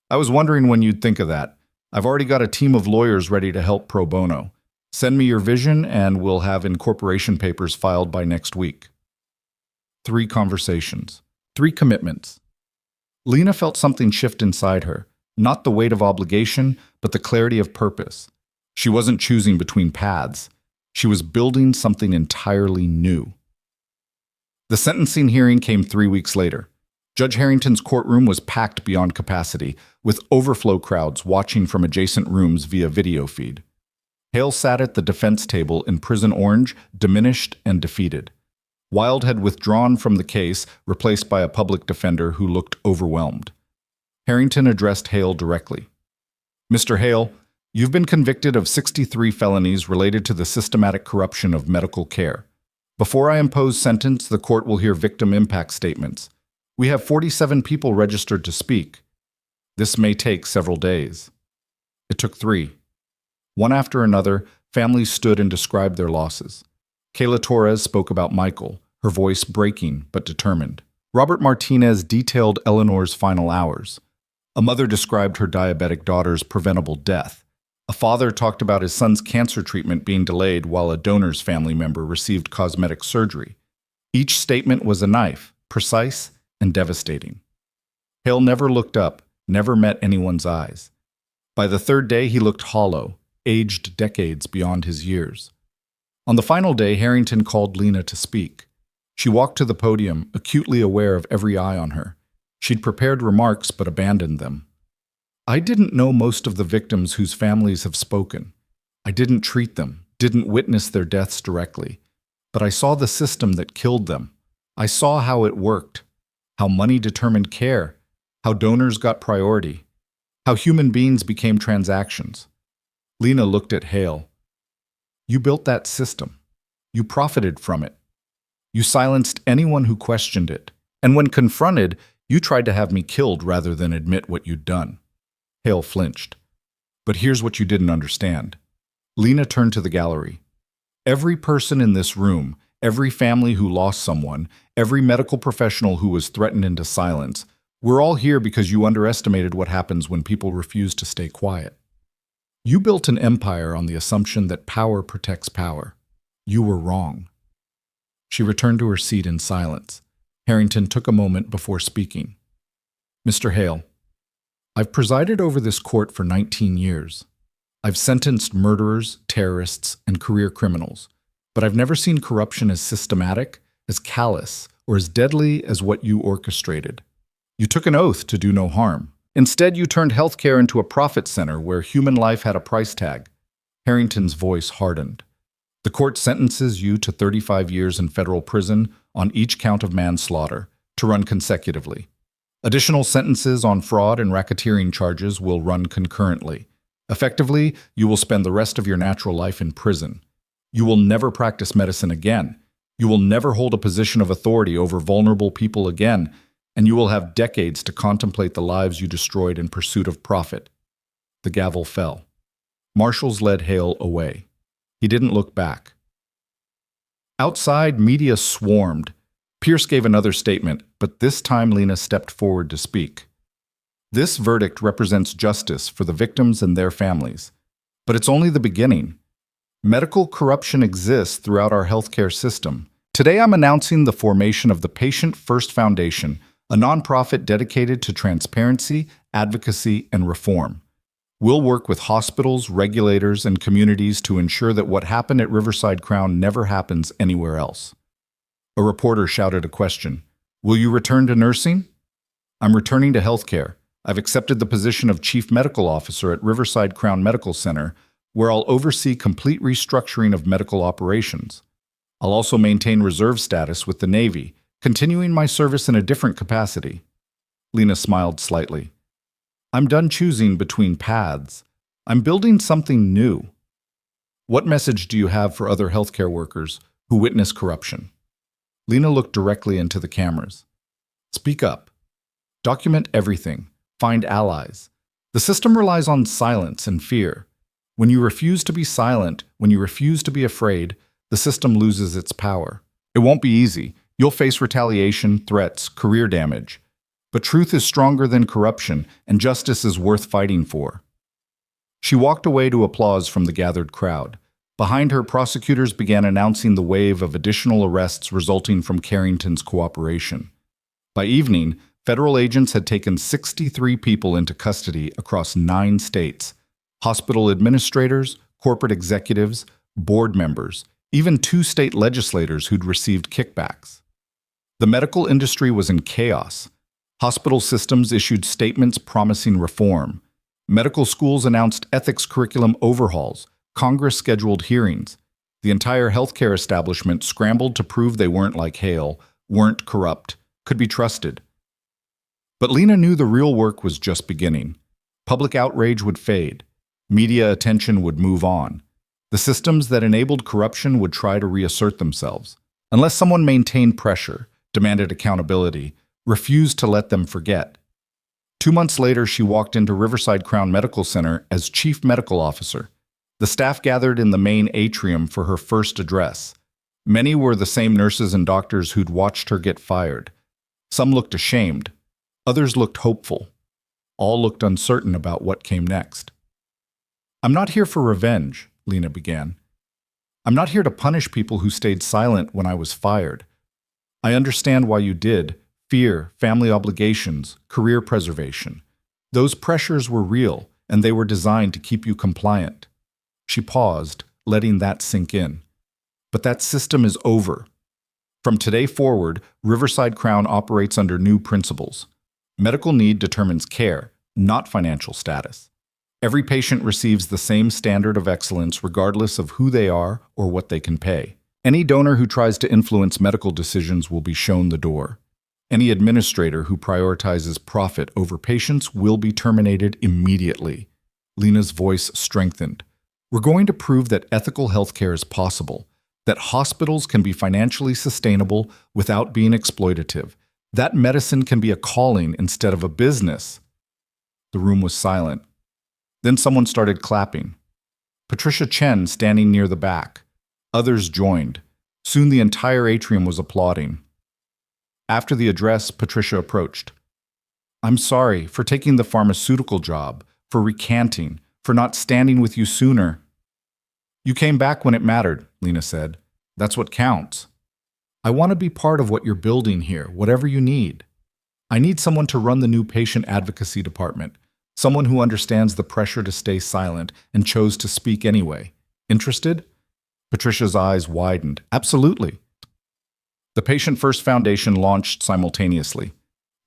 I was wondering when you'd think of that. I've already got a team of lawyers ready to help pro bono. Send me your vision and we'll have incorporation papers filed by next week. 3 conversations. 3 commitments. Lena felt something shift inside her, not the weight of obligation, but the clarity of purpose. She wasn't choosing between paths. She was building something entirely new. The sentencing hearing came 3 weeks later. Judge Harrington's courtroom was packed beyond capacity, with overflow crowds watching from adjacent rooms via video feed. Hale sat at the defense table in prison orange, diminished and defeated. Wilde had withdrawn from the case, replaced by a public defender who looked overwhelmed. Harrington addressed Hale directly. Mr. Hale, you've been convicted of 63 felonies related to the systematic corruption of medical care. Before I impose sentence, the court will hear victim impact statements. We have 47 people registered to speak. This may take several days. It took 3. One after another, families stood and described their losses. Kayla Torres spoke about Michael, her voice breaking but determined. Robert Martinez detailed Eleanor's final hours. A mother described her diabetic daughter's preventable death. A father talked about his son's cancer treatment being delayed while a donor's family member received cosmetic surgery. Each statement was a knife, precise and devastating. Hale never looked up, never met anyone's eyes. By the 3rd day, he looked hollow, aged decades beyond his years. On the final day, Harrington called Lena to speak. She walked to the podium, acutely aware of every eye on her. She'd prepared remarks but abandoned them. I didn't know most of the victims whose families have spoken. I didn't treat them, didn't witness their deaths directly. But I saw the system that killed them. I saw how it worked, how money determined care, how donors got priority, how human beings became transactions. Lena looked at Hale. You built that system. You profited from it. You silenced anyone who questioned it. And when confronted, you tried to have me killed rather than admit what you'd done. Hale flinched. But here's what you didn't understand. Lena turned to the gallery. Every person in this room, every family who lost someone, every medical professional who was threatened into silence, we're all here because you underestimated what happens when people refuse to stay quiet. You built an empire on the assumption that power protects power. You were wrong. She returned to her seat in silence. Harrington took a moment before speaking. Mr. Hale, I've presided over this court for 19 years. I've sentenced murderers, terrorists, and career criminals, but I've never seen corruption as systematic, as callous, or as deadly as what you orchestrated. You took an oath to do no harm. Instead, you turned healthcare into a profit center where human life had a price tag. Harrington's voice hardened. The court sentences you to 35 years in federal prison on each count of manslaughter, to run consecutively. Additional sentences on fraud and racketeering charges will run concurrently. Effectively, you will spend the rest of your natural life in prison. You will never practice medicine again. You will never hold a position of authority over vulnerable people again, and you will have decades to contemplate the lives you destroyed in pursuit of profit. The gavel fell. Marshals led Hale away. He didn't look back. Outside, media swarmed. Pierce gave another statement, but this time Lena stepped forward to speak. This verdict represents justice for the victims and their families. But it's only the beginning. Medical corruption exists throughout our healthcare system. Today I'm announcing the formation of the Patient First Foundation, a nonprofit dedicated to transparency, advocacy, and reform. We'll work with hospitals, regulators, and communities to ensure that what happened at Riverside Crown never happens anywhere else. A reporter shouted a question. Will you return to nursing? I'm returning to healthcare. I've accepted the position of Chief Medical Officer at Riverside Crown Medical Center, where I'll oversee complete restructuring of medical operations. I'll also maintain reserve status with the Navy, continuing my service in a different capacity. Lena smiled slightly. I'm done choosing between paths. I'm building something new. What message do you have for other healthcare workers who witness corruption? Lena looked directly into the cameras. Speak up. Document everything. Find allies. The system relies on silence and fear. When you refuse to be silent, when you refuse to be afraid, the system loses its power. It won't be easy. You'll face retaliation, threats, career damage. But truth is stronger than corruption, and justice is worth fighting for. She walked away to applause from the gathered crowd. Behind her, prosecutors began announcing the wave of additional arrests resulting from Carrington's cooperation. By evening, federal agents had taken 63 people into custody across 9 states. Hospital administrators, corporate executives, board members, even 2 state legislators who'd received kickbacks. The medical industry was in chaos. Hospital systems issued statements promising reform. Medical schools announced ethics curriculum overhauls. Congress scheduled hearings. The entire healthcare establishment scrambled to prove they weren't like Hale, weren't corrupt, could be trusted. But Lena knew the real work was just beginning. Public outrage would fade. Media attention would move on. The systems that enabled corruption would try to reassert themselves. Unless someone maintained pressure, demanded accountability, refused to let them forget. 2 months later, she walked into Riverside Crown Medical Center as chief medical officer. The staff gathered in the main atrium for her first address. Many were the same nurses and doctors who'd watched her get fired. Some looked ashamed. Others looked hopeful. All looked uncertain about what came next. "I'm not here for revenge," Lena began. "I'm not here to punish people who stayed silent when I was fired. I understand why you did. Fear, family obligations, career preservation. Those pressures were real, and they were designed to keep you compliant." She paused, letting that sink in. "But that system is over. From today forward, Riverside Crown operates under new principles. Medical need determines care, not financial status. Every patient receives the same standard of excellence regardless of who they are or what they can pay. Any donor who tries to influence medical decisions will be shown the door. Any administrator who prioritizes profit over patients will be terminated immediately." Lena's voice strengthened. "We're going to prove that ethical healthcare is possible, that hospitals can be financially sustainable without being exploitative, that medicine can be a calling instead of a business." The room was silent. Then someone started clapping. Patricia Chen standing near the back. Others joined. Soon the entire atrium was applauding. After the address, Patricia approached. "I'm sorry for taking the pharmaceutical job, for recanting, for not standing with you sooner." "You came back when it mattered," Lena said. "That's what counts. I want to be part of what you're building here, whatever you need. I need someone to run the new patient advocacy department, someone who understands the pressure to stay silent and chose to speak anyway. Interested?" Patricia's eyes widened. "Absolutely." The Patient First Foundation launched simultaneously.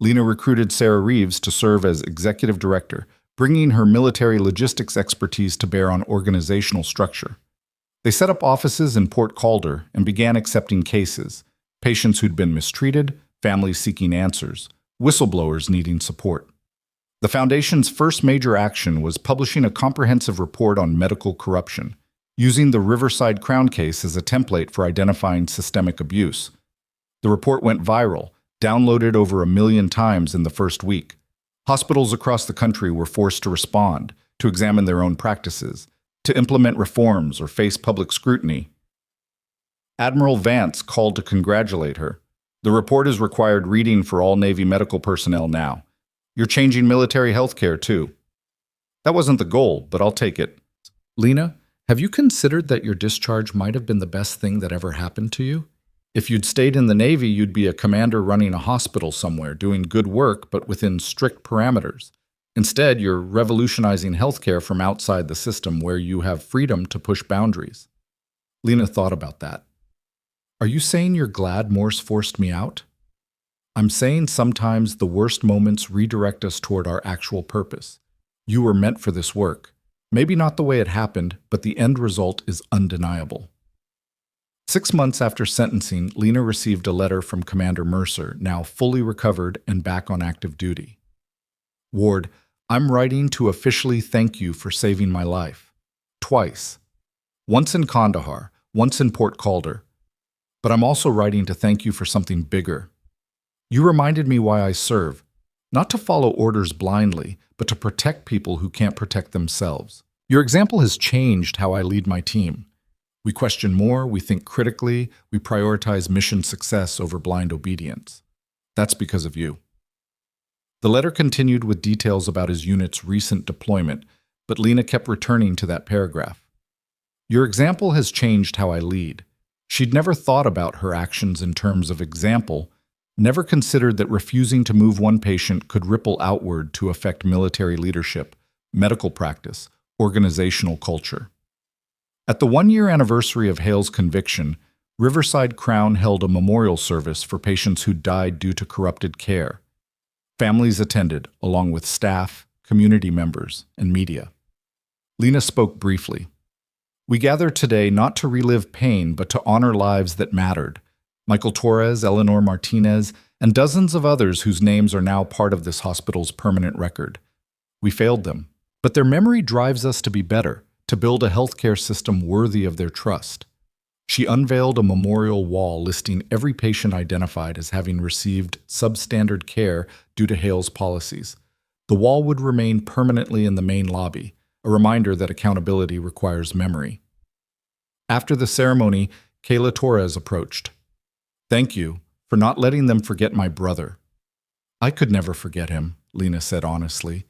Lena recruited Sarah Reeves to serve as executive director, bringing her military logistics expertise to bear on organizational structure. They set up offices in Port Calder and began accepting cases, patients who'd been mistreated, families seeking answers, whistleblowers needing support. The Foundation's first major action was publishing a comprehensive report on medical corruption, using the Riverside Crown case as a template for identifying systemic abuse. The report went viral, downloaded over 1 million times in the first week. Hospitals across the country were forced to respond, to examine their own practices, to implement reforms or face public scrutiny. Admiral Vance called to congratulate her. "The report is required reading for all Navy medical personnel now. You're changing military health care, too." "That wasn't the goal, but I'll take it." "Lena, have you considered that your discharge might have been the best thing that ever happened to you? If you'd stayed in the Navy, you'd be a commander running a hospital somewhere, doing good work, but within strict parameters. Instead, you're revolutionizing healthcare from outside the system where you have freedom to push boundaries." Lena thought about that. "Are you saying you're glad Morse forced me out?" "I'm saying sometimes the worst moments redirect us toward our actual purpose. You were meant for this work. Maybe not the way it happened, but the end result is undeniable." 6 months after sentencing, Lena received a letter from Commander Mercer, now fully recovered and back on active duty. "Ward, I'm writing to officially thank you for saving my life. Twice. Once in Kandahar, once in Port Calder. But I'm also writing to thank you for something bigger. You reminded me why I serve. Not to follow orders blindly, but to protect people who can't protect themselves. Your example has changed how I lead my team. We question more, we think critically, we prioritize mission success over blind obedience. That's because of you. The letter continued with details about his unit's recent deployment, but Lena kept returning to that paragraph. Your example has changed how I lead. She'd never thought about her actions in terms of example, never considered that refusing to move one patient could ripple outward to affect military leadership, medical practice, organizational culture. At the one-year anniversary of Hale's conviction, Riverside Crown held a memorial service for patients who died due to corrupted care. Families attended, along with staff, community members, and media. Lena spoke briefly. We gather today not to relive pain, but to honor lives that mattered. Michael Torres, Eleanor Martinez, and dozens of others whose names are now part of this hospital's permanent record. We failed them, but their memory drives us to be better, to build a healthcare system worthy of their trust. She unveiled a memorial wall listing every patient identified as having received substandard care due to Hale's policies. The wall would remain permanently in the main lobby, a reminder that accountability requires memory. After the ceremony, Kayla Torres approached. Thank you for not letting them forget my brother. I could never forget him, Lena said honestly.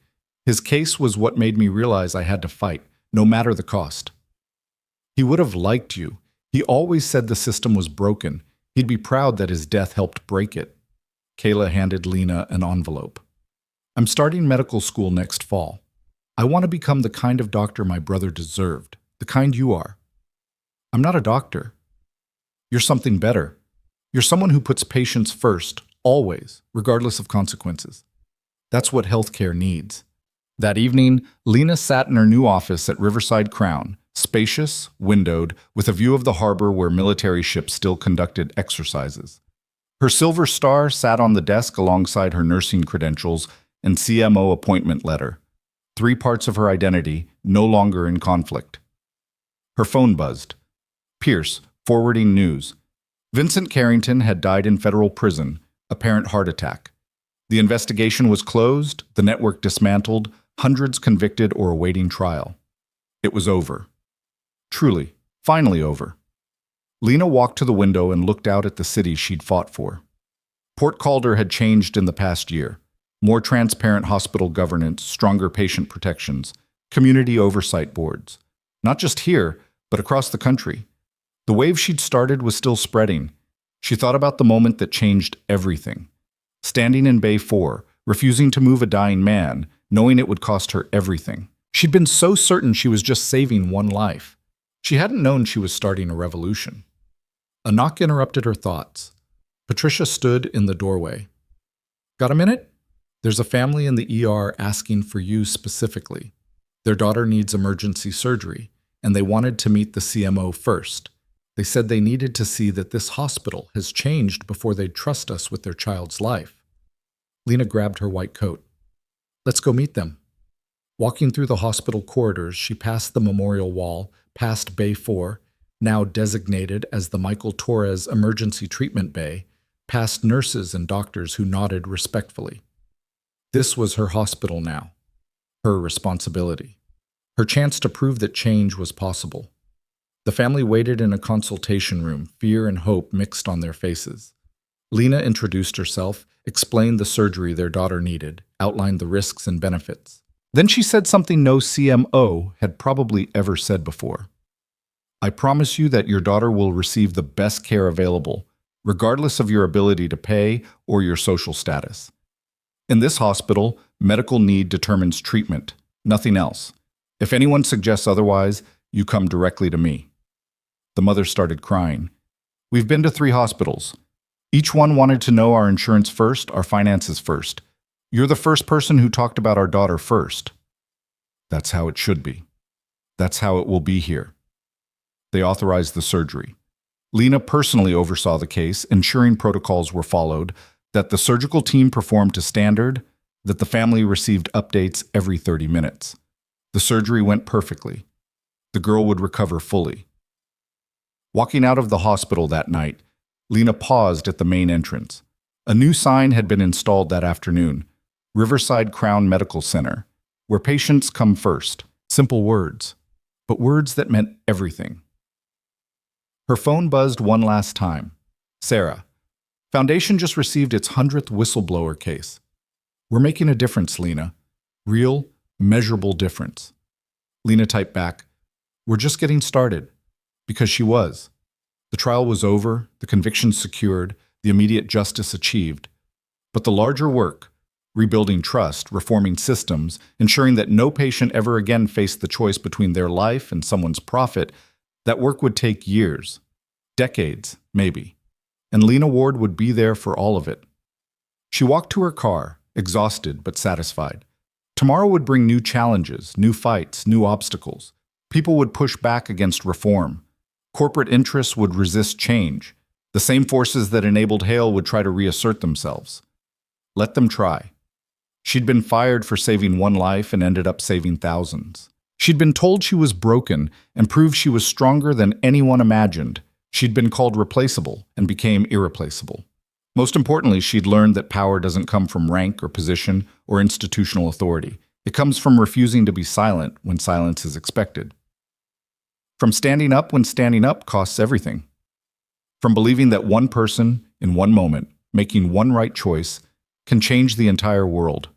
His case was what made me realize I had to fight, no matter the cost. He would have liked you. He always said the system was broken. He'd be proud that his death helped break it. Kayla handed Lena an envelope. I'm starting medical school next fall. I want to become the kind of doctor my brother deserved, the kind you are. I'm not a doctor. You're something better. You're someone who puts patients first, always, regardless of consequences. That's what healthcare needs. That evening, Lena sat in her new office at Riverside Crown, spacious, windowed, with a view of the harbor where military ships still conducted exercises. Her silver star sat on the desk alongside her nursing credentials and CMO appointment letter. 3 parts of her identity, no longer in conflict. Her phone buzzed. Pierce, forwarding news. Vincent Carrington had died in federal prison, apparent heart attack. The investigation was closed, the network dismantled, hundreds convicted or awaiting trial. It was over. Truly, finally over. Lena walked to the window and looked out at the city she'd fought for. Port Calder had changed in the past year. More transparent hospital governance, stronger patient protections, community oversight boards. Not just here, but across the country. The wave she'd started was still spreading. She thought about the moment that changed everything. Standing in Bay 4, refusing to move a dying man, knowing it would cost her everything. She'd been so certain she was just saving one life. She hadn't known she was starting a revolution. A knock interrupted her thoughts. Patricia stood in the doorway. Got a minute? There's a family in the ER asking for you specifically. Their daughter needs emergency surgery, and they wanted to meet the CMO first. They said they needed to see that this hospital has changed before they'd trust us with their child's life. Lena grabbed her white coat. Let's go meet them. Walking through the hospital corridors, she passed the memorial wall, past Bay 4, now designated as the Michael Torres Emergency Treatment Bay, past nurses and doctors who nodded respectfully. This was her hospital now, her responsibility, her chance to prove that change was possible. The family waited in a consultation room, fear and hope mixed on their faces. Lena introduced herself, explained the surgery their daughter needed, outlined the risks and benefits. Then she said something no CMO had probably ever said before. I promise you that your daughter will receive the best care available, regardless of your ability to pay or your social status. In this hospital, medical need determines treatment, nothing else. If anyone suggests otherwise, you come directly to me. The mother started crying. We've been to 3 hospitals. Each one wanted to know our insurance first, our finances first. You're the first person who talked about our daughter first. That's how it should be. That's how it will be here. They authorized the surgery. Lena personally oversaw the case, ensuring protocols were followed, that the surgical team performed to standard, that the family received updates every 30 minutes. The surgery went perfectly. The girl would recover fully. Walking out of the hospital that night, Lena paused at the main entrance. A new sign had been installed that afternoon. Riverside Crown Medical Center, where patients come first. Simple words, but words that meant everything. Her phone buzzed one last time. Sarah, Foundation just received its 100th whistleblower case. We're making a difference, Lena. Real, measurable difference. Lena typed back, we're just getting started. Because she was. The trial was over, the convictions secured, the immediate justice achieved. But the larger work, rebuilding trust, reforming systems, ensuring that no patient ever again faced the choice between their life and someone's profit, that work would take years, decades, maybe. And Lena Ward would be there for all of it. She walked to her car, exhausted but satisfied. Tomorrow would bring new challenges, new fights, new obstacles. People would push back against reform. Corporate interests would resist change. The same forces that enabled Hale would try to reassert themselves. Let them try. She'd been fired for saving one life and ended up saving thousands. She'd been told she was broken and proved she was stronger than anyone imagined. She'd been called replaceable and became irreplaceable. Most importantly, she'd learned that power doesn't come from rank or position or institutional authority. It comes from refusing to be silent when silence is expected. From standing up when standing up costs everything. From believing that one person, in one moment, making one right choice, can change the entire world.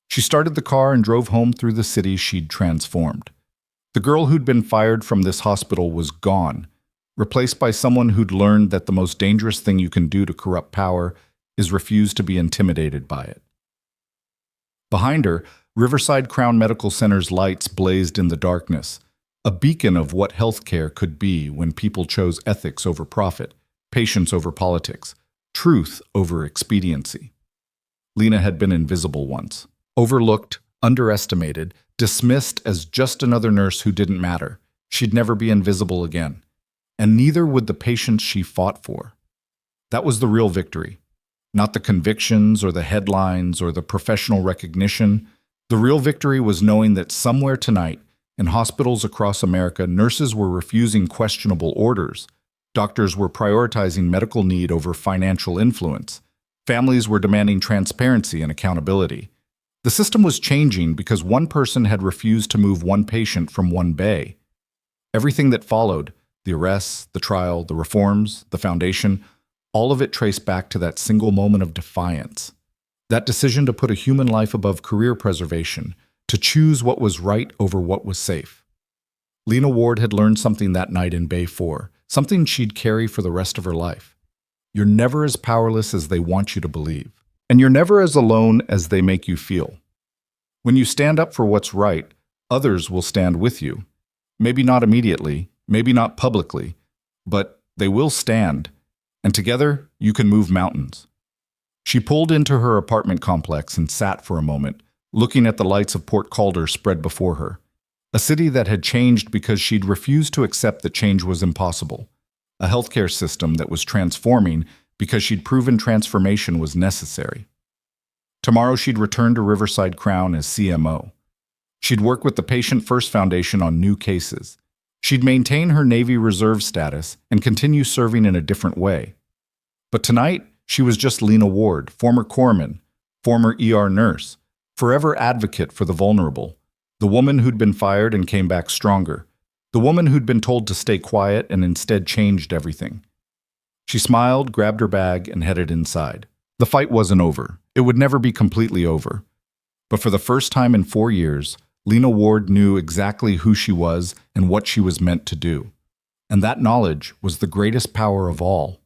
She started the car and drove home through the city she'd transformed. The girl who'd been fired from this hospital was gone, replaced by someone who'd learned that the most dangerous thing you can do to corrupt power is refuse to be intimidated by it. Behind her, Riverside Crown Medical Center's lights blazed in the darkness, a beacon of what healthcare could be when people chose ethics over profit, patience over politics, truth over expediency. Lena had been invisible once, overlooked, underestimated, dismissed as just another nurse who didn't matter. She'd never be invisible again. And neither would the patients she fought for. That was the real victory. Not the convictions or the headlines or the professional recognition. The real victory was knowing that somewhere tonight, in hospitals across America, nurses were refusing questionable orders. Doctors were prioritizing medical need over financial influence. Families were demanding transparency and accountability. The system was changing because one person had refused to move one patient from one bay. Everything that followed, the arrests, the trial, the reforms, the foundation, all of it traced back to that single moment of defiance. That decision to put a human life above career preservation, to choose what was right over what was safe. Lena Ward had learned something that night in Bay 4, something she'd carry for the rest of her life. You're never as powerless as they want you to believe. And you're never as alone as they make you feel. When you stand up for what's right, others will stand with you. Maybe not immediately, maybe not publicly, but they will stand, and together you can move mountains. She pulled into her apartment complex and sat for a moment, looking at the lights of Port Calder spread before her, a city that had changed because she'd refused to accept that change was impossible, a healthcare system that was transforming because she'd proven transformation was necessary. Tomorrow she'd return to Riverside Crown as CMO. She'd work with the Patient First Foundation on new cases. She'd maintain her Navy Reserve status and continue serving in a different way. But tonight, she was just Lena Ward, former corpsman, former ER nurse, forever advocate for the vulnerable, the woman who'd been fired and came back stronger, the woman who'd been told to stay quiet and instead changed everything. She smiled, grabbed her bag, and headed inside. The fight wasn't over. It would never be completely over. But for the first time in 4 years, Lena Ward knew exactly who she was and what she was meant to do. And that knowledge was the greatest power of all.